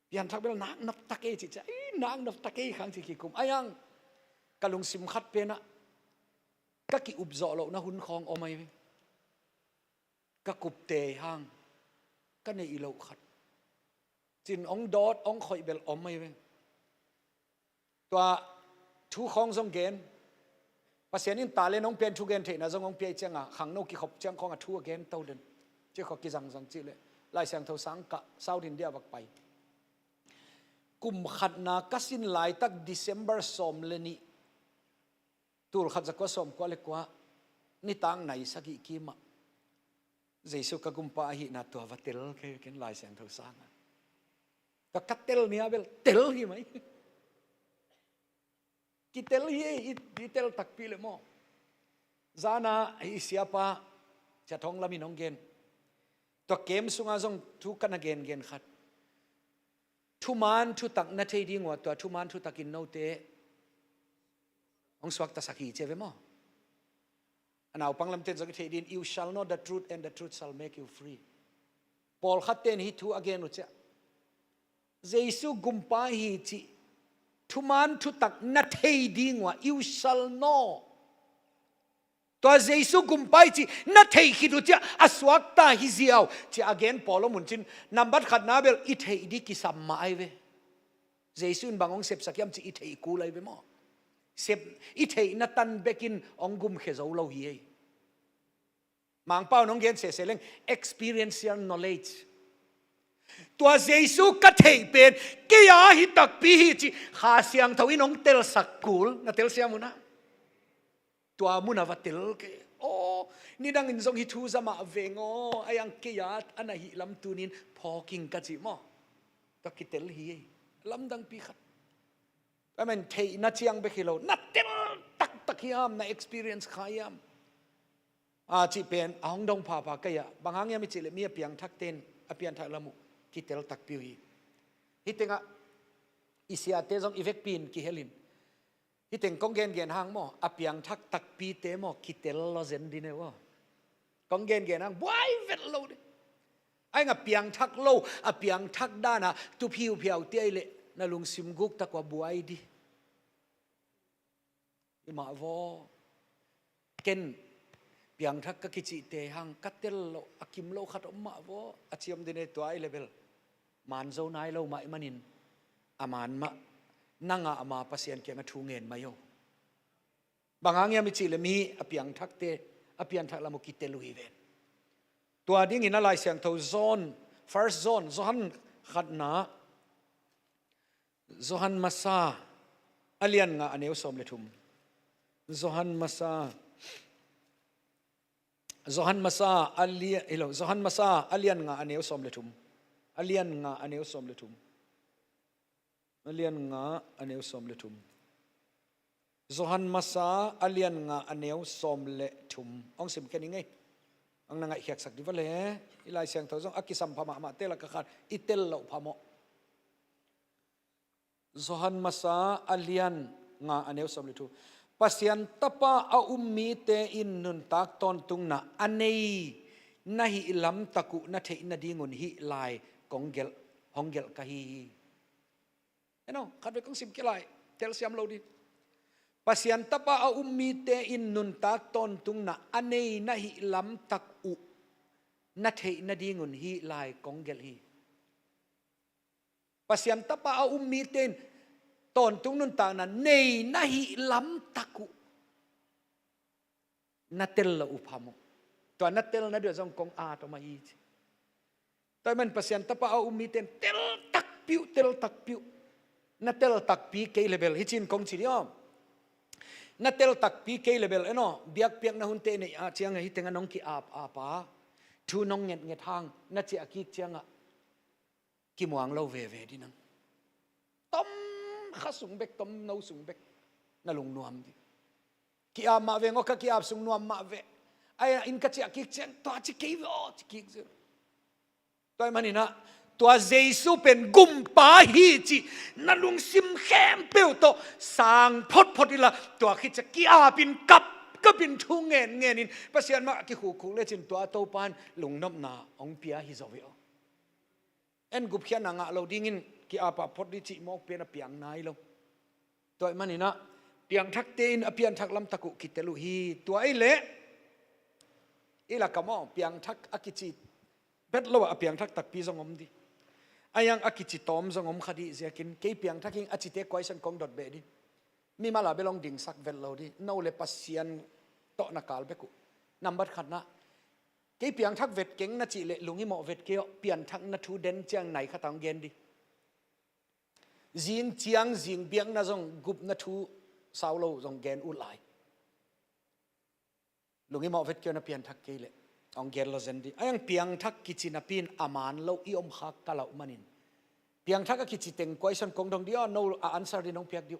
pian thak vel na nap tak e chi cha nang nap tak e khang chi ki kum ayang kalung sim khat pe na các ki up zo lo na hun khong o mai các cụp tề hang các này ilo khát chín ông đót ông khoi bel om mai toa thu khong zong gen pasien in ta lên ông pen thu gen the na zong ông pe changa khang no ki khop chang khong a thu gen tau den che kho ki zang chi le lai sang thau sang ka south india bak pai kum khat na kasin lai tak December som le ni tur khat zakwa som kwa le kwa ni tang nai sagi ki ma Jesu ka gumpa hi na to vatel ke ken lai sang thau sang ka katel ni abel tel hi mai ki tel hi i tel tak pi le mo zana hi siapa cha thong lami nong gen to kem sunga jong thu kana gen khat thu man thu tak na thei ding wa to thu man thu takin no te ong swak ta sakhi che ve mo anaw panglam ten zagi thei din you shall know the truth and the truth shall make you free Paul khaten hi thu again ucha Jesu gumpa hi chi thu man thu tak na thei ding wa you shall know to Jesu gumpai chi na thei khi du cha aswak ta hi ziaw chi again Paul mun chin number khat na bel I thei di ki sam ma ai ve Jesu bangong sep sakyam chi I thei ku lai ve mo sep I thei na tan bekin ongum khezo lo hi mang pau nong gen se seleng experiential knowledge tua Jesu ka thei pen ke ya hi tak pi hi chi kha siang thawi nong tel sakul na tel sia muna tua muna vatel ke o ni dang in zong hi thu zama vengo ayang ke ya ana hi lam tunin phoking ka chi mo to kitel hi lam dang pi khat amen thei na chiang be khilo na tel tak hiam na experience khayam a chi pen ahong dong pa ka ya bangang ya mi chile mi piang thak ten apian thak lamu kitel tak pi hi hitenga isia te jong evek pin ki helin hiteng kong gen hang mo apiang thak tak pi te mo kitel lo zen dine wo kong gen hang boy vet lo de ai nga piang thak lo apiang thak dana tu phiu te le na lung sim guk ta kwa buai di ima vo ken piang thak ka kichi te hang katel lo akim lo khat ma vo achiam dine to ai level man zo nai lo mai manin aman ma nanga ama pasien ke ma thu ngen mayo bangang ya mi chi le mi apiang thak te apian thak la mo kitelu hi ven to ading ina lai siang tho zone first zone khat na Zohan masa alian nga aneu som le thum Zohan masa alian nga aneu som le thum alian nga aneu som le thum Zohan masa alian nga aneu som le thum ong sim ken ngai ang nanga hiak sak di vale ilai siang tho jong akisam phama ma tel ka khat itel lo phamo Zohan masa alian nga aneu som le thu pasian tapa a ummi te in nun tak ton tung na anei nahi lam taku na the na dingun hi lai konggel honggel ka hi eno khat be kong sim kilai tel siam lo di pasian tapa a ummi te in nun tak ton tung na anei nahi lam taku na the na dingun hi lai konggel hi pasian tapa a ummi ten ton tung nun ta na nei nahi lam taku natel la uphamo to natel na do jong kong a to ma hi toy man pasian tapa a ummi ten tel tak piu natel tak pi ke level hi chin kong chi diom natel tak pi ke level eno biak piak na hunte nei a chiang hi tenga nong ki ap apa thu nong nget hang na chi akik chiang a ki muang lo ve di nang tom khasung bek tom no sung bek na lung nuam di ki a ma ve ngo ka ki ap sung nuam ma ve ai in ka chi akik chiang to chi ke ve o chi ki zu toy manina tua Jesu pen gum pa hi chi na lung sim khem pe to sang phot ila tua khi cha ki a pin kap ka pin thu ngen in pasian ma ki khu le chin tua to pan lung nom na ong pia hi zo ve o en gup khian nga lo ding in ki apa phot di chi mok pe na piang nai lo toy manina piang thak te in apian thak lam taku ki telu hi tua ai le ila kamo piang thak akichi bet lo apiang thak tak pi zong om di ayang akichi tom zong om khadi ziakin ke piang thaking achite question kong dot be di mi mala belong ding sak vel lo di no le pasian to na kal beku number khatna ke piang thak vet keng na chi le lungi mo vet ke pian thak na thu den chiang nai khatang gen di jing chiang jing biang na zong gup na thu saulo zong gen u lai lungi mo vet ke na pian thak ke le ong gen lo zen di ayang piang thak kichina pin aman lo i om khak kala manin piang thak ki chi teng question kong dong dia no answer di nong piak diu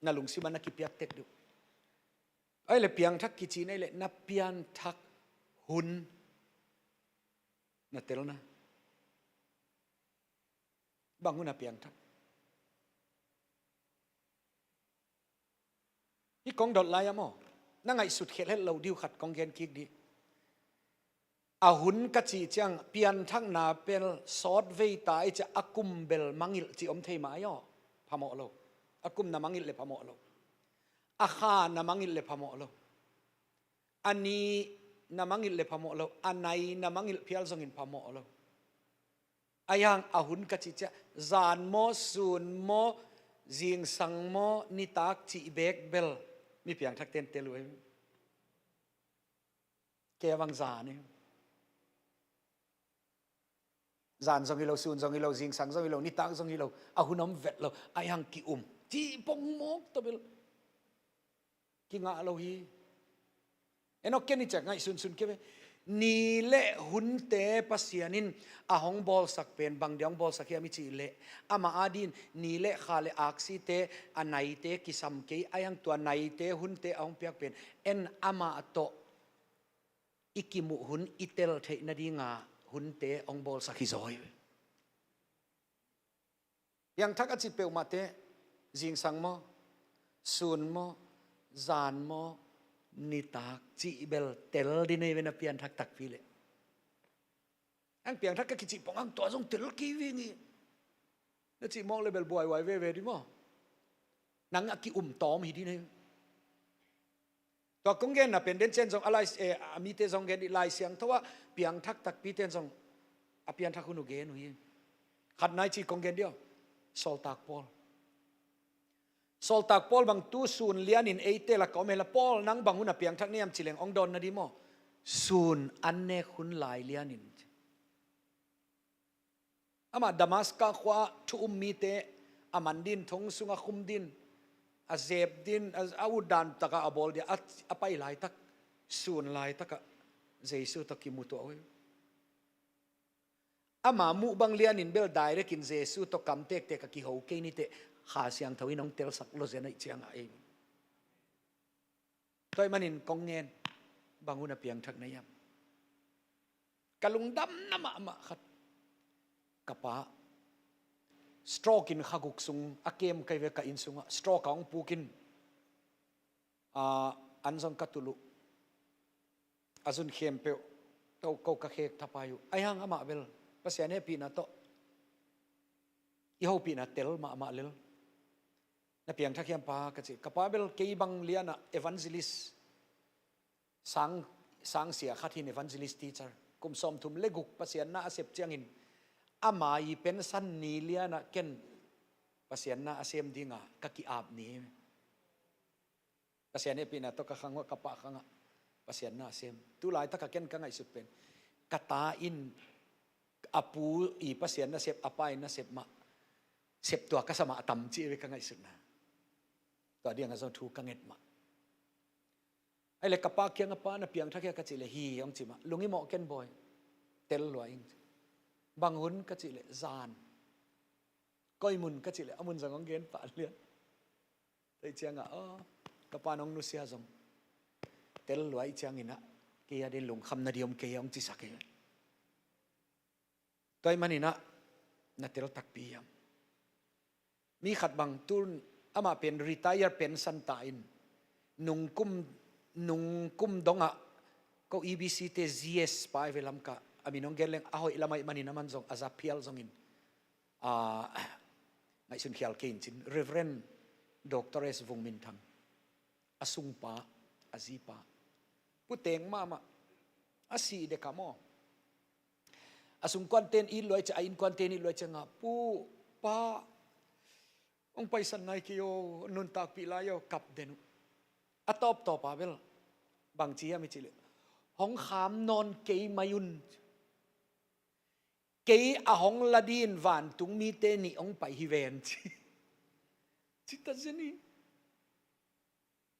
na lung si mana ki piak tek diu ai le piang thak ki chi nei le na pian thak hun na tel na banguna piang thak i kong dot la ya mo na ngai sut khel hel lo diu khat kong gen kik di a hun ka chi chang pian thak na pel sot vei tai cha akum bel mangil chi om thei ma yo phamo lo akum na mangil le phamo lo a kha na mangil le phamo lo ani na mangil le phamo lo anai na mangil phial zong in phamo lo ayang a hun ka chi cha zan mo sun mo jing sang mo ni tak chi bek bel mi piang thak ten telu ke wang za ni zan zong ilo sun zong ilo jing sang zong ilo ni tak zong ilo a hunom vet lo ayang ki ti pong mok to bil ki nga lo hi eno ken ni chak ngai sun ke ni le hun te pasianin a hong bol sak pen bang diang bol sak mi chi le ama adin ni le kha le aksi te anai te kisam ke ayang tua nai te hun te ong piak pen en ama to ikimu hun itel the na di nga hun te ong bol sakhi zoi yang thak achi pe mate jing sang mo sun mo zan mo ni tak chi bel tel di nei vena pian thak tak pile ang piang thak ka chi pong ang to jong tel ki wi ni na chi mong level boy wai ve di mo nang aki tom hi di nei to kong gen na pen den chen jong alai mi te jong gen lai siang thowa piang thak tak pi ten jong apian thak hunu gen hui khat nai chi kong gen dio sol tak pol bang tu sun lian in eite la ko mela pol nang bang huna piang thak niam chileng ong don na di mo sun anne khun lai lian in ama damaska khwa thu ummi te aman din thong sunga khum din a zeb din a udan taka abol dia apai lai tak sun lai taka jesu takimuto oi ama mu bang lian in bel direct in jesu to kam tek te ka ki ho ke ni te kha siang thawin ong tel sak lo zen ai chiang a ei toy manin kong ngen banguna piang thak na yam kalung dam nama ma khat kapa stroke in khaguk sung akem kai ve ka in sunga stroke ka ong pukin anjong katulu azun khempe to ko ka khek thapayu ayang ama bel pasiane pi na to i ho pi na tel ma lel na piang thakiam pa ka chi kapa bel ke bang liana evangelist sang sia khathin evangelist teacher kum som thum leguk pasian na asep chiangin ama i pensan ni liana ken pasian na asem dinga ka ki ap ni pasiane pi na to ka khangwa kapa khanga pasian na asem tu lai ta ka ken ka ngai su pen kata in apu i pasian na sep apai na sep ma sep tua ka sama tam chi ve ka ngai su na to dia nga zo thu ka nget ma ai le kapa kyang apa na piang thakya ka chi le hi ong chi ma lungi mo ken boy tel loing bangun ka chi le zan koi mun ka chi le amun jang ong gen pa lian tai chiang a kapa nong nu sia zong tel loi chiang ina ke ya de lung kham na diom ke ong chi sak ke toy manina na tel tak pi yam mi khat bang tun ama pen retire pension ta in nung kum donga ko EBC te ZS pa velam ka aminong geleng ahoy lamay manina man zong azapial zongin ngai sun khial kein chin Reverend Dr. S Vung Min Thang asung pa azipa puteng mama asi de kamo asung content in loi cha in content in loi cha nga pu pa ong paisan nai kiyo nun tak pilayo kap denu atop to pa bel bang chia mi chile hong kham non ke mayun ke a hong ladin van tung mi te ni ong pai hi ven chi ta zeni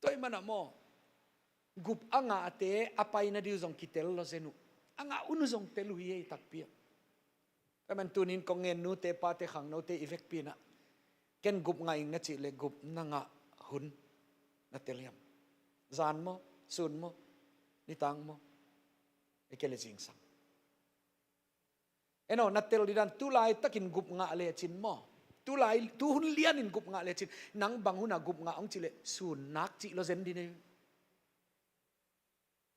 toy mana mo gup anga ate apai na diu zong kitel lo zenu anga unu zong telu hi tak pia kaman tunin kongen nu te pa te khang no te evek pina ken gup ngai nga chi le gup na nga hun na teliam zan mo sun mo ni tang mo ekele jing sang eno na tel didan tulai takin gup nga le chin mo tulai tu hun lian in gup nga le chin nang banguna gup nga ong chile sun nak chi lo zen di ne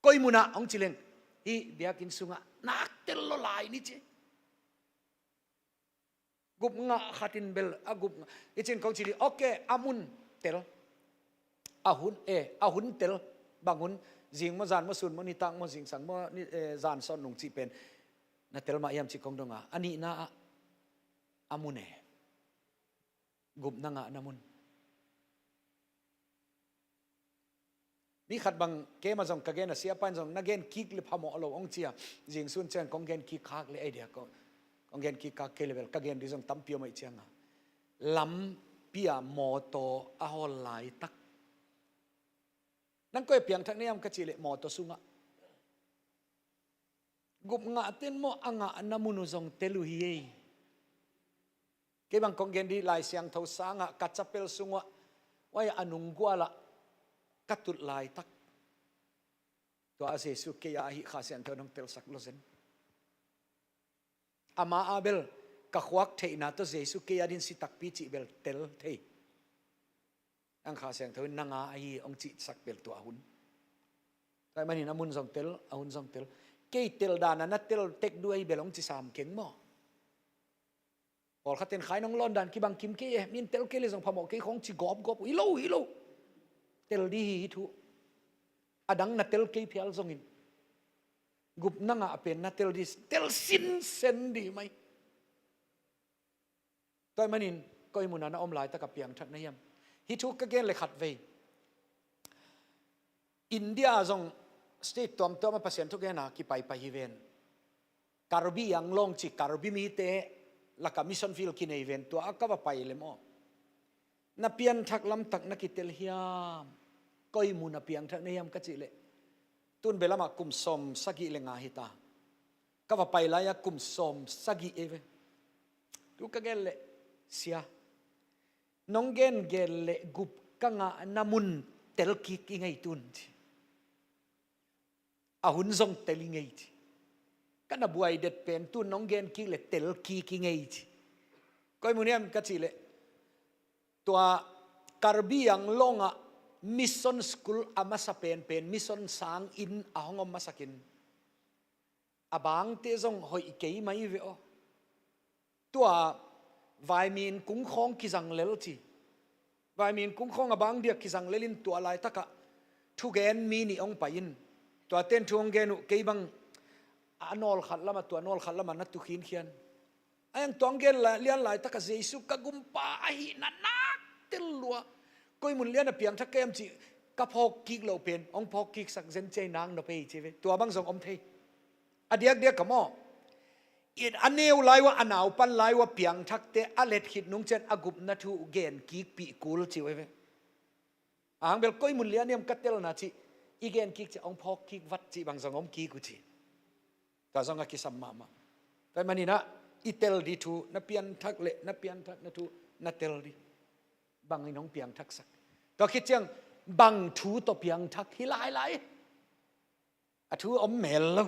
koi muna ong chileng hi biakin sunga nak tel lo lai ni che gup nga khatin bel agup nga ichin kong chili okay amun tel ahun tel bangun jing mo zan mo sun mo ni tang mo jing sang mo ni zan son nung chi pen na tel ma yam chi kong donga ani na amune gup na nga namun mi khat bang ke ma jong kagen asia pan jong nagen kik le phamo alo ong chia jing sun chen kong gen ki khak le idea ko kong gen ki ka ke level kagen di jong tam pio mai chianga lam pia moto a hol lai tak nang ko piang thak niam ka chile moto sunga gup nga ten mo anga namunu jong telu hi ke bang kong gen di lai siang tho sanga kachapel sunga wai anung gwala katut lai tak to ase su ke ya hi khasian to nong tel sak lo zen ama abel ka khwak theina to jesu ke ya din si tak pi chi bel tel thei ang khasian to nanga ai ong chi sak bel to ahun tai mani namun jong tel ahun jong tel ke tel dana na tel tek duai belong chi sam keng mo pol khaten khai nong london ki bang kim ke min tel ke le jong phamo ke khong chi gop ilo tel di hi thu adang na tel ke phial zongin gup nanga apen na tel dis tel sin sen di mai toy manin koi munana om lai ta ka piang that na yam hi thu ka gen le khat ve india zong state tom ma pasien thu gen na ki pai hi ven karbi yang long chi karbi mi te la ka mission field ki nei ven to akawa pai le mo na pian thak lam tak na kitel hiam koi mu na piang thak na hiam ka chi le tun belama kum som sagi le nga hita ka va pai la ya kum som sagi eve tu ka gel le sia nong gen gel le gup ka nga namun tel ki ki ngai tun a hun zong tel ngai kana buai det pen tu nong gen ki le tel ki ki ngai koi mu niam ka chi le tua karbiang longa mission school amasa pen mission sang in ahongom masakin abang te zong hoi kei mai ve o tua vai min kung khong ki jang lel chi vai min kung khong abang dia ki jang lelin tua lai taka thu gen mi ni ong pain tua ten thuang genu kei bang anol khat lama tua nol khat lama na tu khin khian ayang tuang gen la lian lai taka jesu ka gumpa hi na nak tel lua koi mun lian a piang thak kem chi ka phok kik lo pen ong phok kik sak zen chei nang no pe chi ve tua bang zong om thei adiak dia kamo it aneu lai wa anau pan lai wa piang thak te alet khit nung chen agup na thu gen kik pi kul chi ve ang bel koi mun lian em katel na chi igen kik che ong phok kik wat chi bang zong om ki ku chi ka zong a ki sam ma kai manina itel di thu na pian thak le na pian thak na thu na tel di bang ai nong piang thak sak to khit chang bang thu to piang thak hi lai a thu om mel lo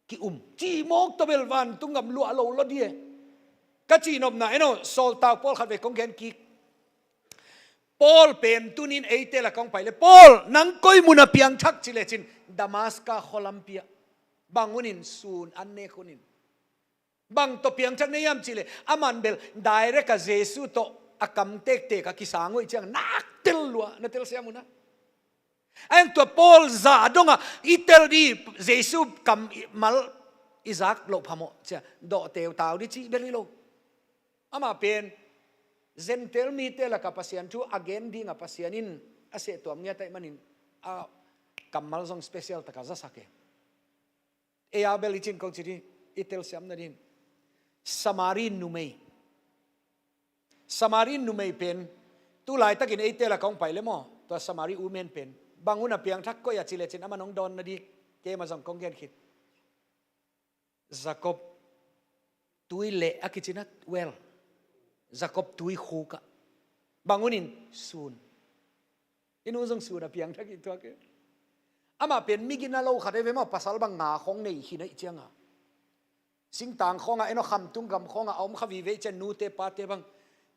ki chi mok to bel van tungam lu alo lo die ka chi nop na eno sol ta pol khat ve kong gen ki Paul pen tunin eite la kong paile Paul nang koi muna piang thak chile chin Damaska Colombia bangunin sun anne khunin bang to piang thak ne yam chile aman bel direct ka jesu to akam tek te ka kisangoi chang nak tel lua na tel siamuna ang to Paul za donga itel di jesu kam mal Isaac lo phamo cha do teu tau di chi beli lo ama pen zentel mi te la kapasian tu again di nga pasianin ase to amnya tai manin a kamal zong special ta kaza sake e a beli chin ko chiri itel siam na din Samarin numei pen tu lai takin eite la kong pai le mo to Samari women pen banguna piang thak ko ya chile chin amanong don na di ke ma jong kong gen khit Jacob tui le akichinat well Jacob tui khuka bangunin sun inu jong sun a piang thak to ke ama pen migina lo khade ve ma pasal bang nga khong nei hi nei chianga sing tang khonga eno kham tung gam khonga om khawi ve chen nu te pa te bang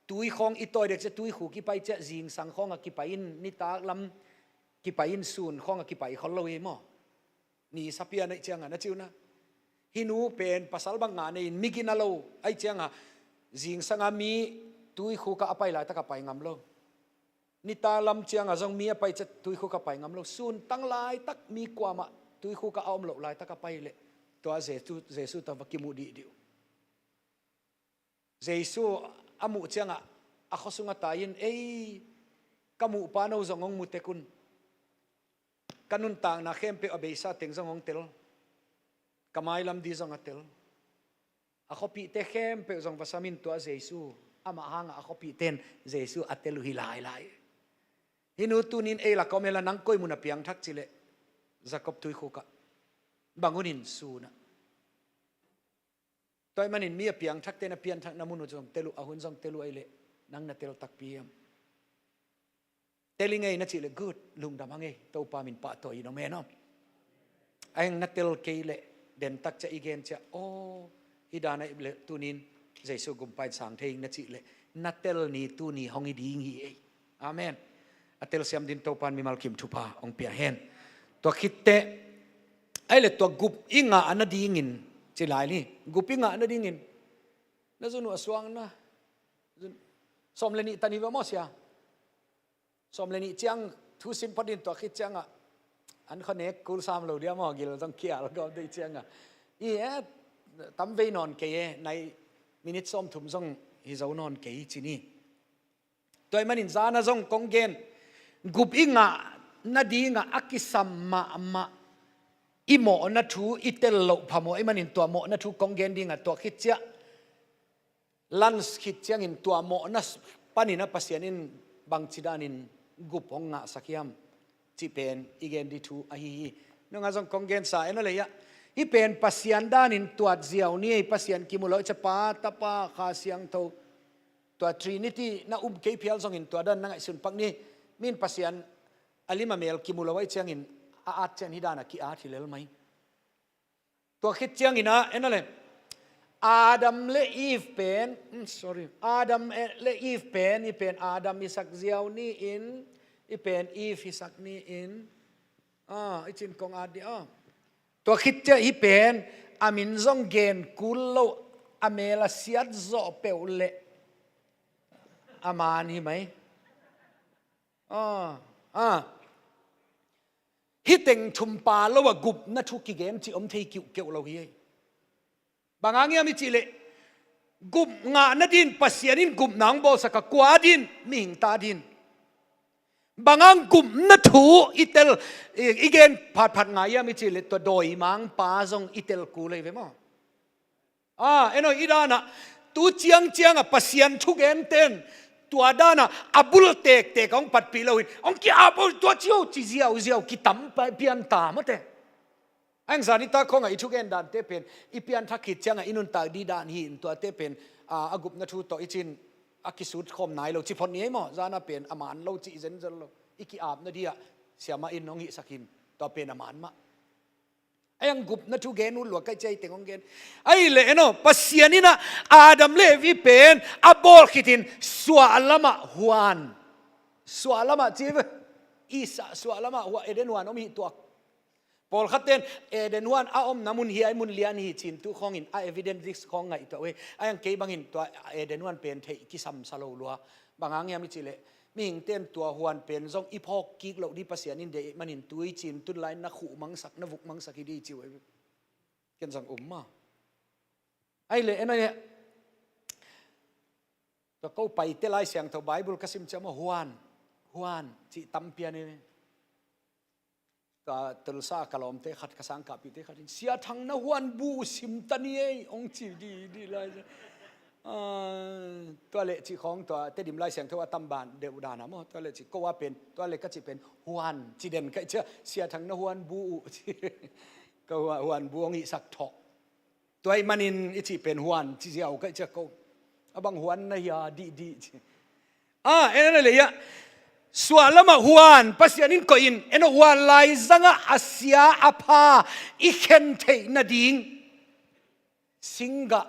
tui khong i toy dek che tui khu ki pai che jing sang khonga ki pain ni ta lam ki pain sun khonga ki pai khol lo e mo ni sapia nei chianga na chiuna hinu pen pasal bang nga nei migina lo ai chianga jing sanga mi tui khu ka apai la ta ka pai ngam lo ni ta lam chianga jong mi apai che tui khu ka pai ngam lo sun tang lai tak mi kwa ma tui khu ka om lo lai ta ka pai le to jesu ta vakimu di diu jesu amu chianga a khosunga tayin ei kamu pa no zongong mu tekun kanun tang na khempe abeisa teng zongong tel kamai lam di zong atel a khopi te khempe zong vasamin to jesu ama hanga a khopi ten jesu atelu hilai hinu tunin ei la komela nang koi muna piang thak chile Jacob tui khuka bangunin suna toy manin mi piang thak te na pian thak na munu jong telu ahun jong telu aile nang na tel tak piam telingai na chile good lung damangai to pa min pa to ino me no ayang na tel keile den tak cha igen cha o idana ible tunin jesu gumpai sang theing na chile na tel ni tu ni hongi ding hi amen atel siam din to pan mi malkim thupa ong pia hen to khitte aile to gup inga anadingin chilai ni gupinga anadingin na zunu aswang na somleni tani wa mosia somleni chiang thu sim padin to khit changa an khone kul sam lo dia mo gil tong kia lo go dei changa i tam ve non ke nai minute som thum jong hi zo non ke chini toy manin zana jong konggen gupinga nadinga akisam ma imo na thu itel lo phamo I manin to mo na thu konggen dinga to khit cha lans khit chang in to mo na panina pasianin bang chidanin gup hong nga sakiam chi pen igen di thu a hi nanga jong kongen sa ena leya hi pen pasian danin tuat ziaw ni pasian kimulo chapa tapa kha siang tho tua trinity na ke phial jong in tua dan nanga sun pak ni min pasian alima mel kimulo wai chang in a at chen hidana ki a thilel mai tua khit chang ina ena le Adam le Eve pen Adam le Eve pen i pen Adam isak ziaw ni in i pen Eve isak ni in i chin kong adi tua khit cha i pen amin zong gen kullo amela siat zo peule aman hi mai hi teng thum pa lo wa gup na thu ki gem chi om thei kiu keu lo hi bangangia mi chile gup nga na din pasianin gup nang bo saka kwa din ming ta din bangang gup na thu itel igen phat nga ya mi chile to doi mang pa zong itel ku le ve mo eno idana tu chiang a pasian thu gen ten tua dana abul tek ong pat pi lo ong ki abul tua chiu chi ziao ki tam pa pian ta ma te ang zanita khong ai thu gen dan te pen i pian thakit changa inun ta di dan hi in tua te pen agup na thu to ichin akisut khom nai lo chi phon ni mo zana pen aman lo chi zen lo iki ap na dia siama in ong hi sakin to pen aman ma ayang gup na thu gen ul wa kai chai tengong gen ai le no pasianina Adam le vi pen abol khitin sualama chi isa sualama wa eden wan om hi to Paul khaten eden wan a om namun hi ai mun lian hi chin tu khong in a evidence this khong ngai to we ayang ke bangin to eden wan pen thei ki sam salo lua bangang ya mi chile ming ten tua huan pen zong ipok ki lo di pasian in de manin tui chin tun lai na khu mang sak na vuk mang sak di chi we ken jang ma ai le ena to ko pai te lai siang to bible kasim chama huan chi tampian ni ta tulsa kalom te khat kasang ka pi te khatin sia thang na huan bu sim tani ei ong chi di laiตัวเลจีของตัวเตดิมไล่เสียงเทวตัมบานเดวดานะมั้งตัวเลจีก็ว่าเป็นตัวเลก็จะเป็นฮวนจีเด่นก็จะเสียทั้งนฮวนบูก็ว่าฮวนบูงอีสักทอตัวไอ้มันินอีจีเป็นฮวนจีเจ้าก็จะก็บางฮวนนายาดีเอ็นนั่นเลยอะส่วนละมาฮวนภาษานินก็อินเอ็นฮวนไล่จังอาเซียอาภาอีเข็นเทนดิงสิงกะ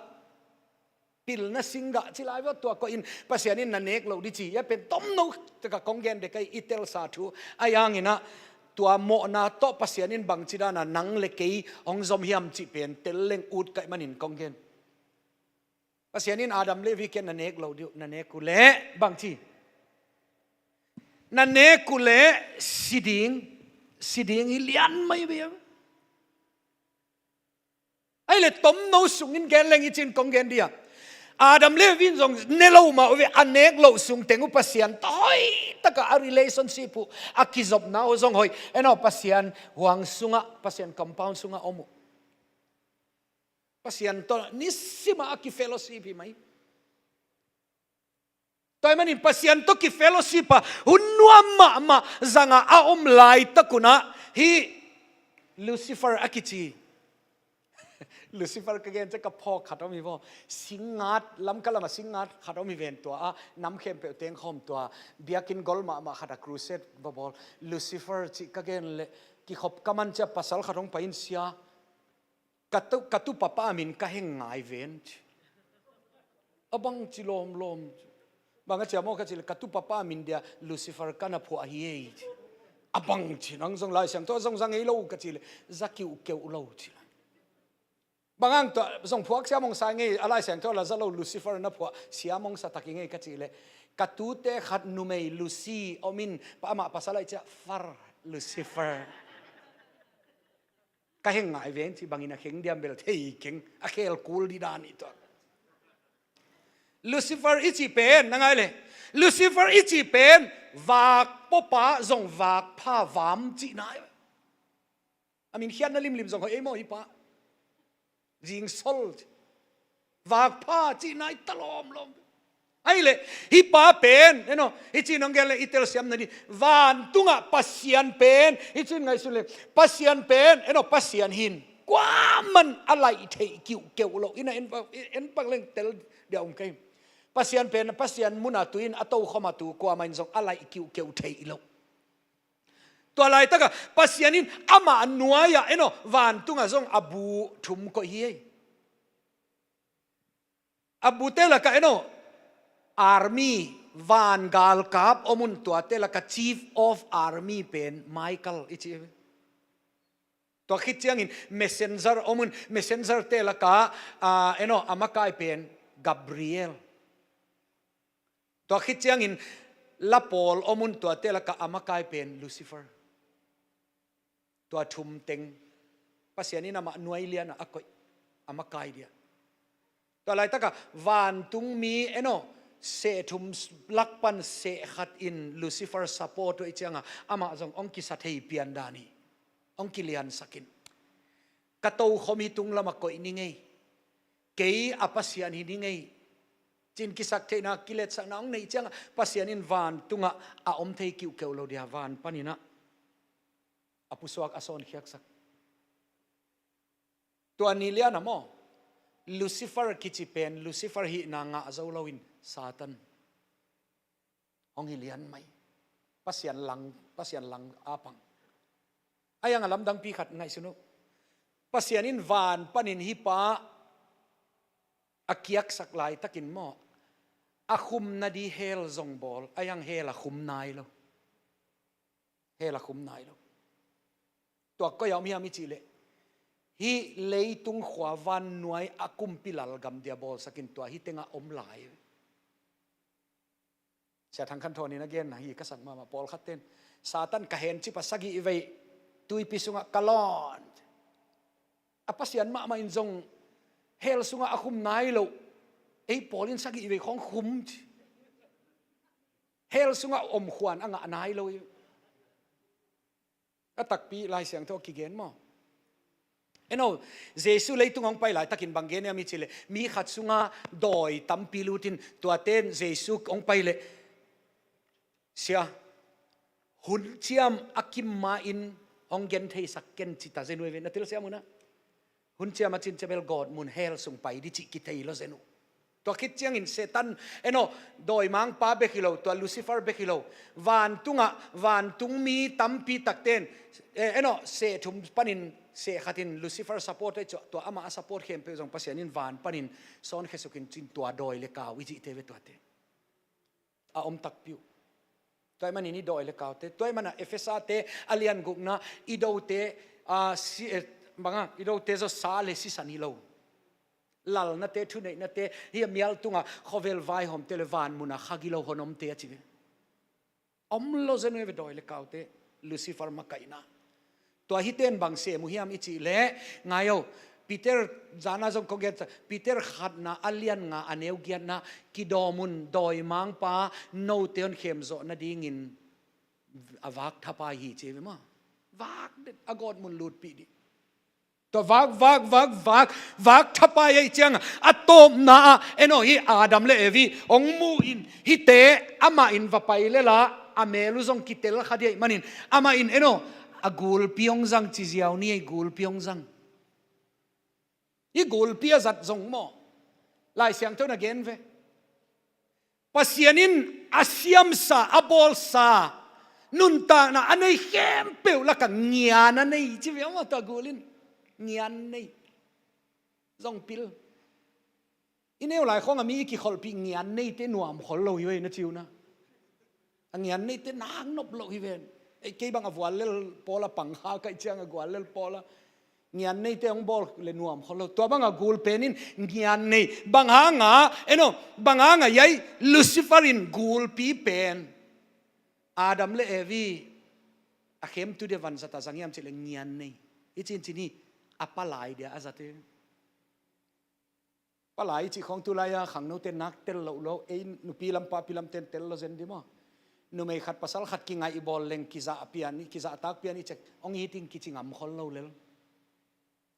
ปิลนะสิงกะที่ลายว่าตัวก็อินภาษานินนันเอกเราดิจีอย่าเป็นต้มนกแต่ก็กองเกนเด็กไออิเตลซาทูอายังอินะตัวโมนาโตภาษานินบางจีดานะนังเล็กองซอมฮิมจีเป็นเตลเลงอูดไก่มันอินกองเกนภาษานินอาดัมเลวิเกนนันเอกเราดินันเอกกุเล่บางทีนันเอกกุเล่สิดิงอิเลียนไม่เบี้ยไอ้เล่ต้มนกสุงินแกนเลงอิจินกองเกนเดียอาดัมเลวินจงเนโลมาเวอันเนกโลสุงเต็งอุปเสียนต้อยตะกะ relationship อากิจบนาจงหอยเอ็นอปเสียนหวังสุงะปเสียน compound สุงะอมุปเสียนตัวนิสิมาอากิ fellowship ไหมตัวมันนี่ปเสียนตัวกิ fellowship หุ่นนัวมาจังอาอมไลตะกุนะฮีลูซิเฟอร์อากิจีลูซิเฟอร์ก็เกณฑ์จะกับพ่อขัดเอามีพ่อสิงงัดล้ำกันละมาสิงงัดขัดเอามีเวนตัวน้ำเค็มเปรี้ยวเต็งหอมตัวเบียกินกอลมาขัดครูเซตบอลลูซิเฟอร์จิก็เกณฑ์เลยกี่ขบกำมันจะภาษาขัดองไปอินเซียกัตุปะป้ามินก็เฮงไงเวนบังจิลมบางก็จะมองก็จะกัตุปะป้ามินเดียลูซิเฟอร์กันนะผัวเฮียบังจินังทรงลายเสียงตัวทรงสังเอโลก็จะจะคิวเกี่ยวโลจิบางตัวส่งพวกเสียมงสายไงอะไรเสียงตัวเราจะเราลูซิเฟอร์นะพวกเสียมงสตักยังไงก็จีเลยกัตุเตขัดนูเมย์ลูซีอมินป้ามาภาษาอะไรจะฟาร์ลูซิเฟอร์ก็เฮงไงเว้นที่บางอินะเฮงเดียมเบลเทียงอะเคลคูลดีดานี่ตัวลูซิเฟอร์อิจิเป็นนั่งไงเลยลูซิเฟอร์อิจิเป็นวากป๊อปะส่งวากผ้าวามจีนายอามินเขียนนั่นลิมส่งเขาเอโมฮิปะยิงโซลวากผ้าจีนายตลอม ไอ้เลยฮิปาเป็นเนาะฮิจินองเกลอิตลเซียมนั่นดิวันตุงะปัสยานเป็นฮิจินไงสุดเลยปัสยานเป็นเนาะปัสยานหินกว่ามันอะไรเทกิวเกวโลอินะเอ็นปักเล่งเตลเดี๋ยวผมกันปัสยานเป็นปัสยานมุนาตุอินอัตโตขมาตุกว่ามันส่งอะไรกิวเกวเทโลตัวอะไรตั้งแต่ปัสยานินอามาหนัวยะเนาะวันตุงะส่งอบูทุมก็เฮียอบูเตละกันเนาะarmy วันกาลกับอมุนตัวเตละกัน chief of army เป็นไมเคิลอิจิตัวคิดยังอิน messenger อมุน messenger เตละกันเนาะอามาไกเป็นกับบรีเอลตัวคิดยังอินลาปอลอมุนตัวเตละกันอามาไกเป็นลูซิเฟอร์ตัวทุมเต็งภาษานี้นะมาหน่วยเลียนอะก็อามาไกเดียตัวอะไรตั้งแต่วันตุงมีเนาะเสทุมลักปันเสขัดอินลูซิเฟอร์ซัพพอร์ตตัวอีเจ้าอามาจงองกิสัตย์เปียนดานีองกิเลียนสักินกระตูขมีตุงละมาก็อินี่ไงเกย์อภัสยานีนี่ไงจินกิสักเทนักกิเลสสักน้องในเจ้าภัสยานินวันตุงอาอมเทกิวเกวโลเดียวันปานินะอภิสวกอสอนเขียกสักตัวนี้เลียนะโมลูซิเฟอร์กิจิเป็นลูซิเฟอร์ฮีนางะเจ้าลาวินซาตันองฮิเลียนไหมปัสยันหลังอาปังไอ้ยังลำดังปีขัดไงสนุกปัสยันินวานปนินฮิปะอาเกียกสักลายตะกินโมอาคุมนาดีเฮลซงบอลไอ้ยังเฮลคุมนายโลเฮลคุมนายโลตัวก็ยอมฮิอามิจิเลฮีเลยตุงขวาวันหน่วยอากุมปิลลกำเดียบอลสกินตัวฮีเตงอมหลายเสียทางคันโทนี่นะเกนนะฮีก็สั่งมาปอลขัดเต้นซาตันกะเห็นจิปัสกิไว้ตุยปิสุงะกะลอนอภัสยันมาอินจงเฮลสุงะอาคุมนายโลไอ้ปอลินสกิไว้ของคุมเฮลสุงะอมขวานอ่างนายโลก็ตักปีลายเสียงตัวกิเกนมั้งเนาะเจสุเลยตุงองไปหลายตะกินบางเกนเนี่ยมีจิเลมีขัดสุงาดอยตัมปีลูตินตัวเต้นเจสุองไปเลยเสียหุ่นเชียมอากิมมาอินองเกนเทสักเกนจิตาเจนุเวนัติลเสียมุนะหุ่นเชียมอาจินเจเบลกอดมุนเฮลส่งไปดิจิกิเทยโลเจนุตัวคิดเชียงอินเซตันเนาะโดยมังป้าเบคิโลตัวลูซิเฟอร์เบคิโลวันตุงมีตัมปีตักเต้นเนาะเซทุมปนินเสขัดินลูซิเฟอร์ซัพพอร์ตได้ตัวอามาซัพพอร์ตเข้มไปจงภาษานินวานปนินสอนเขสุกินจินตัวดอยเลกาวิจิเทเวตัวเตอาอมตักปิวตัวมันนี่ดอยเลกาเตตัวมันเอฟเอสอาเตอเลียนกุกนะอีโดเตบางอีโดเตจะซาเลสิสันิโลลลนัเตทุเนนัเตเฮียมีอัลตุงะขอเวลไวหอมเตเลวานมุนะขกิโลหอนอมเตจิเวอมโลเจนเวดอยเลกาเตลูซิเฟอร์มาไกนะตัวฮิตเต้นบางเสียมุฮิามอิจิเล่ไงเอาปีเตอร์จานาจงคงเกตปีเตอร์ขัดนะอัลเลียนงาอันเอวเกียนนะกิดอมุนดอยมังปาโนเตียนเข้มโซนาดิ่งินอวักทับไปฮีเจวิมาวักเด็ดอากอดมุนลูดปีดิตัววักทับไปไอ้เจียงอะโตมนาเอ็นโอฮีอาดัมเลเอวีองมูอินฮิเตอามาอินวะไปเลละอเมลุซงกิเตลขัดยัยมันินอามาอินเอ็นโอa gul piong zang chi ziaw ni gul piong zang i gul pia zat zong mo lai siang to na gen ve pasianin asiam sa abol sa nun ta na anei hem pe la ka ngian anei chi ve ma ta gulin ngian nei zong pil ineu lai khong ami ki khol pi ngian nei te nuam khol lo hi ve na chiu na ngian nei te nang nop lo hi veไอ้กี่บางอวัลเลลพอละปังหาไก่เชียงอวัลเลลพอละเงียนในเตองบอลเลนัวมเขาเราตัวบางอกูลเพนินเงียนในบางหางาเนาะบางหางายัยลูซิเฟอรินกูลปีเป็นอาดัมเลเอวีอาเข้มตุเดวันสัตว์สังยามเฉลงเงียนในอีจินจินี่อัปปะลายเดียอาซาเตปะลายจีของตุลายาขังโนเตนักเตลโลเอ็นนุปีลำปาปีลำเตนเตลโลเซนดิมอนูไม่ขัดภาษาขัดกิงไงอีบอลเล็งกิจาเปียนี่กิจาตักเปียนี่เช็คองฮีติงกิจิงามคนเราเลย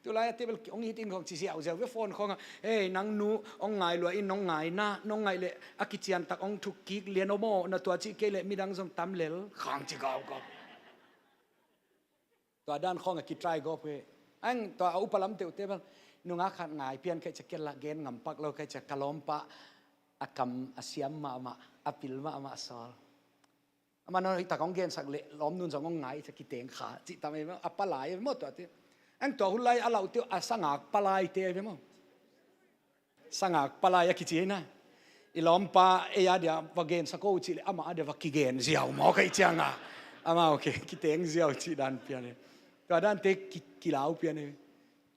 ตัวไรที่เป็นองค์หิติงของจีเสียวเสียวเวฟอนของเอ้ยนังนูองไงลวยน้องไงนะน้องไงเลยอากิจยันตักองทุกกิกเลียนโอโมนะตัวจีเกเลมีดังทรงตำเลลข้างจีกาวก็ตัวด้านของอากิตรายก็เพื่ออันตัวอุปลัมเตวเตบังนุ่งอาขัดไงเพียนแค่จะเกละเกนงำปักเราแค่จะกะล้อมปะอากำอาเซียมมาอปิลมาสอลมันนอยตากองเกนสักเละล้อมนุ่นสององไงจะกิเตงขาจิตทำไมว่าอัปปะหลายหมดตัวที่อันตัวหุ่นไล่อาเราเตียวสังหากปลายเตะไปมั้งสังหากปลายกิจีนะอีล้อมปะเอียเดียวว่าเกนสักกูจิเลอามาเดียวว่ากิเกนเสียวหมอใครจังอ่ะอามาโอเคกิเตงเสียวจีดันเปียนี่ตัวด้านเตะกิลาวเปียนี่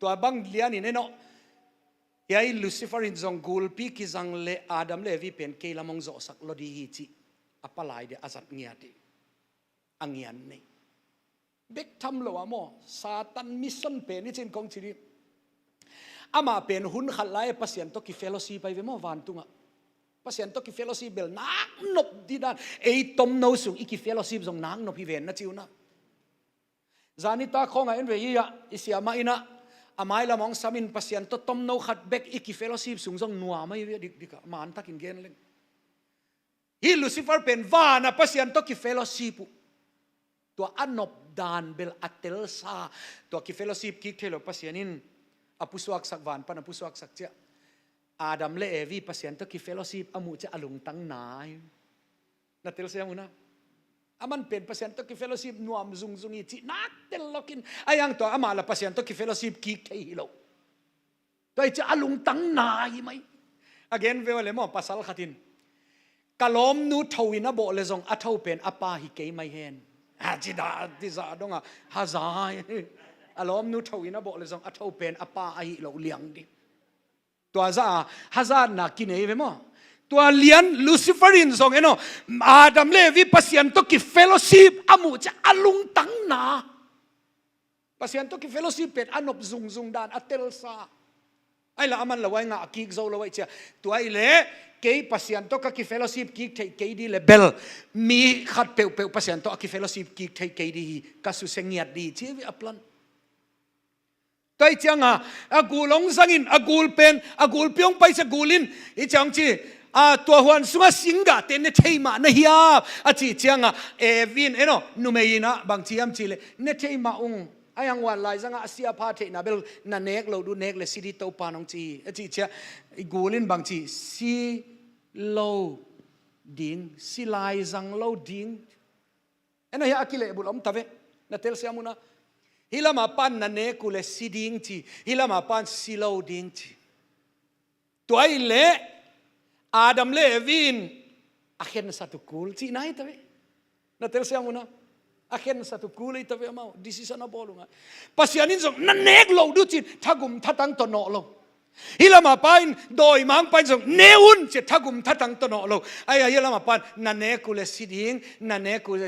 ตัวบังเลียนี่เนาะยายลูซิเฟอร์อินซองกูลปีกิจังเลอาดัมเลวีเป็นเกลามงโจสักลดีฮิจิอัปปะหลายเดียอาสัตเงียดีอังเงียนนี่เบกทำโลวะโมซาตันมิสซันเป็นนี่เช่นกองชีริอามาเป็นหุ่นขัดไล่พัศยันตกิเฟลซีไปเวโมวันตุงะพัศยันตกิเฟลซีเบลนักนบดีดันไอตอมโนสุงอีกิเฟลซีจงนักนบพิเวนนะจิวนะจานิตาของไอ้เวียอิเสียมาอินะอามายละมองสามินพัศยันตตอมโนขัดเบกอีกิเฟลซีสุงจงนัวไม่เวียดิกมาอันตักินเกนเล่นฮิลูซิเฟอร์เป็นวานะพัศยันตกิเฟลซีปุตัวอันนบดานเบลอัตเตลซาตัวกิเฟลซีกิเคโลปัสยานินอปุสวักสักวันปนอปุสวักสักเจ้าอาดัมเลเอวีปัสยันตัวกิเฟลซีอามุจะอลุงตั้งนายนัตเตลเซียมุนะอามันเป็นปัสยันตัวกิเฟลซีนัวมซุงซุงอีจีนักเตลล็อกอินอายังตัวอามาละปัสยันตัวกิเฟลซีกิเคฮิโลตัวจะอลุงตั้งนายไหม again เวลเลมอปัสสัลขัดินกะลอมนูทวินะโบเลซงอัทเอาเป็นอปาฮิเกย์ไม่เห็นจิดาดิซาดงอ่ะฮาซายอารมณ์นู้ทวินะบอกเลยซองอัฐเอาเป็นอปาไอเราเลี้ยงดิตัวซาฮาซานักกินเอเวมั้งตัวเลี้ยงลูซิเฟอรินซองเอโนอาดัมเลวีพัศยันตกิเฟโลชิปอามุจะอลุงตังนาพัศยันตกิเฟโลชิปเป็นอนบซุงซุงดานอัตเตลซาไอ้ละอามันละไว้งากิกโซละไว้เจ้าตัวไอ้เล่เกย์พัศยันตกิเฟโลชิปกิกเกย์ดีเลเบลมีขัดเปลพัศยันตกิเฟโลชิปกิกเกย์ดีกัสุเซงเงียดดีชีวิตอัปลันตัวจังอากูลงสังอินอากูลเป็นอากูลเปียงไปสกูลินอีจังจีตัวหัวสุงสิงกะเตนเนเทมาเนียอาจีจังเอวินเอโนนูเมยินะบางทีอัมจีเลเนเทมาองอายังวันไลจังอาเซียพาเทนาเบลนันเนกเราดูเนกเลสิริโตปานองจีอาจีเจ้าอีกูลินบางทีซีโลดิงซีไลจังโลดิงเอ็นเฮียอากิเลบุลอมตาเวนัทเทลเซียมุนะฮิลามาปันนันเนกุเลสิดิงจีฮิลามาปันสิโลดิงจีตัวไอ้เล่อาดัมเลวินอาเคนsatu kulจีน่าituนะเทลเซียมุนะอาเคนsatu kul itu mau di sisa na bolonga pasianin songนันเนกโลดูจีทักุมทัตังตโนโลฮิลามาปันโดยมังปันสงเนอุนจะทักุมทัตังตโนโลไอ้ฮิลามาปันนันเนกุเลสิดิงนันเนกุเล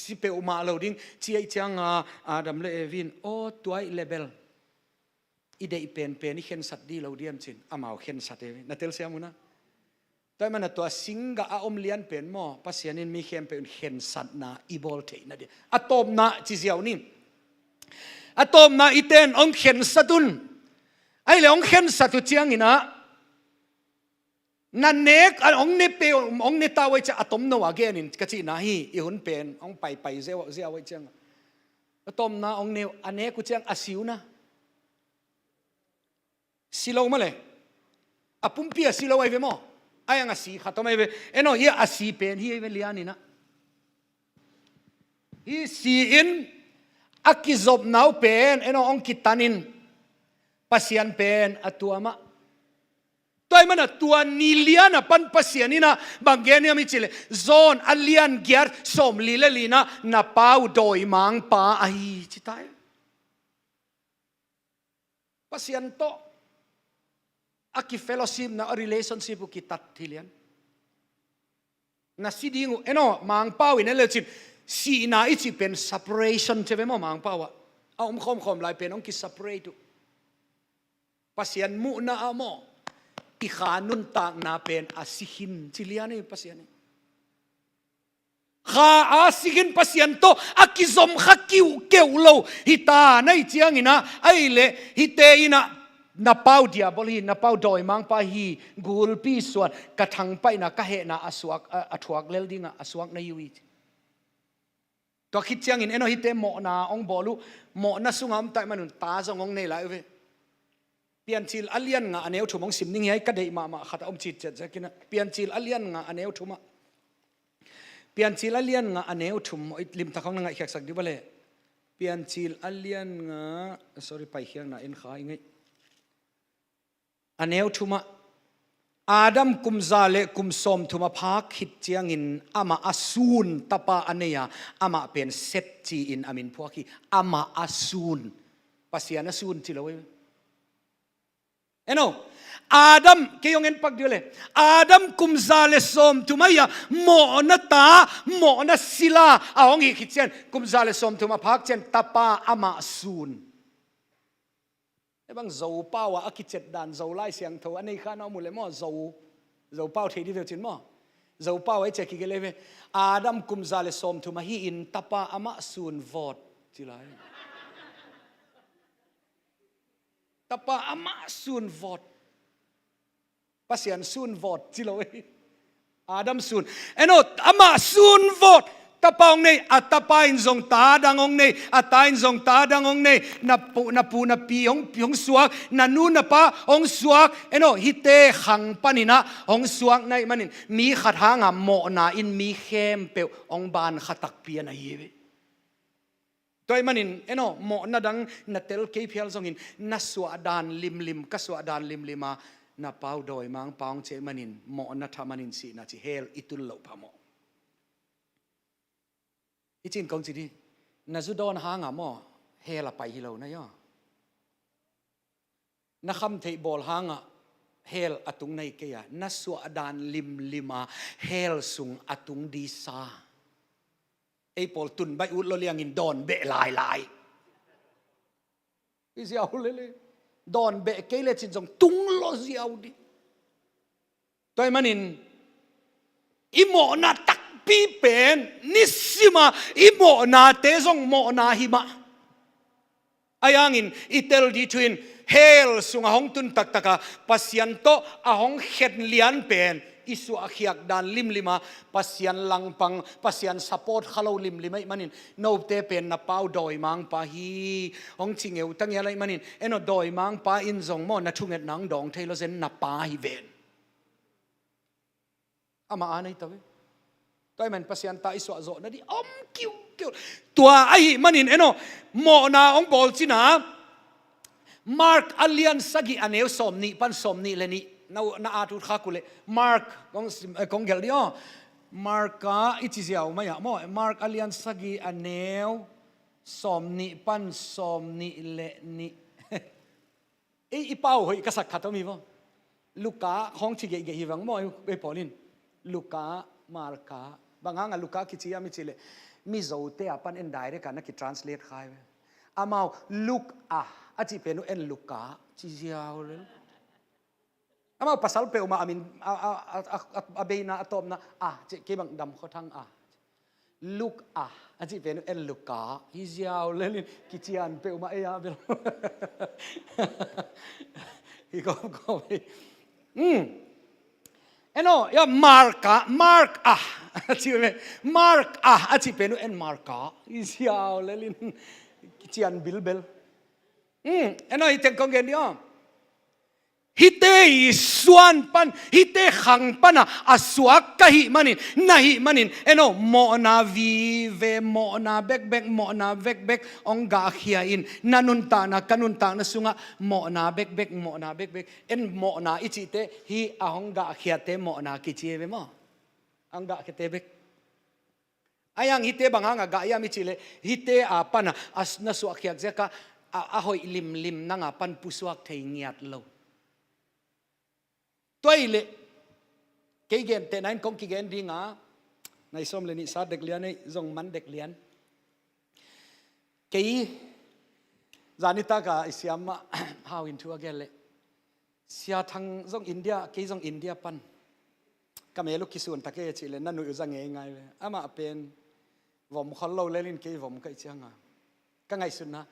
สิเปอุมาโลดิงจีไอจังอาดัมเลวินโอตัวไอเลเบลอีเดอีเป็นนี่เข็นสัตดีเราเดียมจินอามาเข็นสัตเอวินนัทเทลเซียมุนะแต่มันตัวสิงกะอาอมเลียนเป็นหม้อภาษานี่มีเข็นเป็นเข็นสัตนาอีบอลเทนะเดียอะตอมนาจิเซียวนี่อะตอมนาอีเตนองเข็นสัตุนไอ้เรื่องเข็นสัตุเจียงนี่นะนั่นเนกองเนเปองเนตาไว้จะอะตอมนาว่าแกนี่กะจีน่าฮีอีหุ่นเป็นองไปเสียไว้เจียงอะตอมนาองเนอันเนกุเจียงอาศิวนะสิโลมาเลยอะปุ่มเปียสิโลไว้เวมอไอ้ยังอาศิขัดตัวไม่เวเอ็นเฮียอาศิเป็นเฮียเวลียนี่นะฮีสีอินอักกิจบนาวเป็นเอ็นองกิตันินปัสยันเป็นอตัวมะตัวมันตัวนิเลียนะปันปัสยันนี่นะบางแกเนี่ยมิจิเลโซนอัลเลียนเกียร์สมลีเลลีนะนับเป้าโดยมังป้าไอจิตายปัสยันโตอากิเฟลอชิพนะ relationship กิตัดทีเลียนนะสิดิ้งเอ็นมังเป้าอินเอเลจิสีน่าอิจิเป็น separation ใช่ไหมมั้งมังเป้าอะเอาคมลายเป็นองกิ separate pasien mu na amo ikhanun tak na pen asihin chiliani pasien ข้าอาศิกินปัสยันโตอากิซอมขักคิวเกวโลฮิตาในเจียงอินะไอเละฮิเตอินะนับเป้าเดียบลีนับเป้าดอยมังปะฮีกูลปีส่วนกระทังไปนะกะเหนะอสวกอถวกเลลดิงอสวกในยูวิตัวคิดเจียงอินเอโนฮิเตหมอนาองบอลูหมอนาสุงามแต่มันตาจงองในหลายเวเปลี่ยนจิลอเลียนงาอันเอวถุมองสิมนิ่งให้กระเดยมาขัดอมจิตเจ็ดจะกินเปลี่ยนจิลอเลียนงาอันเอวถุมเปลี่ยนจิลอเลียนงาอันเอวถุมลิมตะเขาหนังไอ้แขกสักดิบเลยเปลี่ยนจิลอเลียนงา sorry ไปเขียงนะเอ็นขาอีกไงอันเอวทุมาอาดัมกุมซาเลกุมสมทุมาพักหิดเจียงอินอามาอาซูนตาปาอันเนียอามาเป็นเซตจีอินอามินพวกขี้อามาอาซูนปัสยานาซูนจิโลเวเอ็นโออาดัมเกี่ยงเงินปักเดียวเลยอาดัมกุมซาเลสมทุมายาโมนัตาโมนัสศิลาอาหงหิดเจียนกุมซาเลสมทุมาพักเจียนตาปาอามาซูนไอ้บางโจเป้าว่าอักิเจ็ดด่านโจไล่เสียงเท่าอันนี้ข้าน้องมุเลยมั่วโจเป้าเทียดีเวลจินมั่วโจเป้าไอ้เจ๊กิเกเลเวอาดัมกุมซาเลสอมทุมาฮีอินตาปาอามาซูนวอดจิไรตาปาอามาซูนวอดปัสยันซูนวอดจิโลเวอาดัมซูนเอ็นโออามาซูนวอดตาปองเนี่ยอัตตาปาอินทรงตาดังองเนี่ยอัตตาอินทรงตาดังองเนี่ยนับปูนับปีองสวกนันนูนับปะองสวกเอ็นโอฮิเตขังปานินะองสวกในมันนี่มีขัดหางอ่ะโมนาอินมีเข้มเปลองบานขัดตักเปียนายเวตัวมันนี่เอ็นโอโมนาดังนัดเตลเคพิลทรงอินนัสวดานลิมกัสวดานลิมมานับเป้าโดยมังปองเจมันนี่โมนาทามันนี่สินาจิเฮลอิตุลโลพามอีจินกงจีดีน่าจะโดนหางอ่ะมั่วเฮลไปฮิโลนะย่อนักคำเทบอลหางอ่ะเฮลอตุงในเกียนัสวดานลิมาเฮลสุงอตุงดีซาไอ้ปอลตุนใบอุดเราเลี้ยงอินดอนเบะลายอีเสียวเลยดอนเบะเกลจินจงตุงโลเสียวดิตัวมันอินอิโมนาตักปีเป็นนิสิมาอิโมนาเตซงโมนาหิมะอายังอินอิเตลดีทวินเฮลสุงหงตุนตักตะปัสยันโตอาหงเข็ดเลียนเป็นอิสุอาขียกดานลิมาปัสยันลังปังปัสยันสปอร์ตขลาวลิมมันอินโนเตเป็นนับเป้าดอยมังปะฮีหงจิงเอวตั้งยังไงมันอินเอ็นดอยมังปะอินซงโมนัทุงเอ็ดนังดองเทโลเซนนับปะฮีเวนอามาอันไหนตัวตัวมันปัสยันตาอิสวะโจนั่นดิอมคิวตัวไอ้มันอินเอ็นโมนาองบอลจินะมาร์กอัลเลียนสักิอันเอวสมนี่ปันสมนี่เลนี่น่าอาตุข้ากุเลมาร์กของเกลดิโอมาร์กอิจิเซียวไม่อะโมมาร์กอัลเลียนสักิอันเอวสมนี่ปันสมนี่เลนี่อีเป้าเฮ้ยกษัตริย์ขัดตัวมีบ่ลูกกาของที่เกี่ยวังโมไอ้ปอลินลูกกามาร์กาบางครั้งลูกกาคิดยังไม่ชิเลมีโจเตะปันเอ็นได้เรกันนักกิ translate ใครอามาลูกอาจิเป็นเอ็นลูกกาจิเซียวเลยอามาภาษาเปลมาอามินอาเบน่าอัตอมนะเจ๊บังดำเขาทั้งลูกอาจิเป็นเอ็นลูกกาจิเซียวเลยกิจยันเปลมาเอยาเปลอีกก็ไปเอ็นอยามาร์กจิเป็นมาร์กอาจิเป็นเอ็นมาร์กจิเซียวเลยกิจยันบิลเบลเอ็นอยเต็งกงเกนดิอ๋อฮิเตยสวนปันฮิเตขังปันอาสวกกะฮิมันินนาฮิมันินเอ็นโอโมนาวีเวโมนาเบกโมนาเบกองกาขียอินนันุนตานะกันุนตานะสุงะโมนาเบกโมนาเบกเอ็นโมนาอิจิเตฮิอาองกาขียเตโมนากิจิเวมอองกาคิเตเบกอายังฮิเตบังหางกายามิจิเลฮิเตอาปันอาสนาสวกขียเจกะอาหอยลิมนังอาปันปุสวกเทียงยัดโลตัวเละเกี่ยนแต่นั้นคงเกี่ยนดีงาในสมเลนิสาเด็กเลี้ยนในจงมันเด็กเลี้ยนเกี่ยจานิตากาอิสยามะฮาวินทัวเกลเลเสียทางจงอินเดียเกี่ยจงอินเดียปัน ก็ไม่ลูกคิส่วนตะเกียจิเลยนั่นหนูจะไงไงเลยอามาเป็นผมคนเราเล่นเกย์ผมก็อีเจ้างาก็ไงสุดนะ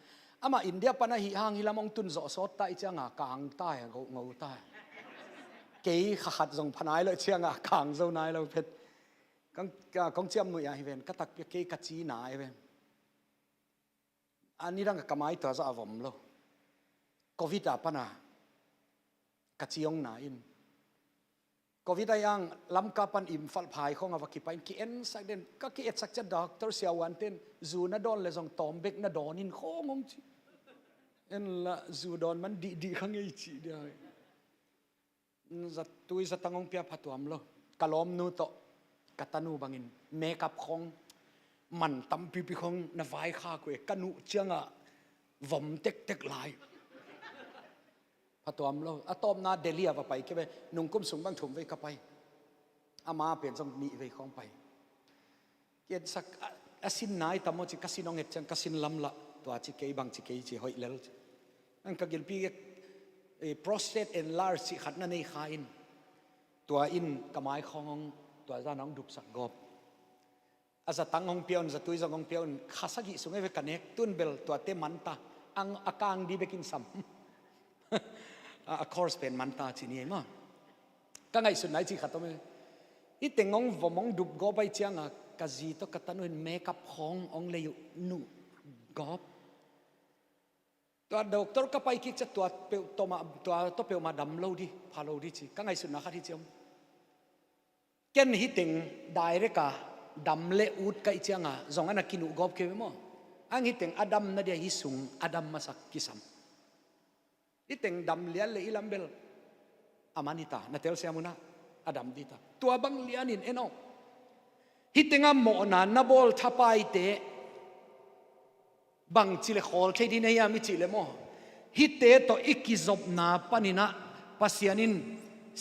อามาอินเดียปนหิหางฮิลามองตุนโซโซตาอีเจ้างากางใต้งูใต้เกย์ขัดส่งพนายเลยเจ้างากางโซนายเราเพชรกงเจียมหนุ่ยเวนก็ตักเกย์กัจจีนายเวนอันนี้ดังกับกไม้ตัวจะผมโลโควิดapa na kaciong na in covid ayang lam kapan im fal phai khong awa ki pain ki en sak den ka ki et sak cha doctor sia wan ten zu na don le jong tom bek na don in khong ong chi en la zu don man di khang ei chi dia za tui za tangong pia phatuam lo kalom nu to katanu bangin makeup khong man tam pi pi khong na vai kha ko kanu chianga vom tek tek laiพอตัวมเราอะตอมนาเดลียว่าไปแค่ไปนุ่งกุ้มสูงบางถุงไว้ก็ไปอามาเปลี่ยนสมนีไว้ของไปเกียรติสักอาสินนายตามว่าจิกสินองเอ็ดจังกสินลำละตัวจิเกย์บางจิเกย์จิหอยเลลนั่นก็เกี่ยวกับprostate enlarge สิขัดนั่นในขาอินตัวอินกระไม้ของตัวจ้าน้องดุบสักกบอาจจะตั้งองเปียนจะตุยจะองเปียนข้าสักกี่สุงไอ้เวกันเน็กตุนเบลตัวเตมันตาอังอากางดีไปกินซ้ำcourse เป็นมันตาจีนี่มั้งก็ไงสุดไหนจีขัดตัวมั้ยอีเต็งงวมงดุบกอบไปเจียงอ่ะกะจีต้องกตันเป็นเมคอัพขององเลยอยู่นูกอบตัวด็อกเตอร์ก็ไปคิดจะตัวเปลตัวมาตัวเปลมาดำโลดีพาโลดีจีก็ไงสุดนะครับที่เจียมเกณฑ์ฮิตเต็งได้เรกะดำเละอุดก็อีเจียงอ่ะจงอันนักกินุกอบเกี่ยวมั้งอันฮิตเต็งอดัมนั่นเดียฮิสุงอดัมมาสักกิสัมอีเต็งดำเลี้ยนเลยอีลำเบลอามานิตานาเทลเซียมุนะอดัมดิตาตัวบังเลี้ยนินเอ็นอฮิตเต็งอ่ะโมนานาบอลทับไปเตะบังจิเลขอลเทดินเฮียมิจิเลโมฮิตเตะตัวอีกิจบนาปนินะปัสยานิน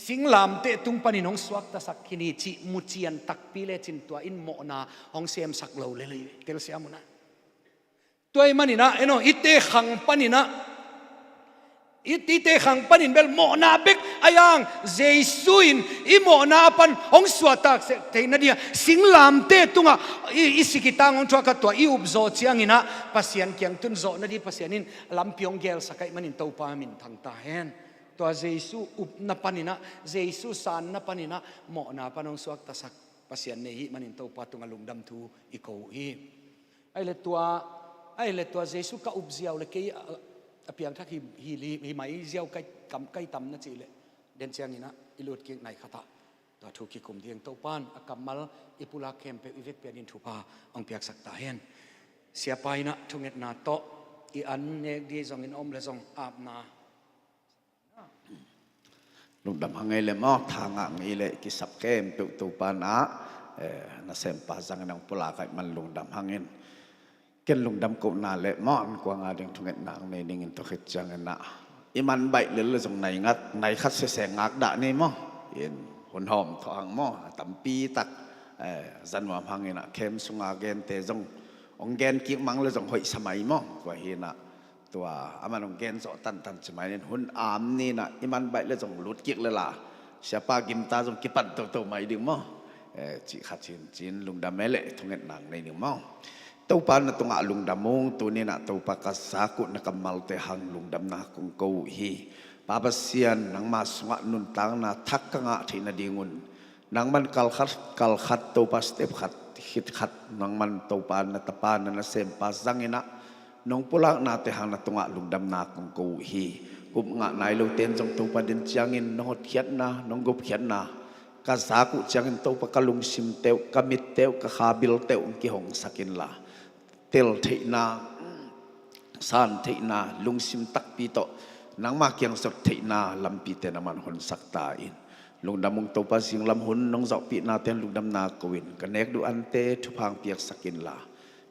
สิงลามเตะตุงปนินองสวักตะสักขินีจิมุจียนตักปีเลจินตัวอินโมนาองเซียมสักเหลาเลยเทลเซียมุนะตัวไอ้มันนี่นะเอ็นอฮิตเตะขังปนินะอิติเตขังปันินเบลโมนาเบกอายังเจสุอินอิโมนาปันองสวดตักเทนเดียสิงลามเตตุงะอิสิกิตังองชัวกัตัวอิอุบโซเชียงอินะปัสยันเกียงตุนโซนดีปัสยันินลำพิองเกลสกายมันินเตาปามินทางตาเห็นตัวเจสุอุบนับปันินะเจสุสานนับปันินะโมนาปันองสวดตักปัสยันเนหิมันินเตาปาตุงะลุงดำทูอิโกฮีไอเลตัวเจสุกะอุบเซียวเลกีเพียงถ้าฮิไม่เจียวใกล้กำใกล้ตำนั่นจีเลยเดินเชียงนี่นะอิลุดเก่งในขตาตัวถูกขี้คุมเดียงโตปานอากามัลอิปุลาเข้มเปอิเวกเปียนินทุพาองเปียกสักตาเห็นเสียไปนะทุงเอ็ดนาโตอีอันเนกดีจงอินอมเลจงอาบนาลุงดำหังไงเลยมั้งทางอ่างนี้เลยกิสับเข้มเปียกโตปานะน่าเสมปาจังนังปุลาไก่มันลุงดำหังเงินเกินลุงดำกูน่าเละมากกว่าเรื่องทุกอย่างนางในดิ่งตัวขิดจังกันนะอีมันใบเลือดตรงไหนงัดไหนคัดเสียงงักด่านี่มั้งเห็นหุ่นหอมทองมั้งตั้มปีตักจันวามหังเงินนะเข้มสุงอาเกนเตจงองเกนกิ๊กมังเลยจงหอยสมัยมั้งว่าเห็นนะตัวอามันองเกนโซตันสมัยนี้หุ่นอามนี่นะอีมันใบเลือดจงหลุดกิ๊กเลยล่ะเสียปากิมตาจงกิ๊บปันตัวไม่ดึงมั้งจีขัดจีนลุงดำไม่เละทุกอย่างนางในดิ่งมั้งตัวปานตัวงะลุงดำมงตัวนี้นะตัวปากสากุนักมัลเตหังลุงดำนะคงกูฮีปาปเซียนนังมาสงะนุนตังนะทักกงะที่นาดีงุนนังมันกัลขัดตัวปาสเตปขัดฮิตขัดนังมันตัวปานตะปานนะเซมปาสังเงนะน้องปุลักนาเตหังนะตัวงะลุงดำนะคงกูฮีกุบงะนายลูเต็นจงตัวปาดินเจียงินน้องเขียนนะน้องกุบเขียนนะกาสากุเจียงินตัวปากลุงซิมเตวกามิเตวกาคาบิลเตวกิหงสักินละเตลเทนาสานเทนาลุงซิมตักปีโตนังมาเกียงสดเทนาลำปีเตนามันหนสักตาอินลุงดำมุงโตปัสิงลำหุนน้องจอกปีนาเตนลุงดำนากวินกันเนกดูอันเตทุพังเปียกสักินลา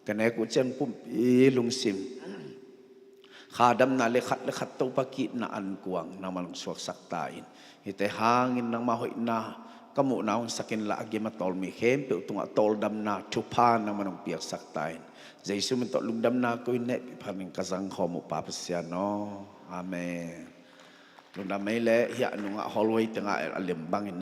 กันเนกอุเจนปุ่มปีลุงซิมขาดำนาเลขัดโตปกินาอันกวงนามันสวกสักตาอินฮิเตหางินนังมาหอยนาก็มุนาสักินละกิมาตอลมีเข้มเปียกตุงตอลดำนาทุพานามันเปียกสักตาอินYesus minta lung dam na ko ine paning kasang khomo papasiano amen lung dam mai le ya nunga holway tanga alim bangin